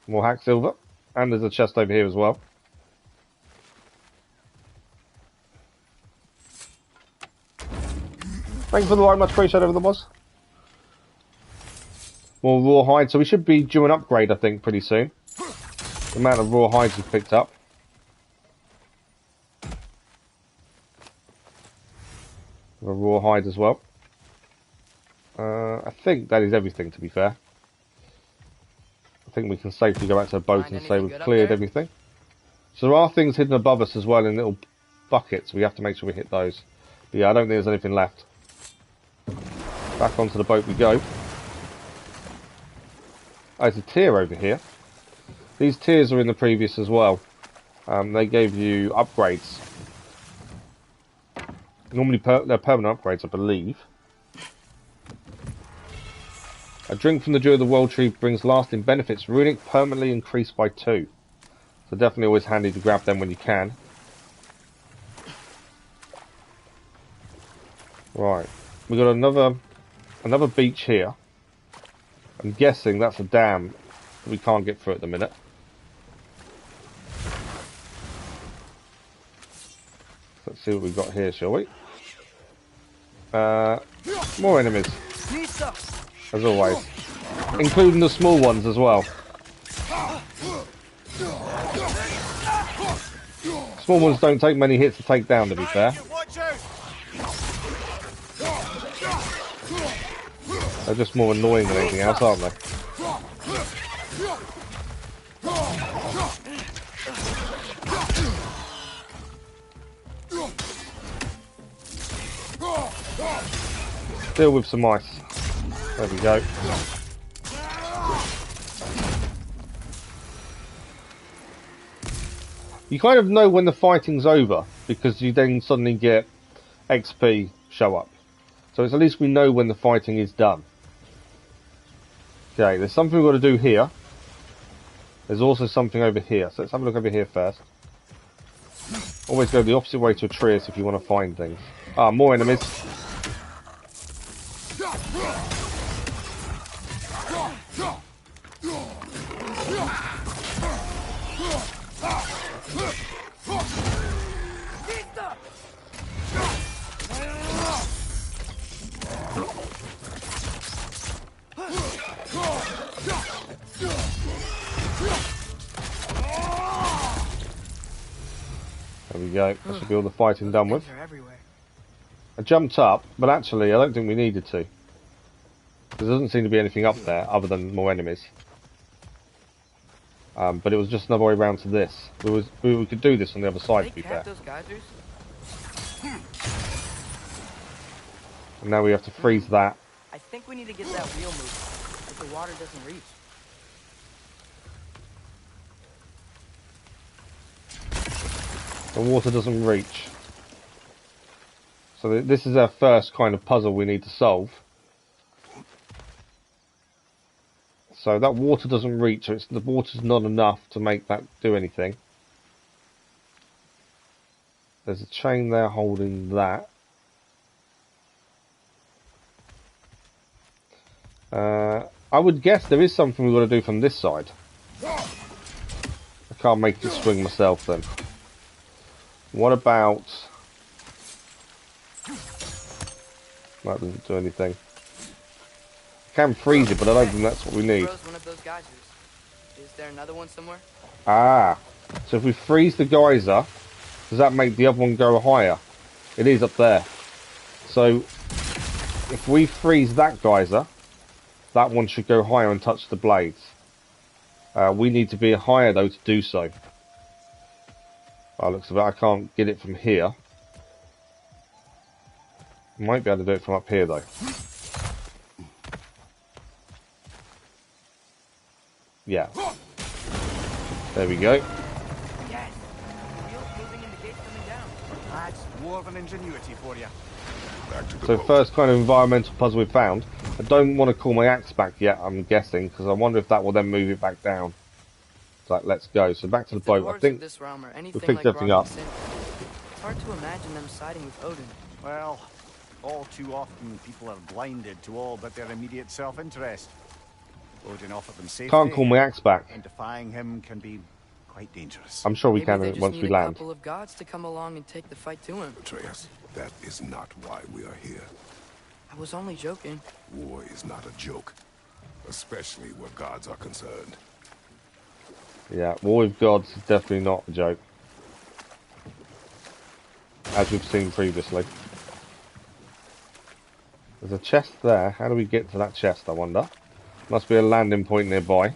More hack silver. And there's a chest over here as well. Thanks for the like, much appreciated over the boss. More raw hide, so we should be due an upgrade, I think, pretty soon. The amount of raw hides we've picked up. A raw hide as well. I think that is everything, to be fair. I think we can safely go back to the boat and say we've cleared everything. So there are things hidden above us as well in little buckets. We have to make sure we hit those. But yeah, I don't think there's anything left. Back onto the boat we go. Oh, there's a tier over here. These tiers are in the previous as well. They gave you upgrades. Normally they're permanent upgrades, I believe. A drink from the Dew of the World Tree brings lasting benefits. Runic permanently increased by 2. So definitely always handy to grab them when you can. Right. We got another beach here. I'm guessing that's a dam that we can't get through at the minute. Let's see what we've got here, shall we? More enemies. As always. Including the small ones as well. Small ones don't take many hits to take down, to be fair. They're just more annoying than anything else, aren't they? Deal with some ice. There we go. You kind of know when the fighting's over, because you then suddenly get XP show up. So at least we know when the fighting is done. Okay, there's something we've got to do here. There's also something over here. So let's have a look over here first. Always go the opposite way to Atreus if you want to find things. Ah, more enemies. There we go. That should be all the fighting done with. I jumped up, but actually I don't think we needed to. There doesn't seem to be anything up there other than more enemies. But it was just another way around to this. We could do this on the other side, to be fair. And now we have to freeze that. I think we need to get that wheel moving, if the water doesn't reach. The water doesn't reach. So this is our first kind of puzzle we need to solve. So that water doesn't reach, so the water's not enough to make that do anything. There's a chain there holding that. I would guess there is something we've got to do from this side. I can't make it swing myself then. What about... That doesn't do anything. I can freeze it, but I don't think that's what we need. One of those geysers. Is there another one somewhere? Ah, so if we freeze the geyser, does that make the other one go higher? It is up there. So if we freeze that geyser, that one should go higher and touch the blades. We need to be higher though to do so. By the looks of it, I can't get it from here. Might be able to do it from up here though. Yeah. There we go. Yes. The wheel's moving and the gate's coming down. That's dwarven ingenuity for you. So first kind of environmental puzzle we've found. I don't want to call my axe back yet, I'm guessing, because I wonder if that will then move it back down. It's like, let's go. So back to the boat. I think we picked everything up. It's hard to imagine them siding with Odin. Well, all too often people are blinded to all but their immediate self-interest. Odin offered them safety. Can't call my axe back. And defying him can be quite dangerous. I'm sure we can Maybe they once just we need a land. couple of gods to come along and take the fight to him. Atreus, that is not why we are here. I was only joking. War is not a joke, especially where gods are concerned. Yeah, war with gods is definitely not a joke. As we've seen previously. There's a chest there. How do we get to that chest, I wonder? Must be a landing point nearby.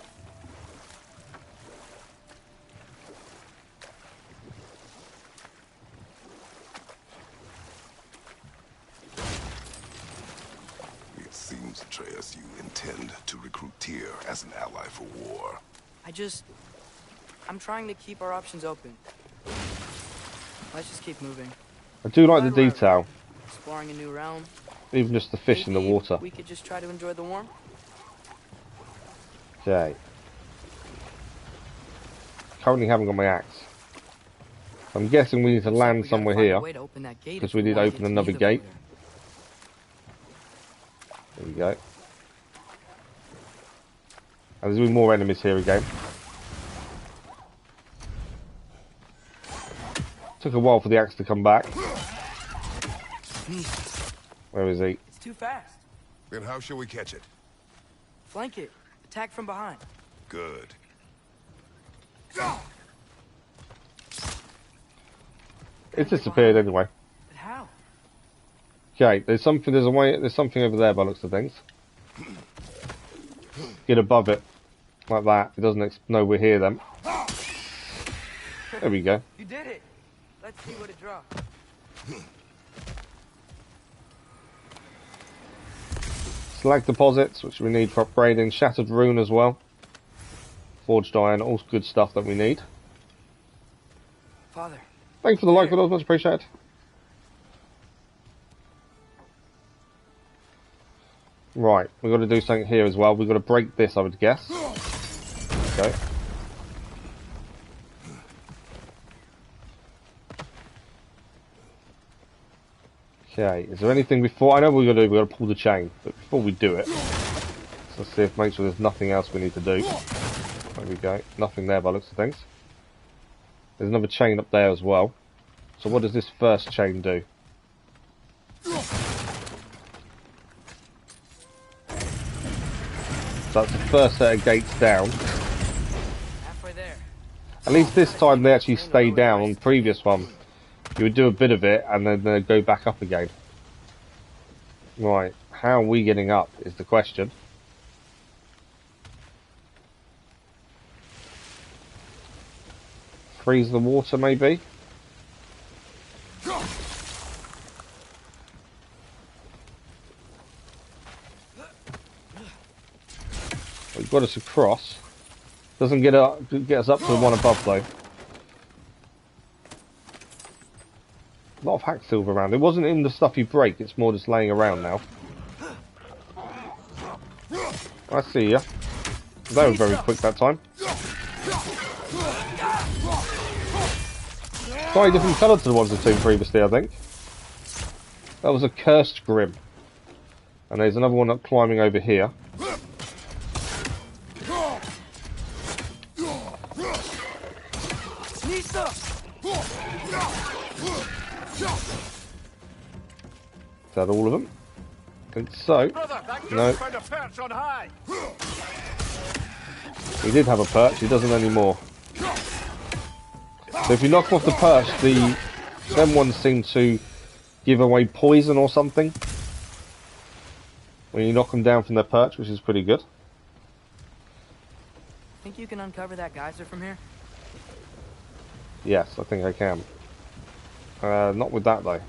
It seems, Atreus, you intend to recruit Tyr as an ally for war. I'm trying to keep our options open. Let's just keep moving. I do like the detail. Exploring a new realm. Even just the fish in the water. We could just try to enjoy the warmth. Okay. Currently haven't got my axe. I'm guessing we need to land somewhere here. Because we need to open another gate. There we go. And there's even more enemies here again. Took a while for the axe to come back. Where is he? It's too fast. Then how shall we catch it? Flank it. Attack from behind. Good. It disappeared anyway. But how? Okay, there's something over there by the looks of things. Get above it. Like that. It doesn't know we're here then. There we go. You did it. Let's see what it drops. slag deposits, which we need for upgrading. Shattered rune as well. Forged iron, all good stuff that we need. Father. Thank you for the like, but much appreciated. Right, we've got to do something here as well. We've got to break this, I would guess. Okay. Okay, is there anything before? I know what we've got to do. We've got to pull the chain, but before we do it, let's see if make sure there's nothing else we need to do. There we go. Nothing there by the looks of things. There's another chain up there as well. So what does this first chain do? So that's the first set of gates down. Halfway there. At least this time they actually stay down. On the previous one, you would do a bit of it and then they'd go back up again. Right, how are we getting up is the question. Freeze the water, maybe? We've got us across. Doesn't get us up to the one above, though. A lot of hack silver around. It wasn't in the stuff you break, it's more just laying around now. I see ya. They were very quick that time. Slightly different colour to the ones we've seen previously, I think. That was a cursed grim. And there's another one up climbing over here. Is that all of them? I think so. No. He did have a perch, he doesn't anymore. So if you knock off the perch, them ones seem to give away poison or something when you knock them down from their perch, which is pretty good. Think you can uncover that geyser from here? Yes, I think I can. Not with that though.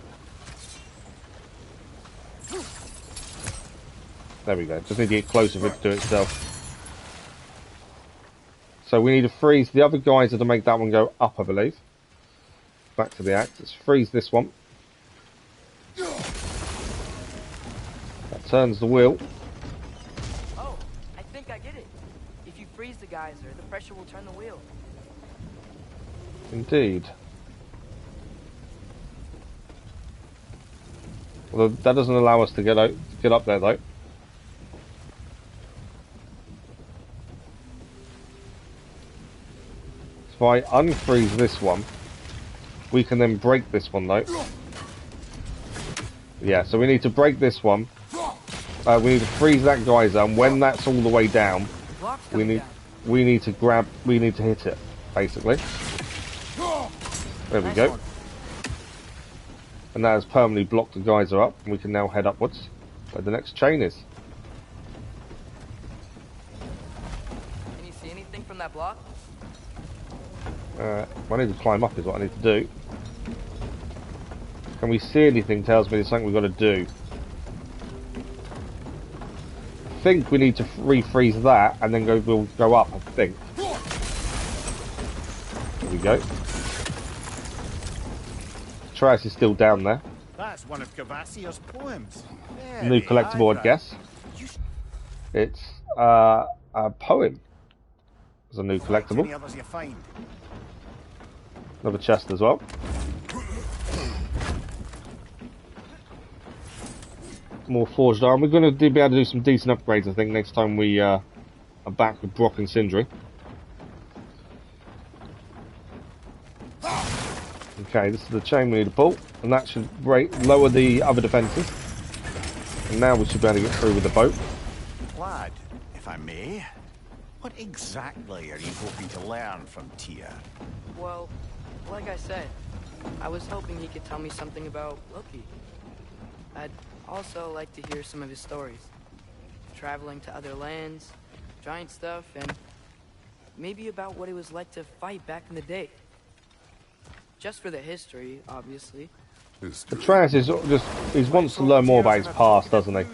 There we go. Just need to get closer for it to do itself. So we need to freeze the other geyser to make that one go up, I believe. Back to the axe. Let's freeze this one. That turns the wheel. Oh, I think I get it. If you freeze the geyser, the pressure will turn the wheel. Indeed. Well, that doesn't allow us to get up there though. If I unfreeze this one, we can then break this one though. Yeah, so we need to break this one. We need to freeze that geyser, and when that's all the way down, we need to hit it, basically. There we go. And that has permanently blocked the geyser up, and we can now head upwards where the next chain is. Can you see anything from that block? I need to climb up is what I need to do. Can we see anything? Tells me there's something we've got to do. I think we need to refreeze that and then we'll go up, I think. There we go. Atreus is still down there. That's one of Cavassia's poems. New collectible, I'd guess. It's a poem. It's a new collectible. Any others you find? Another chest as well. More forged iron. We're going to be able to do some decent upgrades, I think, next time we are back with Brok and Sindri. Okay, this is the chain we need to pull, and that should lower the other defences. And now we should be able to get through with the boat. Lad, if I may, what exactly are you hoping to learn from Tyr? Well, like I said, I was hoping he could tell me something about Loki. I'd also like to hear some of his stories. Traveling to other lands, giant stuff, and maybe about what it was like to fight back in the day. Just for the history, obviously, Atreus is just, he wants to learn more about his past, doesn't he?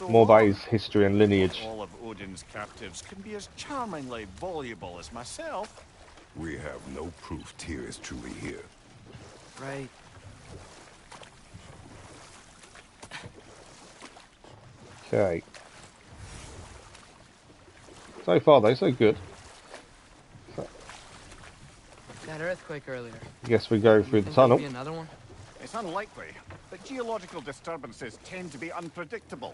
More about his history and lineage. All of Odin's captives can be as charmingly voluble as myself. We have no proof Tyr is truly here. Right. Okay. So far though, so good. That earthquake earlier. Guess we go through the tunnel. Be another one? It's unlikely, but geological disturbances tend to be unpredictable.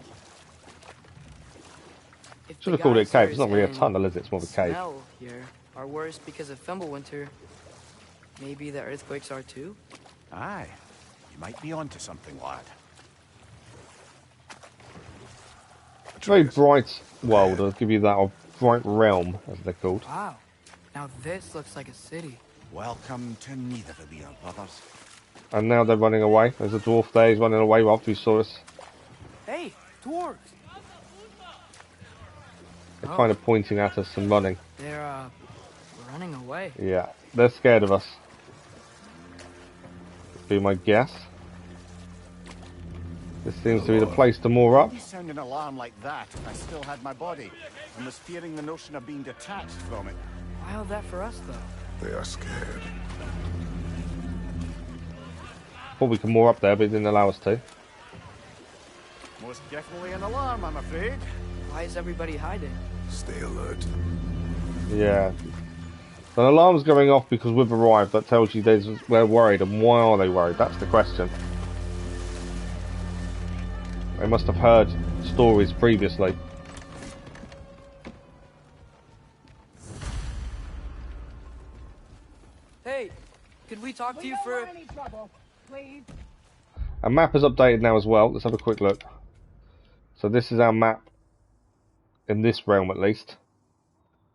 Should have called it a cave. It's not really a tunnel, is it? It's more of a cave. Smell here are worse because of Fimbulwinter. Maybe the earthquakes are too? Aye. You might be onto something, lad. It's a very bright world, I'll give you that, or bright realm, as they're called. Wow. Now this looks like a city. Welcome to Nidavellir, brothers. And now they're running away. There's a dwarf there, he's running away after he saw us. Hey, dwarves! They're kind of pointing at us and running. They're, running away. Yeah, they're scared of us. Would be my guess. This seems to be the place to moor up. I'd sound an alarm like that if I still had my body, and was fearing the notion of being detached from it. Why all that for us, though? They are scared. Thought we could moor up there, but it didn't allow us to. Most definitely an alarm, I'm afraid. Why is everybody hiding? Stay alert. Yeah. An alarm's going off because we've arrived. That tells you they're worried. And why are they worried? That's the question. They must have heard stories previously. Hey, could we talk to you for... any trouble, please. Our map is updated now as well. Let's have a quick look. So this is our map. In this realm, at least.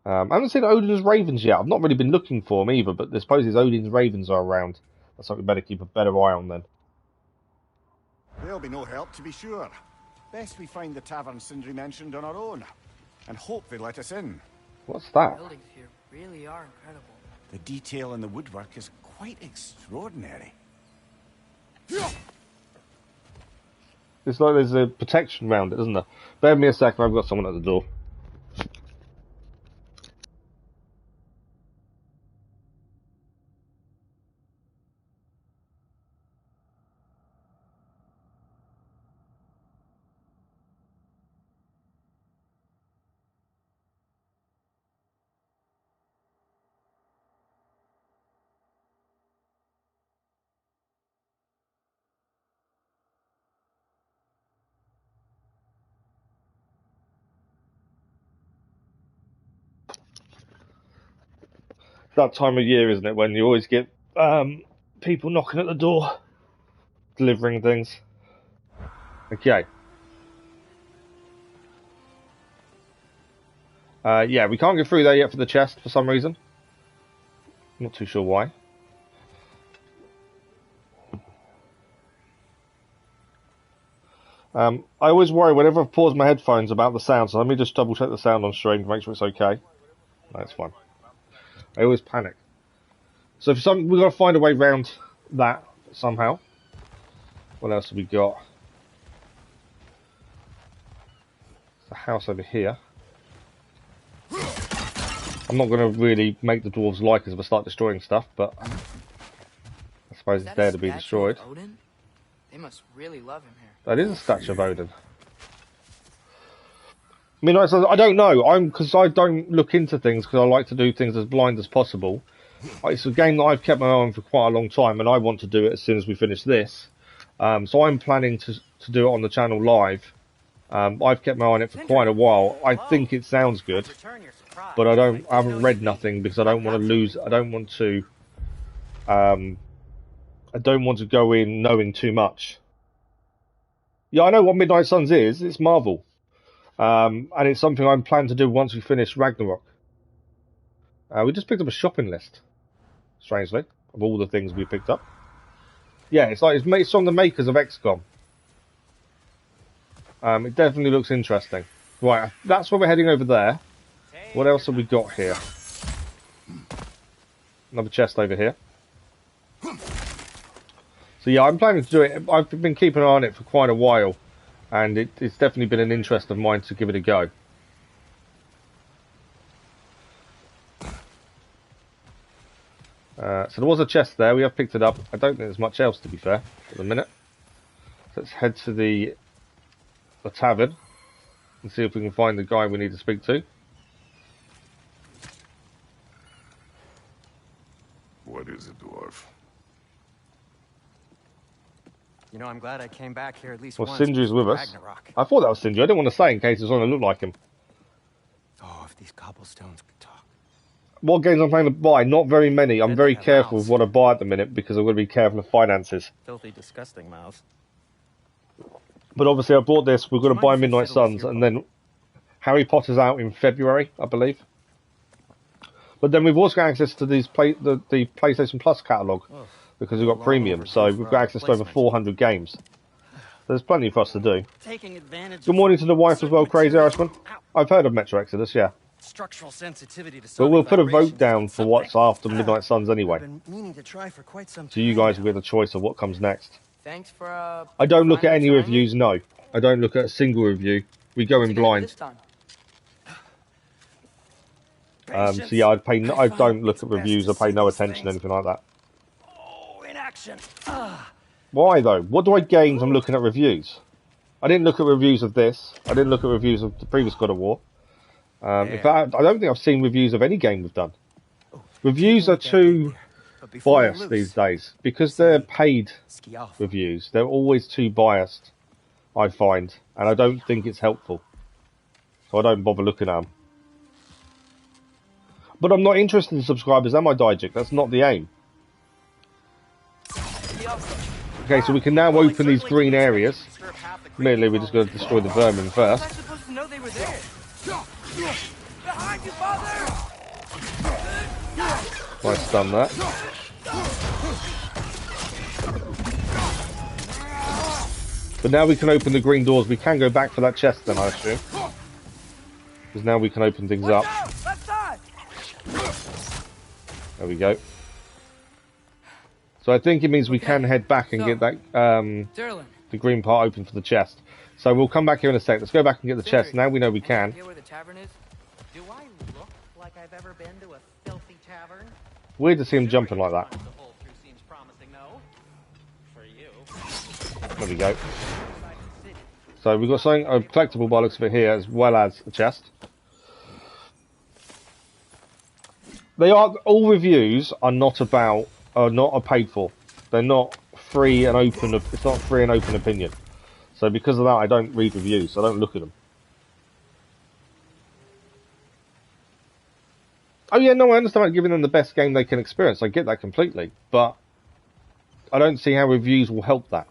I haven't seen Odin's ravens yet. I've not really been looking for them either, but I suppose his Odin's ravens are around. That's something we better keep a better eye on then. They'll be no help, to be sure. Best we find the tavern Sindri mentioned on our own, and hope they let us in. What's that? Buildings here really are incredible. The detail in the woodwork is quite extraordinary. It's like there's a protection around it, isn't there? Bear with me a second, I've got someone at the door. It's that time of year, isn't it, when you always get people knocking at the door, delivering things. Okay. Yeah, we can't get through there yet for the chest for some reason. Not too sure why. I always worry whenever I pause my headphones about the sound, so let me just double check the sound on stream to make sure it's okay. No, it's fine. I always panic. So we've got to find a way round that somehow. What else have we got? The house over here. I'm not going to really make the dwarves like us if I start destroying stuff, but I suppose it's there to be destroyed. Odin? They must really love him here. That is a statue of Odin. I mean, I don't know. Because I don't look into things because I like to do things as blind as possible. It's a game that I've kept my eye on for quite a long time, and I want to do it as soon as we finish this. So I'm planning to do it on the channel live. I've kept my eye on it for quite a while. I think it sounds good, but I haven't read nothing because I don't want to lose. I don't want to go in knowing too much. Yeah, I know what Midnight Suns is. It's Marvel. And it's something I plan to do once we finish Ragnarok. We just picked up a shopping list, strangely, of all the things we picked up. Yeah, it's from the makers of XCOM. It definitely looks interesting. Right, that's where we're heading over there. What else have we got here? Another chest over here. So yeah, I'm planning to do it. I've been keeping an eye on it for quite a while, and it's definitely been an interest of mine to give it a go. So there was a chest there. We have picked it up. I don't think there's much else, to be fair, at the minute. So let's head to the tavern and see if we can find the guy we need to speak to. What is it, dwarf? You know, I'm glad I came back here at least Well, once. Sindri's with us. Ragnarok. I thought that was Sindri. I didn't want to say in case it was on to look like him. Oh, if these cobblestones could talk. What games I'm planning to buy? Not very many. I'm very careful with what I buy at the minute because I'm going to be careful of finances. Filthy, disgusting mouths. But obviously I bought this. We're going to buy Midnight Suns, and then Harry Potter's out in February, I believe. But then we've also got access to these the PlayStation Plus catalogue because we've got premium, so we've got access to over 400 games. There's plenty for us to do. Good morning to the wife as well, Crazy Irishman. I've heard of Metro Exodus, yeah. Structural sensitivity to But we'll put a vote down for what's after Midnight Suns anyway. So you guys will get the choice of what comes next. Thanks for I don't look at any reviews, no. I don't look at a single review. We go in blind. So yeah, I don't look at reviews. I pay no attention to anything like that. Oh, in action. Why though? What do I gain from looking at reviews? I didn't look at reviews of this. I didn't look at reviews of the previous God of War. In fact, I don't think I've seen reviews of any game we've done. Reviews are too biased these days because they're paid reviews. They're always too biased, I find, and I don't think it's helpful. So I don't bother looking at them. But I'm not interested in subscribers, am I, Dijik? That's not the aim. Okay, so we can now open these green areas. Admittedly, we're just going to destroy the vermin first. I stun that. But now we can open the green doors. We can go back for that chest then, I assume. Because now we can open things up. There we go. So I think it means we can head back and get that the green part open for the chest. So we'll come back here in a sec. Let's go back and get the chest. Now we know we can. Do I look like I've ever been to a filthy tavern? Weird to see him jumping like that. There we go. So we've got something, a collectible by the looks of it here, as well as a chest. All reviews are not paid for. They're not free and open. It's not free and open opinion. So because of that, I don't read reviews. I don't look at them. Oh yeah, no, I understand giving them the best game they can experience. I get that completely, but I don't see how reviews will help that.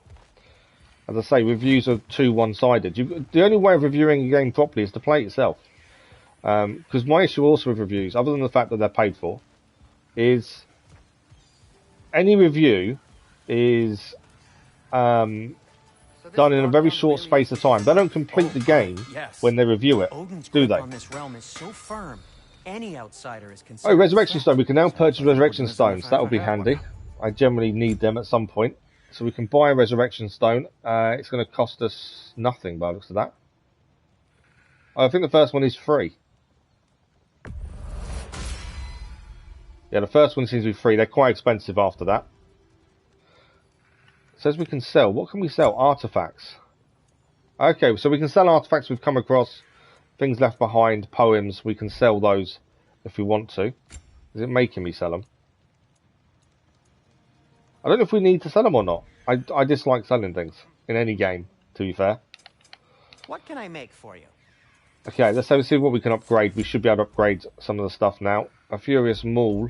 As I say, reviews are too one-sided. The only way of reviewing a game properly is to play it yourself. Because my issue also with reviews, other than the fact that they're paid for, is any review is done in a very short space of time. They don't complete the game when they review it, do they? Oh, Resurrection Stone. We can now purchase Resurrection Stones. That will be handy. I generally need them at some point. So we can buy a Resurrection Stone. It's going to cost us nothing by the looks of that. I think the first one is free. Yeah, the first one seems to be free. They're quite expensive after that. It says we can sell. What can we sell? Artifacts. Okay, so we can sell artifacts we've come across. Things left behind, poems. We can sell those if we want to. Is it making me sell them? I don't know if we need to sell them or not. I dislike selling things in any game, to be fair. What can I make for you? Okay, let's see what we can upgrade. We should be able to upgrade some of the stuff now. A Furious Maul.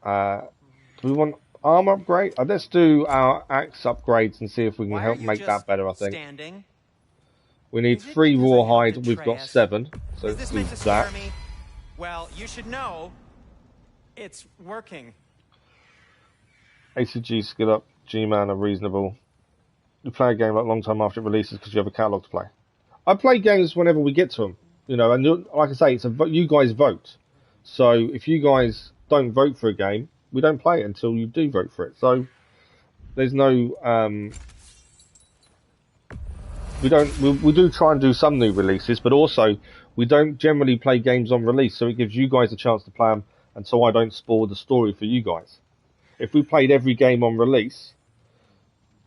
Do we want armor upgrade? Let's do our axe upgrades and see if we can help make that better, I think. We need 3 rawhide. We've got 7. So let's do that. Well, you should know it's working. ACG skill up, G-Man are reasonable. You play a game like a long time after it releases because you have a catalogue to play. I play games whenever we get to them, you know, and like I say, it's you guys vote. So if you guys don't vote for a game, we don't play it until you do vote for it. So there's no we do try and do some new releases, but also we don't generally play games on release, so it gives you guys a chance to play them, and so I don't spoil the story for you guys. If we played every game on release,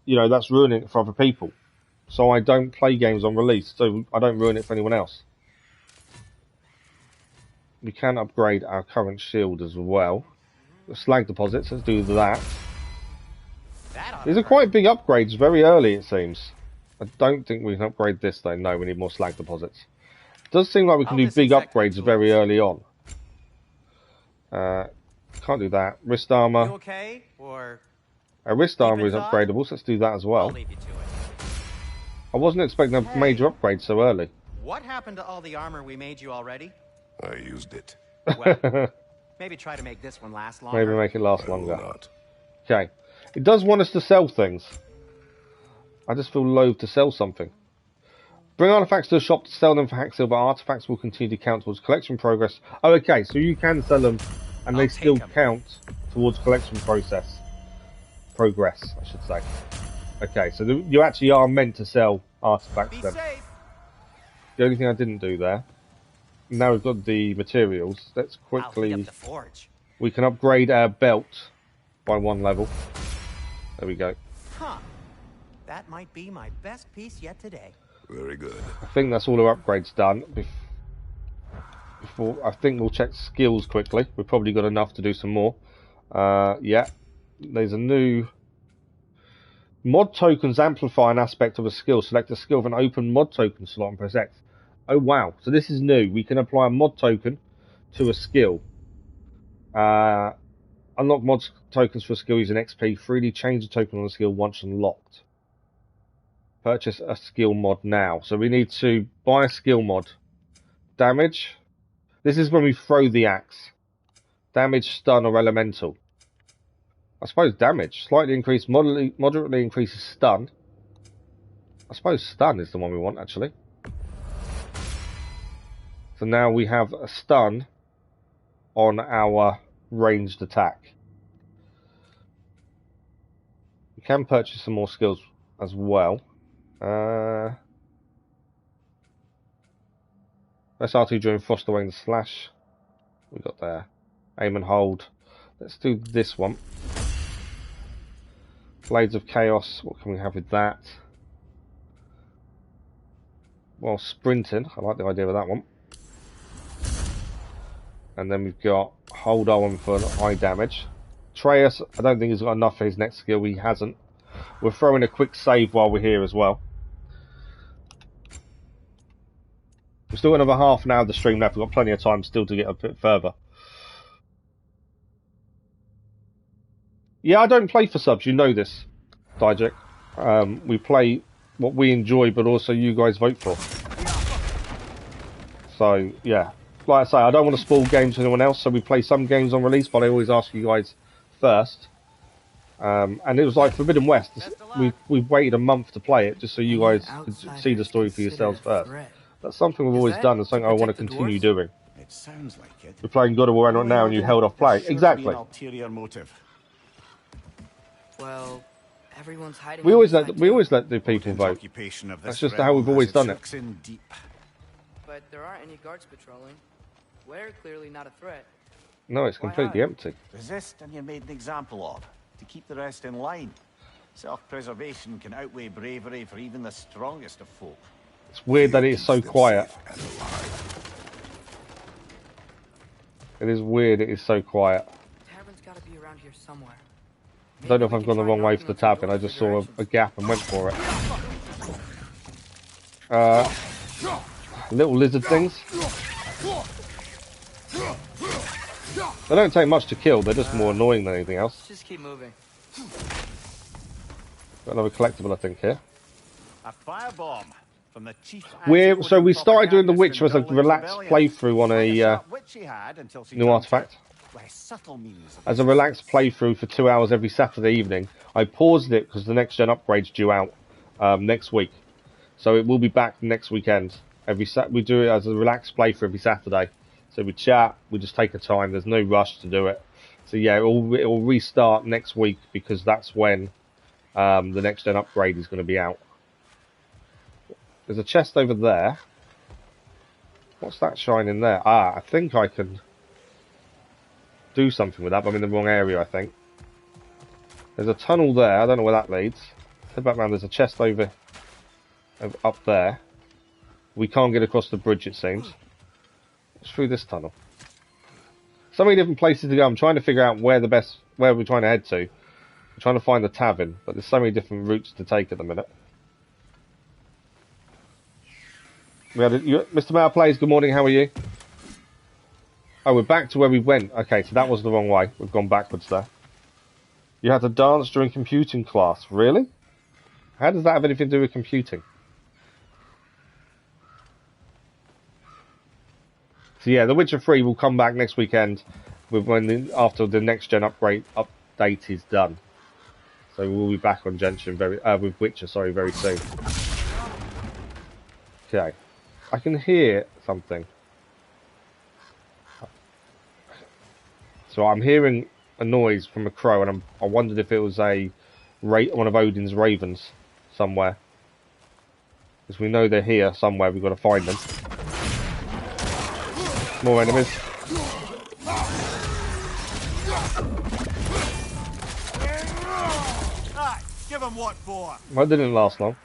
you know, that's ruining it for other people. So I don't play games on release, so I don't ruin it for anyone else. We can upgrade our current shield as well. The slag deposits, let's do that. These are quite big upgrades very early, it seems. I don't think we can upgrade this though. No, we need more slag deposits. It does seem like we can do big upgrades very early on. Can't do that. Wrist armor. You okay? Or Our wrist armor is upgradable, so let's do that as well. I'll leave you to it. I wasn't expecting a major upgrade so early. What happened to all the armor we made you already? I used it. Well, maybe try to make this one last longer. Maybe make it last longer. Not. Okay. It does want us to sell things. I just feel loath to sell something. Bring artifacts to the shop to sell them for hack silver. Artifacts will continue to count towards collection progress. Oh, okay, so you can sell them and they still count towards collection progress, I should say. Okay, so you actually are meant to sell artifacts then. The only thing I didn't do there. Now we've got the materials. Let's quickly... We can upgrade our belt by 1 level. There we go. Huh. That might be my best piece yet today. Very good. I think that's all our upgrades done. Before I think we'll check skills quickly. We've probably got enough to do some more. Yeah. There's a new... Mod tokens amplify an aspect of a skill. Select a skill with an open mod token slot and press X. Oh wow, so this is new. We can apply a mod token to a skill. Unlock mod tokens for a skill using XP. Freely change the token on the skill once unlocked. Purchase a skill mod now. So we need to buy a skill mod. Damage. This is when we throw the axe. Damage, stun or elemental. I suppose damage. Slightly increased, moderately increases stun. I suppose stun is the one we want actually. So now we have a stun on our ranged attack. We can purchase some more skills as well. Let's R2 during Frost away the slash. We got there. Aim and hold. Let's do this one. Blades of Chaos. What can we have with that? Well, sprinting. I like the idea of that one. And then we've got hold on for high damage. Atreus, I don't think he's got enough for his next skill. He hasn't. We're throwing a quick save while we're here as well. We've still got another half an hour of the stream left. We've got plenty of time still to get a bit further. Yeah, I don't play for subs. You know this, Dijak. We play what we enjoy, but also you guys vote for. So, yeah. Like I say, I don't want to spoil games for anyone else, so we play some games on release, but I always ask you guys first. And it was like Forbidden West. We've waited a month to play it, just so you guys could see the story for yourselves first. That's something we've always done, and something I want to continue doing. It sounds like it. We're playing God of War right now, and you held off playing. Exactly. Ulterior motive. Well, everyone's hiding. We always let the people vote. That's just how we've always done it. But there aren't any guards patrolling. We're clearly not a threat. No, it's completely empty. Resist and you're made an example of. To keep the rest in line. Self-preservation can outweigh bravery for even the strongest of folk. It's weird that it is so quiet. It is weird it is so quiet. Tavern's gotta be around here somewhere. I don't know if I've gone the wrong way for the tavern. I just saw a gap and went for it. Little lizard things. They don't take much to kill, they're just more annoying than anything else. Just keep moving. Got another collectible, I think, here. A firebomb from the chief. So we started doing The Witcher as a relaxed playthrough on a new artifact. As a relaxed playthrough for 2 hours every Saturday evening. I paused it because the next gen upgrade's due out next week. So it will be back next weekend. We do it as a relaxed playthrough every Saturday. So we chat, we just take our time, there's no rush to do it. So yeah, it will restart next week because that's when the next gen upgrade is going to be out. There's a chest over there. What's that shining there? Ah, I think I can do something with that, but I'm in the wrong area, I think. There's a tunnel there. I don't know where that leads. Head back round. There's a chest over up there. We can't get across the bridge, it seems. It's through this tunnel. So many different places to go. I'm trying to figure out where we're trying to head to. I'm trying to find the tavern, but there's so many different routes to take at the minute. Mr. Mao Plays, good morning, how are you? Oh, we're back to where we went. Okay, so that was the wrong way. We've gone backwards there. You had to dance during computing class. Really? How does that have anything to do with computing? So yeah, The Witcher 3 will come back next weekend after the next gen update is done. So we'll be back on Genshin with Witcher, very soon. Okay. I can hear something. So I'm hearing a noise from a crow, and I wondered if it was one of Odin's ravens somewhere. Because we know they're here somewhere, we've got to find them. More enemies. Right, give them what for. That didn't last long.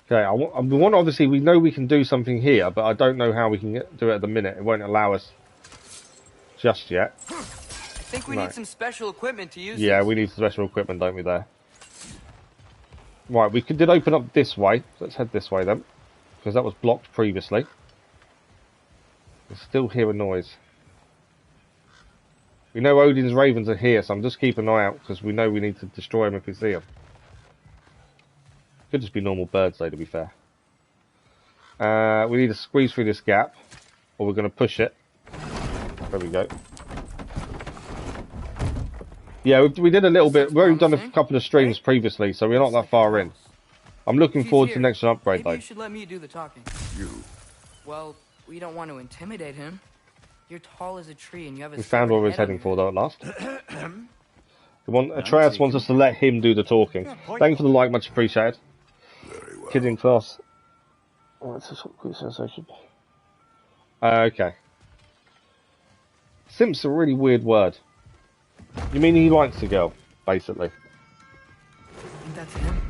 Okay, obviously we know we can do something here, but I don't know how we can do it at the minute. It won't allow us just yet. I think we need some special equipment to use. Yeah, we need special equipment, don't we, there? Right, we did open up this way. Let's head this way then, because that was blocked previously. We still hear a noise. We know Odin's ravens are here, so I'm just keeping an eye out, because we know we need to destroy them if we see them. Could just be normal birds, though, to be fair. We need to squeeze through this gap, or we're going to push it. There we go. Yeah, we did a little bit. We've already done a couple of streams previously, so we're not that far in. I'm looking forward to the next upgrade, though. Maybe you should let me do the talking. You? Well, we don't want to intimidate him. You're tall as a tree, and you have a. We found where we was heading for, though, at last. Atreus wants us to let him do the talking. Thank you for the like, much appreciated. Very well. Kid in class. Oh, that's a quick sensation. Okay. Simp's a really weird word. You mean he likes a girl, basically? I think that's him.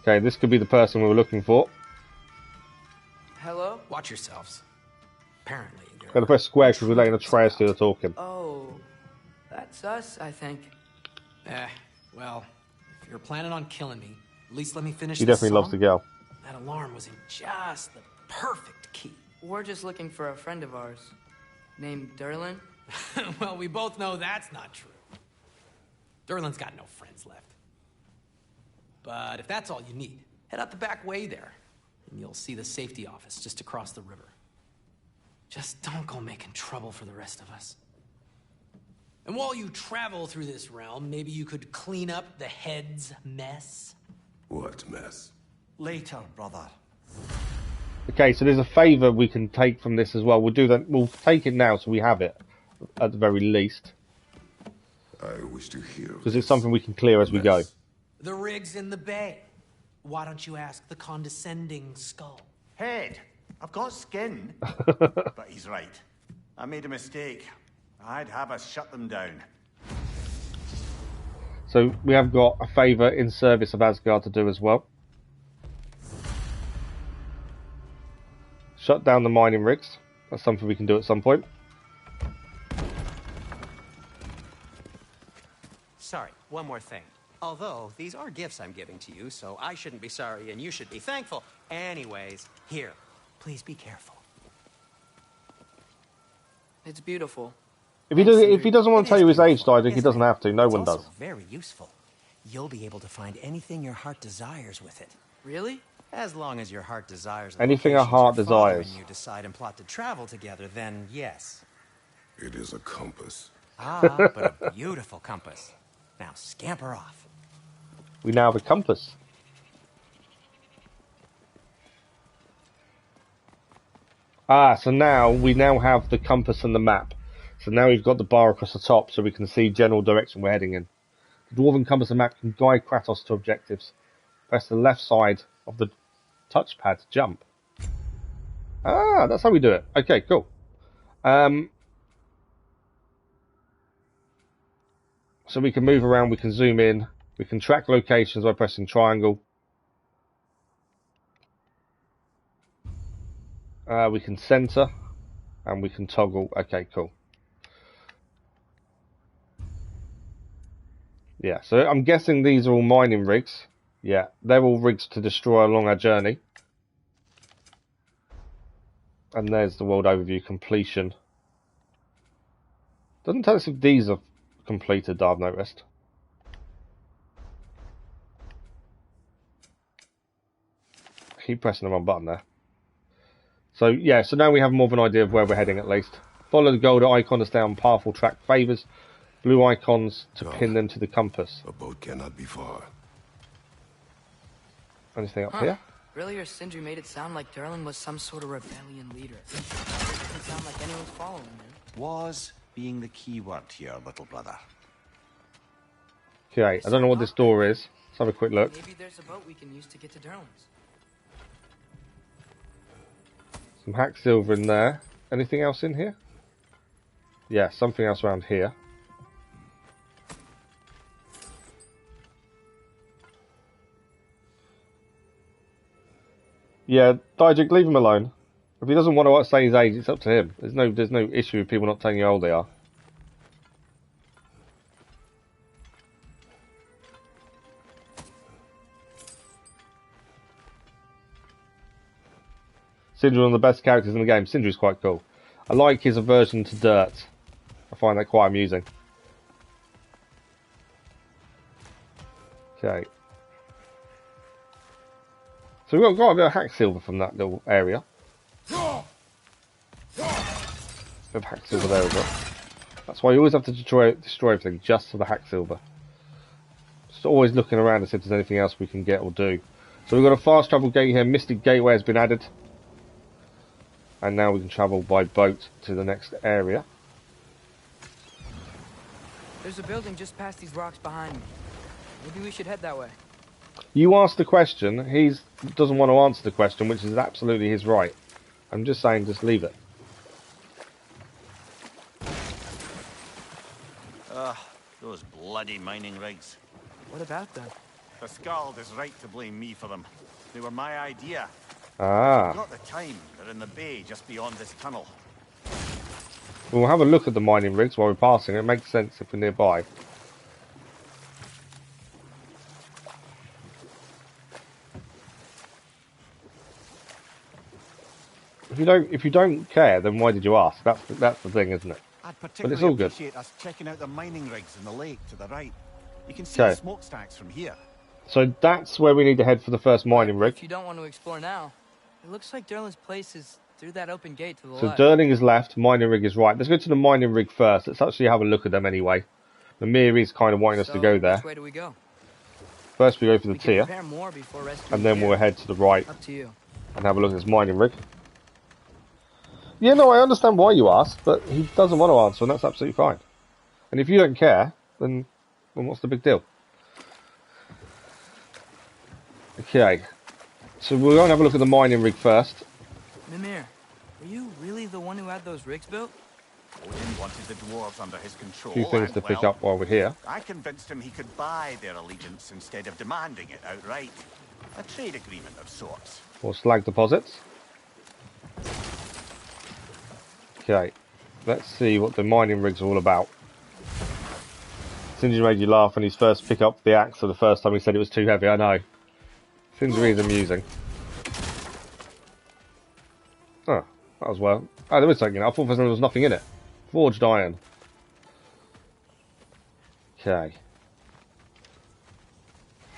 Okay, this could be the person we were looking for. Hello? Watch yourselves. Apparently, I'm going to press square because we're letting Atreus do the talking. Oh, that's us, I think. Well, if you're planning on killing me, at least let me finish He this definitely loves the girl. That alarm was in just the perfect key. We're just looking for a friend of ours, named Durlin. Well, we both know that's not true. Durlin's got no friends left. But if that's all you need, head out the back way there, and you'll see the safety office just across the river. Just don't go making trouble for the rest of us. And while you travel through this realm, maybe you could clean up the head's mess? What mess? Later, brother. Okay, so there's a favour we can take from this as well. We'll do that. We'll take it now, so we have it at the very least. I wish to hear. Because it's something we can clear as we go. The rig's in the bay. Why don't you ask the condescending skull? Head, I've got skin. But he's right. I made a mistake. I'd have us shut them down. So we have got a favour in service of Asgard to do as well. Shut down the mining rigs. That's something we can do at some point. Sorry, one more thing. Although, these are gifts I'm giving to you, so I shouldn't be sorry and you should be thankful. Anyways, here, please be careful. It's beautiful. If he doesn't want to tell you his age, I think he doesn't have to. No one does. It's also very useful. You'll be able to find anything your heart desires with it. Really? As long as your heart desires. Anything a heart desires. When you decide and plot to travel together, then yes. It is a compass. Ah, but a beautiful compass. Now scamper off. We now have a compass. Ah, so now we have the compass and the map. So now we've got the bar across the top so we can see general direction we're heading in. The Dwarven compass and map can guide Kratos to objectives. Press the left side of the touchpad to jump. Ah, that's how we do it. Okay, cool. So we can move around, we can zoom in, we can track locations by pressing triangle. We can center, and we can toggle. Okay, cool. Yeah, so I'm guessing these are all mining rigs. Yeah, they're all rigs to destroy along our journey. And there's the world overview completion. Doesn't tell us if these are completed, I've noticed. Keep pressing the wrong button there. So yeah, so now we have more of an idea of where we're heading at least. Follow the gold icon to stay on path or track favors. Blue icons to pin them to the compass. A boat cannot be far. Anything up here? Earlier, Sindri made it sound like Durlin was some sort of rebellion leader. Doesn't sound like anyone's following him. Was being the key word here, little brother. Okay, I don't know what this door is. Let's have a quick look. Maybe there's a boat we can use to get to Durlin's. Some hack silver in there. Anything else in here? Yeah, something else around here. Yeah, Dijik, leave him alone. If he doesn't want to say his age, it's up to him. There's no issue with people not telling you how old they are. Sindri, one of the best characters in the game. Sindri's quite cool. I like his aversion to dirt. I find that quite amusing. Okay. So we've got a bit of hack silver from that little area. Bit of hack silver there as well. That's why you always have to destroy everything just for the hack silver. Just always looking around to see if there's anything else we can get or do. So we've got a fast travel gate here. Mystic Gateway has been added. And now we can travel by boat to the next area. There's a building just past these rocks behind me. Maybe we should head that way. You asked the question, he doesn't want to answer the question, which is absolutely his right. I'm just saying, just leave it. Those bloody mining rigs. What about them? The Skald is right to blame me for them. They were my idea. Ah. Not the time. They're in the bay just beyond this tunnel. We'll have a look at the mining rigs while we're passing. It makes sense if we're nearby. If you don't care, then why did you ask? That's the thing, isn't it? I'd But it's particularly all good. appreciate us checking out the mining rigs in the lake to the right. You can see the smokestacks from here. So that's where we need to head for the first mining rig. If you don't want to explore now, it looks like Durlin's place is through that open gate to the So left. Durling is left, mining rig is right. Let's go to the mining rig first. Let's actually have a look at them anyway. Mimir is kind of wanting us to go there. Which way do we go? First we go for the We can tier, prepare more before rescuing and then here. we'll head to the right Up to you. and have a look at this mining rig. Yeah, no, I understand why you asked, but he doesn't want to answer, and that's absolutely fine. And if you don't care, then what's the big deal? Okay, so we're going to have a look at the mining rig first. Mimir, were you really the one who had those rigs built? Odin wanted the dwarves under his control. A few things to pick up while we're here. I convinced him he could buy their allegiance instead of demanding it outright. A trade agreement of sorts. Or slag deposits. Okay, let's see what the mining rig's all about. Sindri made you laugh when he's first picked up the axe for the first time. He said it was too heavy. I know. Sindri is amusing. Oh, that was well. Oh, there was something in it. I thought there was nothing in it. Forged iron. Okay.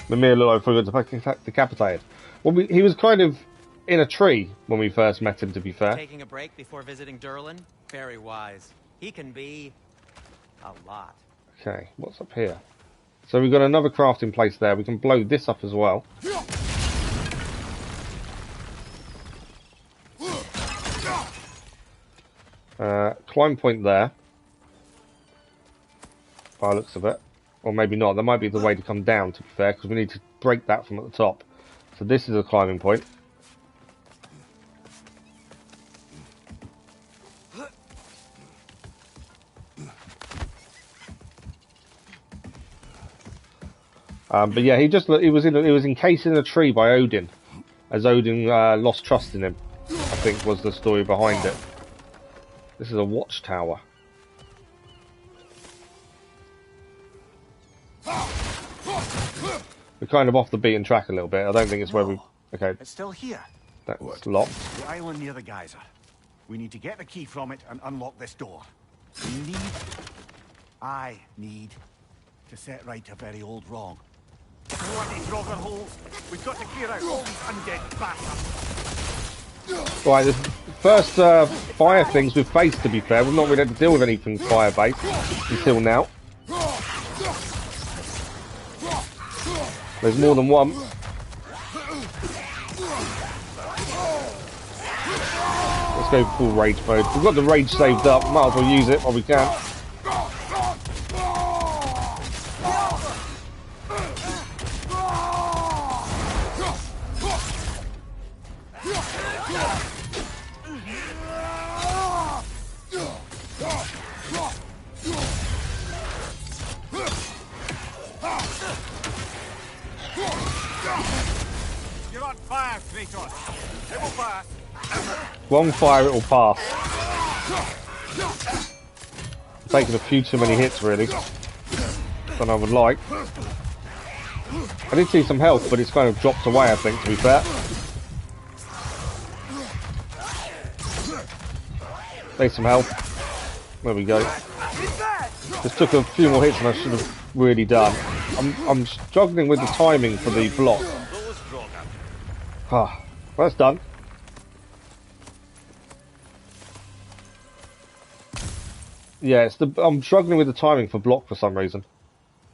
Mimir looked like he got decapitated. Well, he was kind of in a tree when we first met him, to be fair. Taking a break before visiting Durlin? Very wise. He can be a lot. Okay, what's up here? So we've got another crafting place there. We can blow this up as well. Climb point there. by the looks of it. Or maybe not. That might be the way to come down, to be fair, because we need to break that from at the top. So this is a climbing point. But yeah, he was encased in a tree by Odin, as Odin lost trust in him, I think was the story behind it. This is a watchtower. We're kind of off the beaten track a little bit. I don't think it's where we... Okay. It's still here. That's locked. The island near the geyser. We need to get the key from it and unlock this door. I need to set right a very old wrong. Bloody grogger holes! We've got to clear out all these undead bastards! Right, the first fire things we've faced, to be fair. We've not really had to deal with anything fire-based until now. There's more than one. Let's go full rage mode. We've got the rage saved up. Might as well use it while we can. You're on fire, Kratos. It will pass. One fire, it will pass. Taking a few too many hits, really, than I would like. I did see some health, but it's kind of dropped away, I think, to be fair. There's some health. There we go. Just took a few more hits than I should have really done. I'm struggling with the timing for the block. Ah, well, that's done. Yeah, I'm struggling with the timing for block for some reason,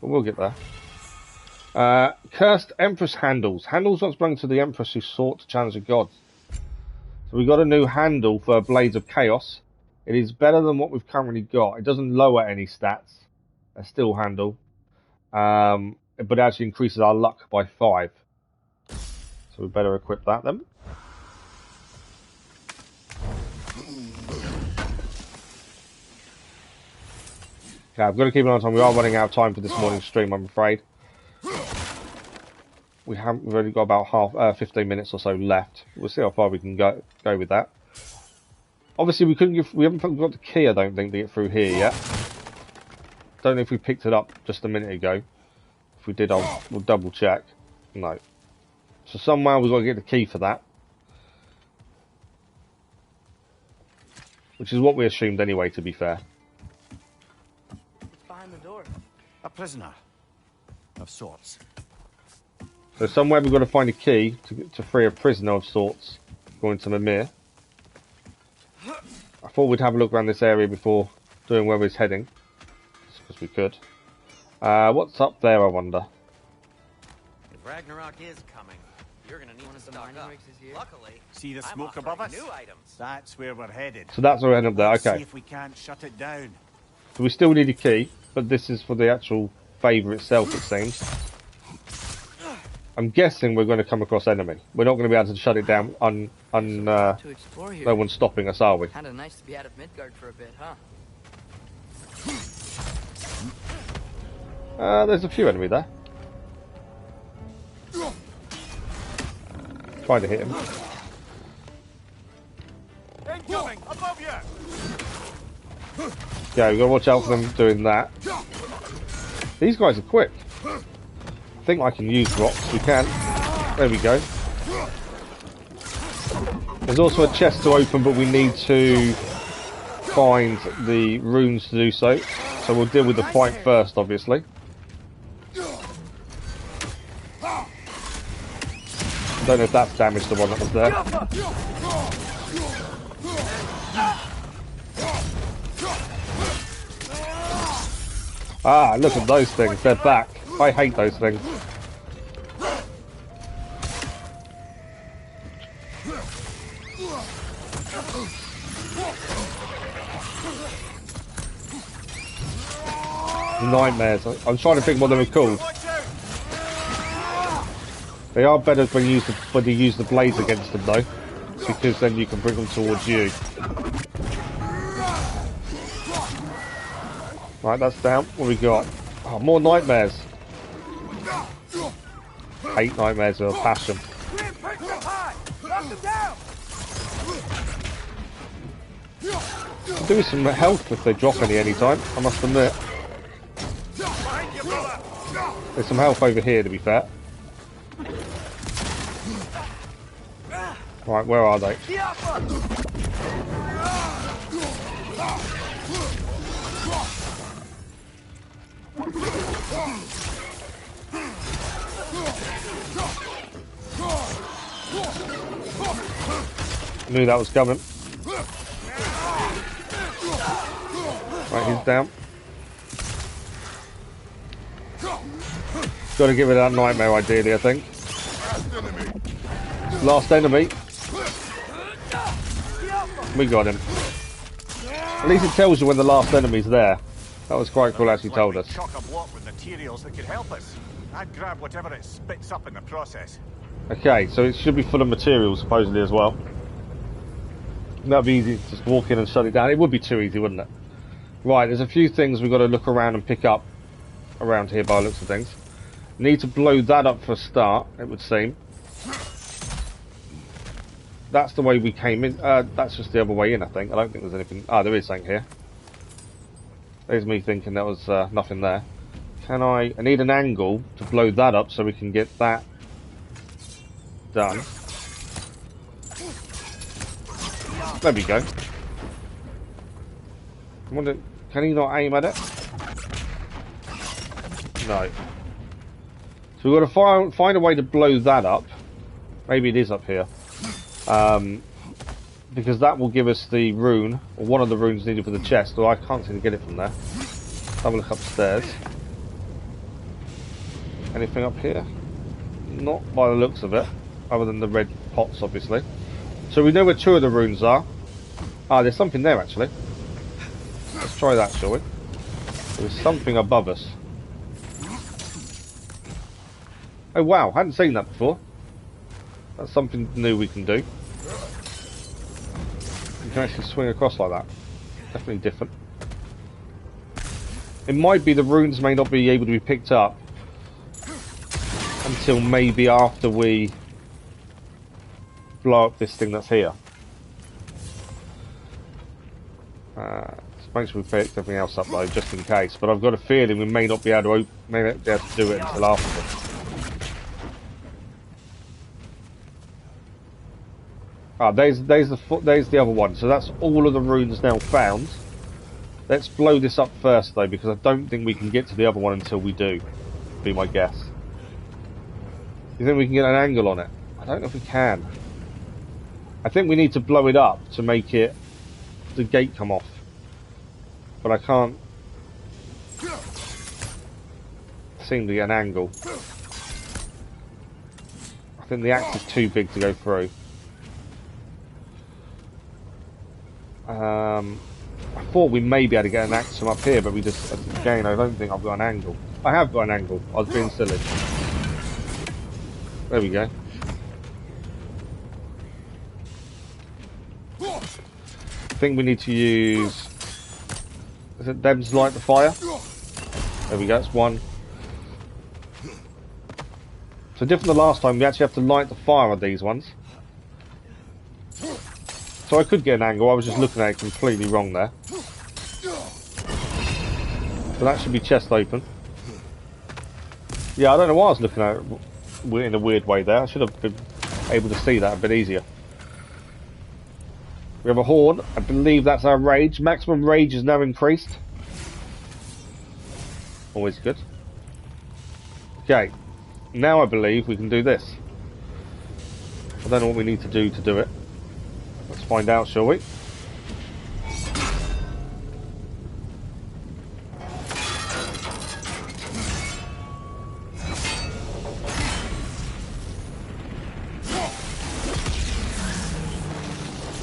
but we'll get there. Cursed Empress handles. Handles once belonged to the Empress who sought to challenge the gods. So we got a new handle for Blades of Chaos. It is better than what we've currently got. It doesn't lower any stats. A steel handle, but it actually increases our luck by 5. So we better equip that then. Okay, I've got to keep an eye on time. We are running out of time for this morning's stream, I'm afraid. We've only got about 15 minutes or so left. We'll see how far we can go with that. Obviously, we haven't got the key, I don't think, to get through here yet. Don't know if we picked it up just a minute ago. If we did, we'll double check. No. So somehow we've got to get the key for that. Which is what we assumed anyway, to be fair. Behind the door. A prisoner of sorts. So somewhere we've got to find a key to free a prisoner of sorts, according to Mimir. I thought we'd have a look around this area before doing where we're heading. Just because we could. What's up there, I wonder? If Ragnarok is coming, you're gonna need to stock up. Luckily, see the smoke above us? New items. That's where we're headed. So that's where we're heading up there, okay. See if we can't shut it down. So we still need a key, but this is for the actual favour itself, it seems. I'm guessing we're going to come across enemy. We're not going to be able to shut it down no one's stopping us, are we? Kinda nice to be out of Midgard for a bit, huh? There's a few enemy there. Trying to hit him. Incoming! Above you! Yeah, we've got to watch out for them doing that. These guys are quick. I think I can use rocks. We can. There we go. There's also a chest to open, but we need to find the runes to do so. So we'll deal with the fight first, obviously. Don't know if that's damaged the one that was there. Ah, look at those things. They're back. I hate those things. Nightmares. I'm trying to think what they were called. They are better when you use the blades against them though, because then you can bring them towards you. Right, that's down. What we got? Oh, more nightmares. Hate nightmares with a passion. I'll do some health if they drop any time, I must admit. There's some health over here to be fair. Right, where are they? Knew that was coming. Right, he's down. Got to get rid of that nightmare ideally, I think. Last enemy. We got him. At least it tells you when the last enemy's there. That was quite cool, actually told us. Chock a block with materials that could help us. I'd grab whatever it spits up in the process. Okay, so it should be full of materials supposedly as well. That'd be easy to just walk in and shut it down. It would be too easy, wouldn't it? Right, there's a few things we've got to look around and pick up around here by the looks of things. Need to blow that up for a start, it would seem. That's the way we came in. That's just the other way in, I think. I don't think there's anything. Ah, there is something here. There's me thinking there was nothing there. I need an angle to blow that up so we can get that done. There we go. I wonder, can he not aim at it? No. So we've got to find a way to blow that up. Maybe it is up here. Because that will give us the rune, or one of the runes needed for the chest, or I can't seem to get it from there. Have a look upstairs. Anything up here? Not by the looks of it, other than the red pots, obviously. So we know where two of the runes are. Ah, there's something there, actually. Let's try that, shall we? There's something above us. Oh, wow, hadn't seen that before. That's something new we can do. You can actually swing across like that. Definitely different. It might be the runes may not be able to be picked up until maybe after we blow up this thing that's here. Just make sure we picked everything else up though, just in case. But I've got a feeling we may not be able to do it until afterwards. Ah, there's the other one. So that's all of the runes now found. Let's blow this up first though, because I don't think we can get to the other one until we do. Be my guess. You think we can get an angle on it? I don't know if we can. I think we need to blow it up to make it the gate come off. But I can't seem to get an angle. I think the axe is too big to go through. I thought we may be able to get an axe from up here, but we just, again, I don't think I've got an angle. I have got an angle. I was being silly. There we go. I think we need to use... Is it them to light the fire? There we go, that's one. So different than last time, we actually have to light the fire on these ones. So I could get an angle, I was just looking at it completely wrong there. So that should be chest open. Yeah, I don't know why I was looking at it in a weird way there. I should have been able to see that a bit easier. We have a horn. I believe that's our rage. Maximum rage is now increased. Always good. Okay. Now I believe we can do this. I don't know what we need to do it. Let's find out, shall we?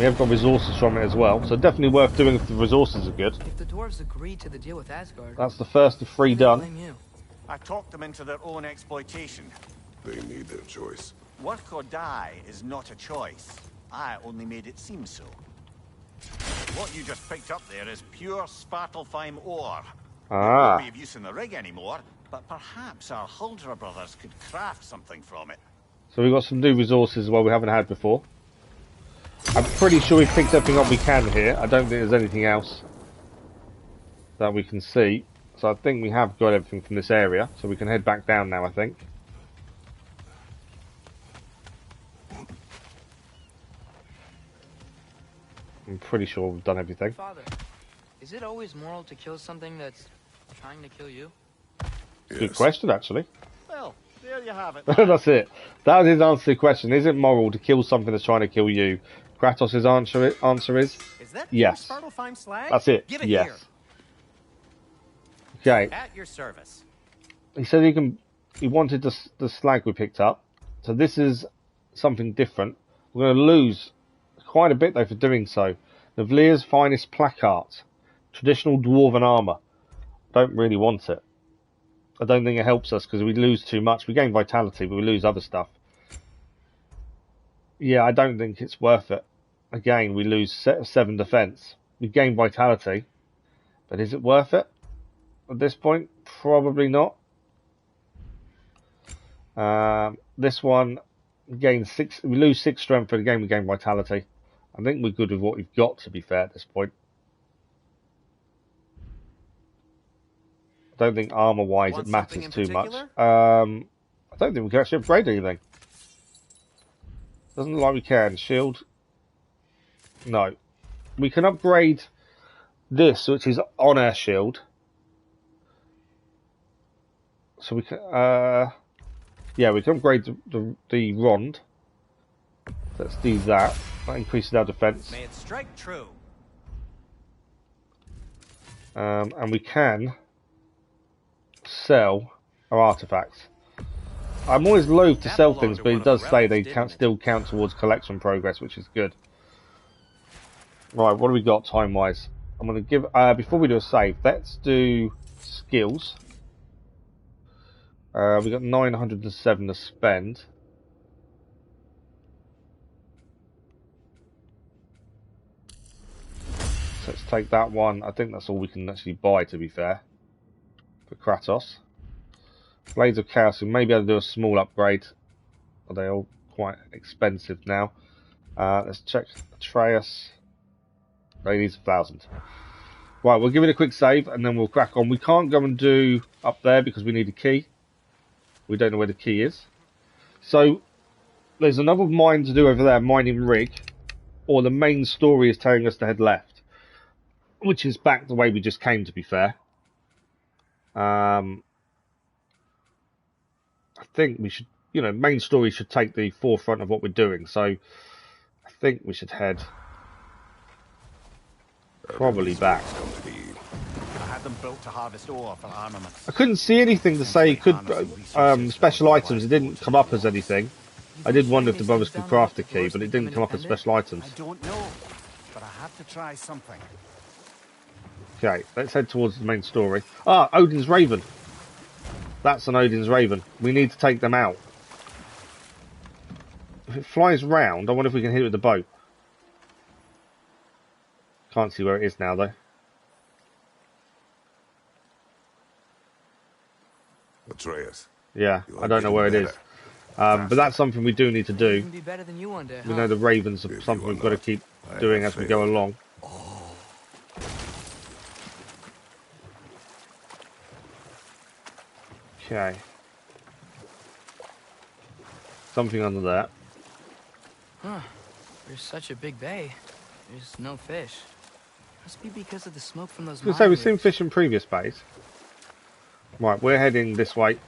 We have got resources from it as well, so definitely worth doing if the resources are good. If the dwarves agreed to the deal with Asgard, that's the first of 3 done. I talked them into their own exploitation. They need their choice. Work or die is not a choice. I only made it seem so. What you just picked up there is pure Svartalfheim ore. It won't be of use in the rig anymore, but perhaps our Huldra brothers could craft something from it. So we've got some new resources as well we haven't had before. I'm pretty sure we've picked everything up we can here. I don't think there's anything else that we can see. So I think we have got everything from this area, so we can head back down now, I think. I'm pretty sure we've done everything. Father, is it always moral to kill something that's trying to kill you? Yes. Good question, actually. Well, there you have it. That's it. That was his answer to the question. Is it moral to kill something that's trying to kill you? Kratos' answer is that yes. Svartalfheim slag? That's it. Give it yes. here. Okay. At your service. He said he wanted the slag we picked up. So this is something different. We're going to lose quite a bit though for doing so. Navlia's finest placard. Traditional dwarven armour. Don't really want it. I don't think it helps us because we lose too much. We gain vitality, but we lose other stuff. Yeah, I don't think it's worth it. Again, we lose 7 defense. We gain vitality, but is it worth it? At this point, probably not. This one gains 6. We lose 6 strength, but again we gain vitality. I think we're good with what we've got. To be fair, at this point, I don't think armor-wise it matters too much. I don't think we can actually upgrade anything. Doesn't look like we can. Shield. No, we can upgrade this, which is on our shield. So we can, yeah, we can upgrade the Rond. Let's do that. That increases our defense. May it strike true. And we can sell our artifacts. I'm always loath to sell things, but it does say they still count towards collection progress, which is good. Right, what do we got time-wise? I'm going to give, before we do a save, let's do skills. We've got 907 to spend. So let's take that one. I think that's all we can actually buy, to be fair, for Kratos. Blades of Chaos, we may be able to do a small upgrade. Are they all quite expensive now? Let's check Atreus. They need 1,000. Right, we'll give it a quick save and then we'll crack on. We can't go and do up there because we need a key. We don't know where the key is. So there's another mine to do over there, mining rig, or the main story is telling us to head left, which is back the way we just came, to be fair. I think we should, you know, main story should take the forefront of what we're doing. So I think we should head probably back. I had them built to harvest ore for armaments. I couldn't see anything to say could special items. It didn't come up as anything. I did wonder if the brothers could craft a key, but it didn't come up as special items. I don't know, but I have to try something. Okay, let's head towards the main story. Ah, Odin's Raven. That's an Odin's Raven. We need to take them out. If it flies round, I wonder if we can hit it with the boat. Can't see where it is now, though. Atreus. Yeah, I don't know where it is. But that's something we do need to do. We know the Ravens are something we've got to keep doing as we go along. Okay. Something under that. Huh. There's such a big bay. There's no fish. Must be because of the smoke from those. I was going to say, we've seen fish in previous bays. Right, we're heading this way.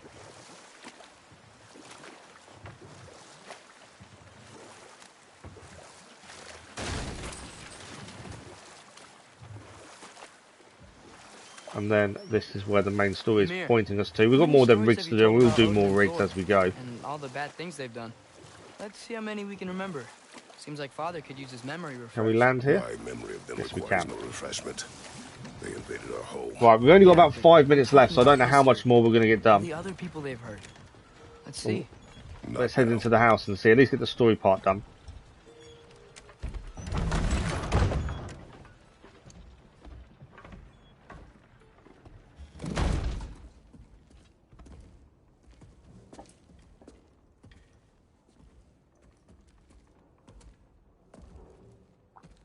And then this is where the main story is pointing us to. We've got more than rigs to do, and we'll do more rigs as we go. And all the bad things they've done. Let's see how many we can remember. Seems like Father could use his memory refresh. Can we land here? My memory of them Yes, we requires can. no refreshment. They invaded our home. Right, we've only got about 5 minutes left, so I don't know how much more we're going to get done. The other people they've heard. Let's see. Let's head into the house and see. At least get the story part done.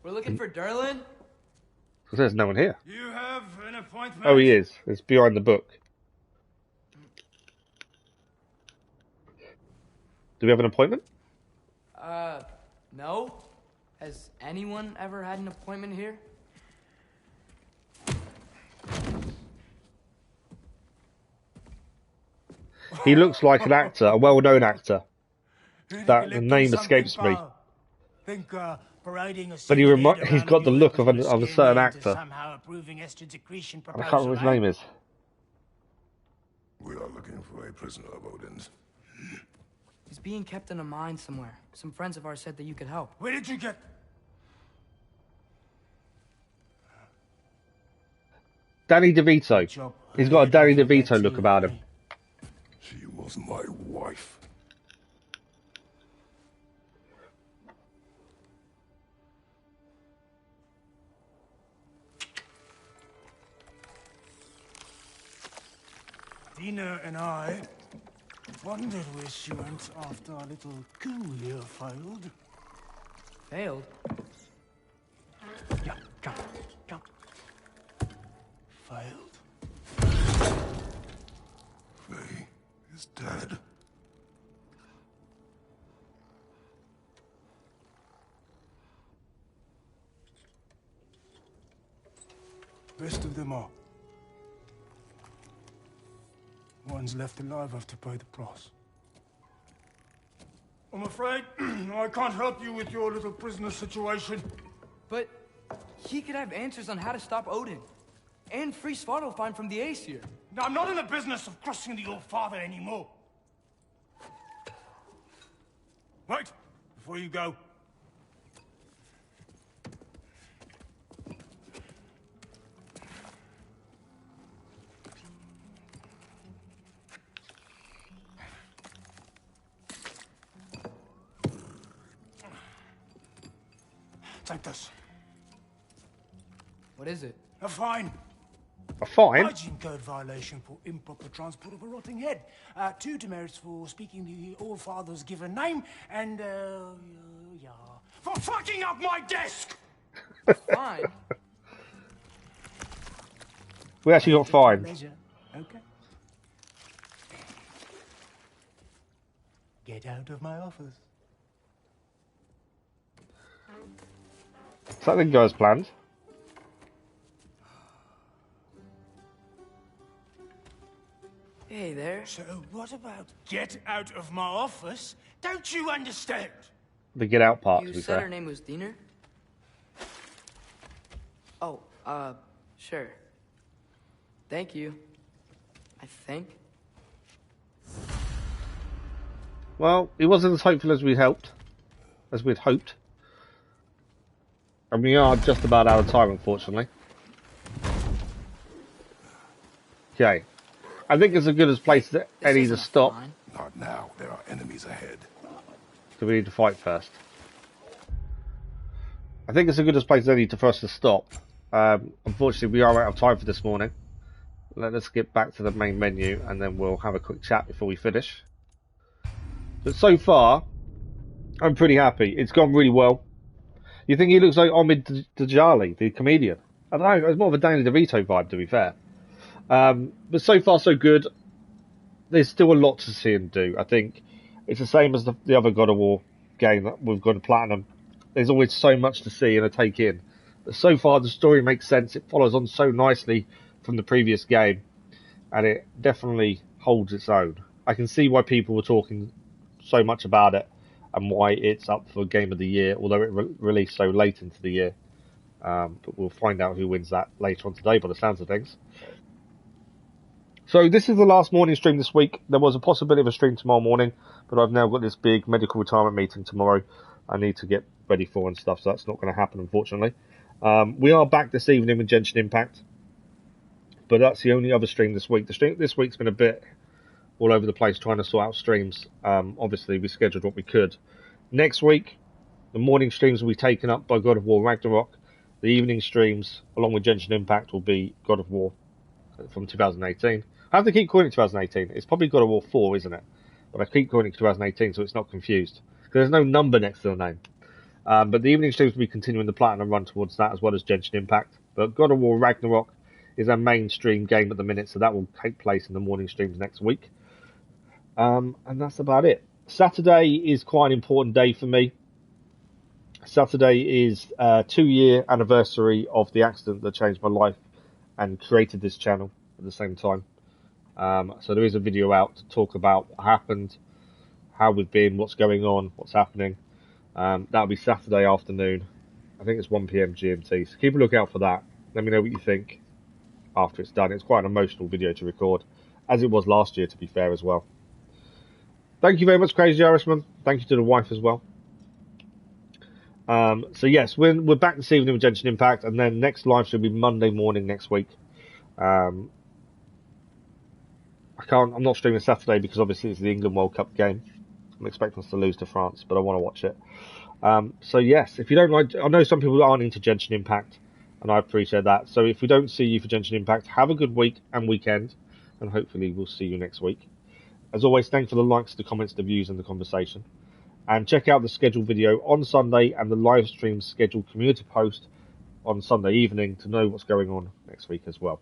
We're looking for Durlin? There's no one here. You have an appointment. Oh, he is. It's behind the book. Do we have an appointment? No. Has anyone ever had an appointment here? He looks like an actor, a well-known actor. That the name escapes me. Think, But he's got the look of a certain actor. And I can't remember his name is. We are looking for a prisoner of Odin's. He's being kept in a mine somewhere. Some friends of ours said that you could help. Where did you get? Danny DeVito. He's got a Danny DeVito look about him. She was my wife. Dina and I wondered where she went after our little coup here failed. Failed? Yeah, come. Failed. Faye is dead. Rest of them are. One's left alive have to pay the price. I'm afraid I can't help you with your little prisoner situation. But he could have answers on how to stop Odin. And free Svartalfheim from the Aesir. Now, I'm not in the business of crossing the old father anymore. Right, before you go. Take this. What is it? A fine. A fine? Hygiene code violation for improper transport of a rotting head. 2 demerits for speaking the All-Father's given name, and, yeah. For fucking up my desk! Fine. We actually got fined. Okay. Get out of my office. So that didn't go as planned. Hey there. So what about get out of my office? Don't you understand? The get out part, You to be said fair. her name was Diener? Oh, sure. Thank you. I think. Well, it wasn't as hopeful as we'd hoped. And we are just about out of time, unfortunately. Okay. I think it's as good as place as any to stop. Not now. There are enemies ahead. Do we need to fight first? I think it's as good as place as any for us to stop. Unfortunately, we are out of time for this morning. Let us get back to the main menu and then we'll have a quick chat before we finish. But so far, I'm pretty happy. It's gone really well. You think he looks like Omid Djalali, the comedian? I don't know, it's more of a Danny DeVito vibe, to be fair. But so far, so good. There's still a lot to see and do. I think it's the same as the other God of War game that we've got to Platinum. There's always so much to see and to take in. But so far, the story makes sense. It follows on so nicely from the previous game. And it definitely holds its own. I can see why people were talking so much about it and why it's up for Game of the Year, although it released so late into the year. But we'll find out who wins that later on today by the sounds of things. So this is the last morning stream this week. There was a possibility of a stream tomorrow morning, but I've now got this big medical retirement meeting tomorrow. I need to get ready for and stuff, so that's not going to happen, unfortunately. We are back this evening with Genshin Impact, but that's the only other stream this week. The stream this week's been a bit all over the place trying to sort out streams. Obviously, we scheduled what we could. Next week, the morning streams will be taken up by God of War Ragnarok. The evening streams, along with Genshin Impact, will be God of War from 2018. I have to keep calling it 2018. It's probably God of War 4, isn't it? But I keep calling it 2018 so it's not confused. Because there's no number next to the name. But the evening streams will be continuing the platinum run towards that, as well as Genshin Impact. But God of War Ragnarok is our mainstream game at the minute, so that will take place in the morning streams next week. And that's about it. Saturday is quite an important day for me. Saturday is 2-year anniversary of the accident that changed my life and created this channel at the same time. So there is a video out to talk about what happened, how we've been, what's going on, what's happening. That'll be Saturday afternoon. I think it's 1 PM GMT. So keep a lookout for that. Let me know what you think after it's done. It's quite an emotional video to record, as it was last year, to be fair, as well. Thank you very much, Crazy Irishman. Thank you to the wife as well. So yes, we're back this evening with Genshin Impact, and then next live should be Monday morning next week. I'm not streaming Saturday because obviously it's the England World Cup game. I'm expecting us to lose to France, but I want to watch it. So yes, if you don't like, I know some people aren't into Genshin Impact, and I appreciate that. So if we don't see you for Genshin Impact, have a good week and weekend, and hopefully we'll see you next week. As always, thanks for the likes, the comments, the views, and the conversation. And check out the scheduled video on Sunday and the live stream scheduled community post on Sunday evening to know what's going on next week as well.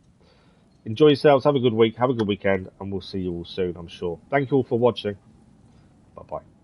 Enjoy yourselves, have a good week, have a good weekend, and we'll see you all soon, I'm sure. Thank you all for watching. Bye-bye.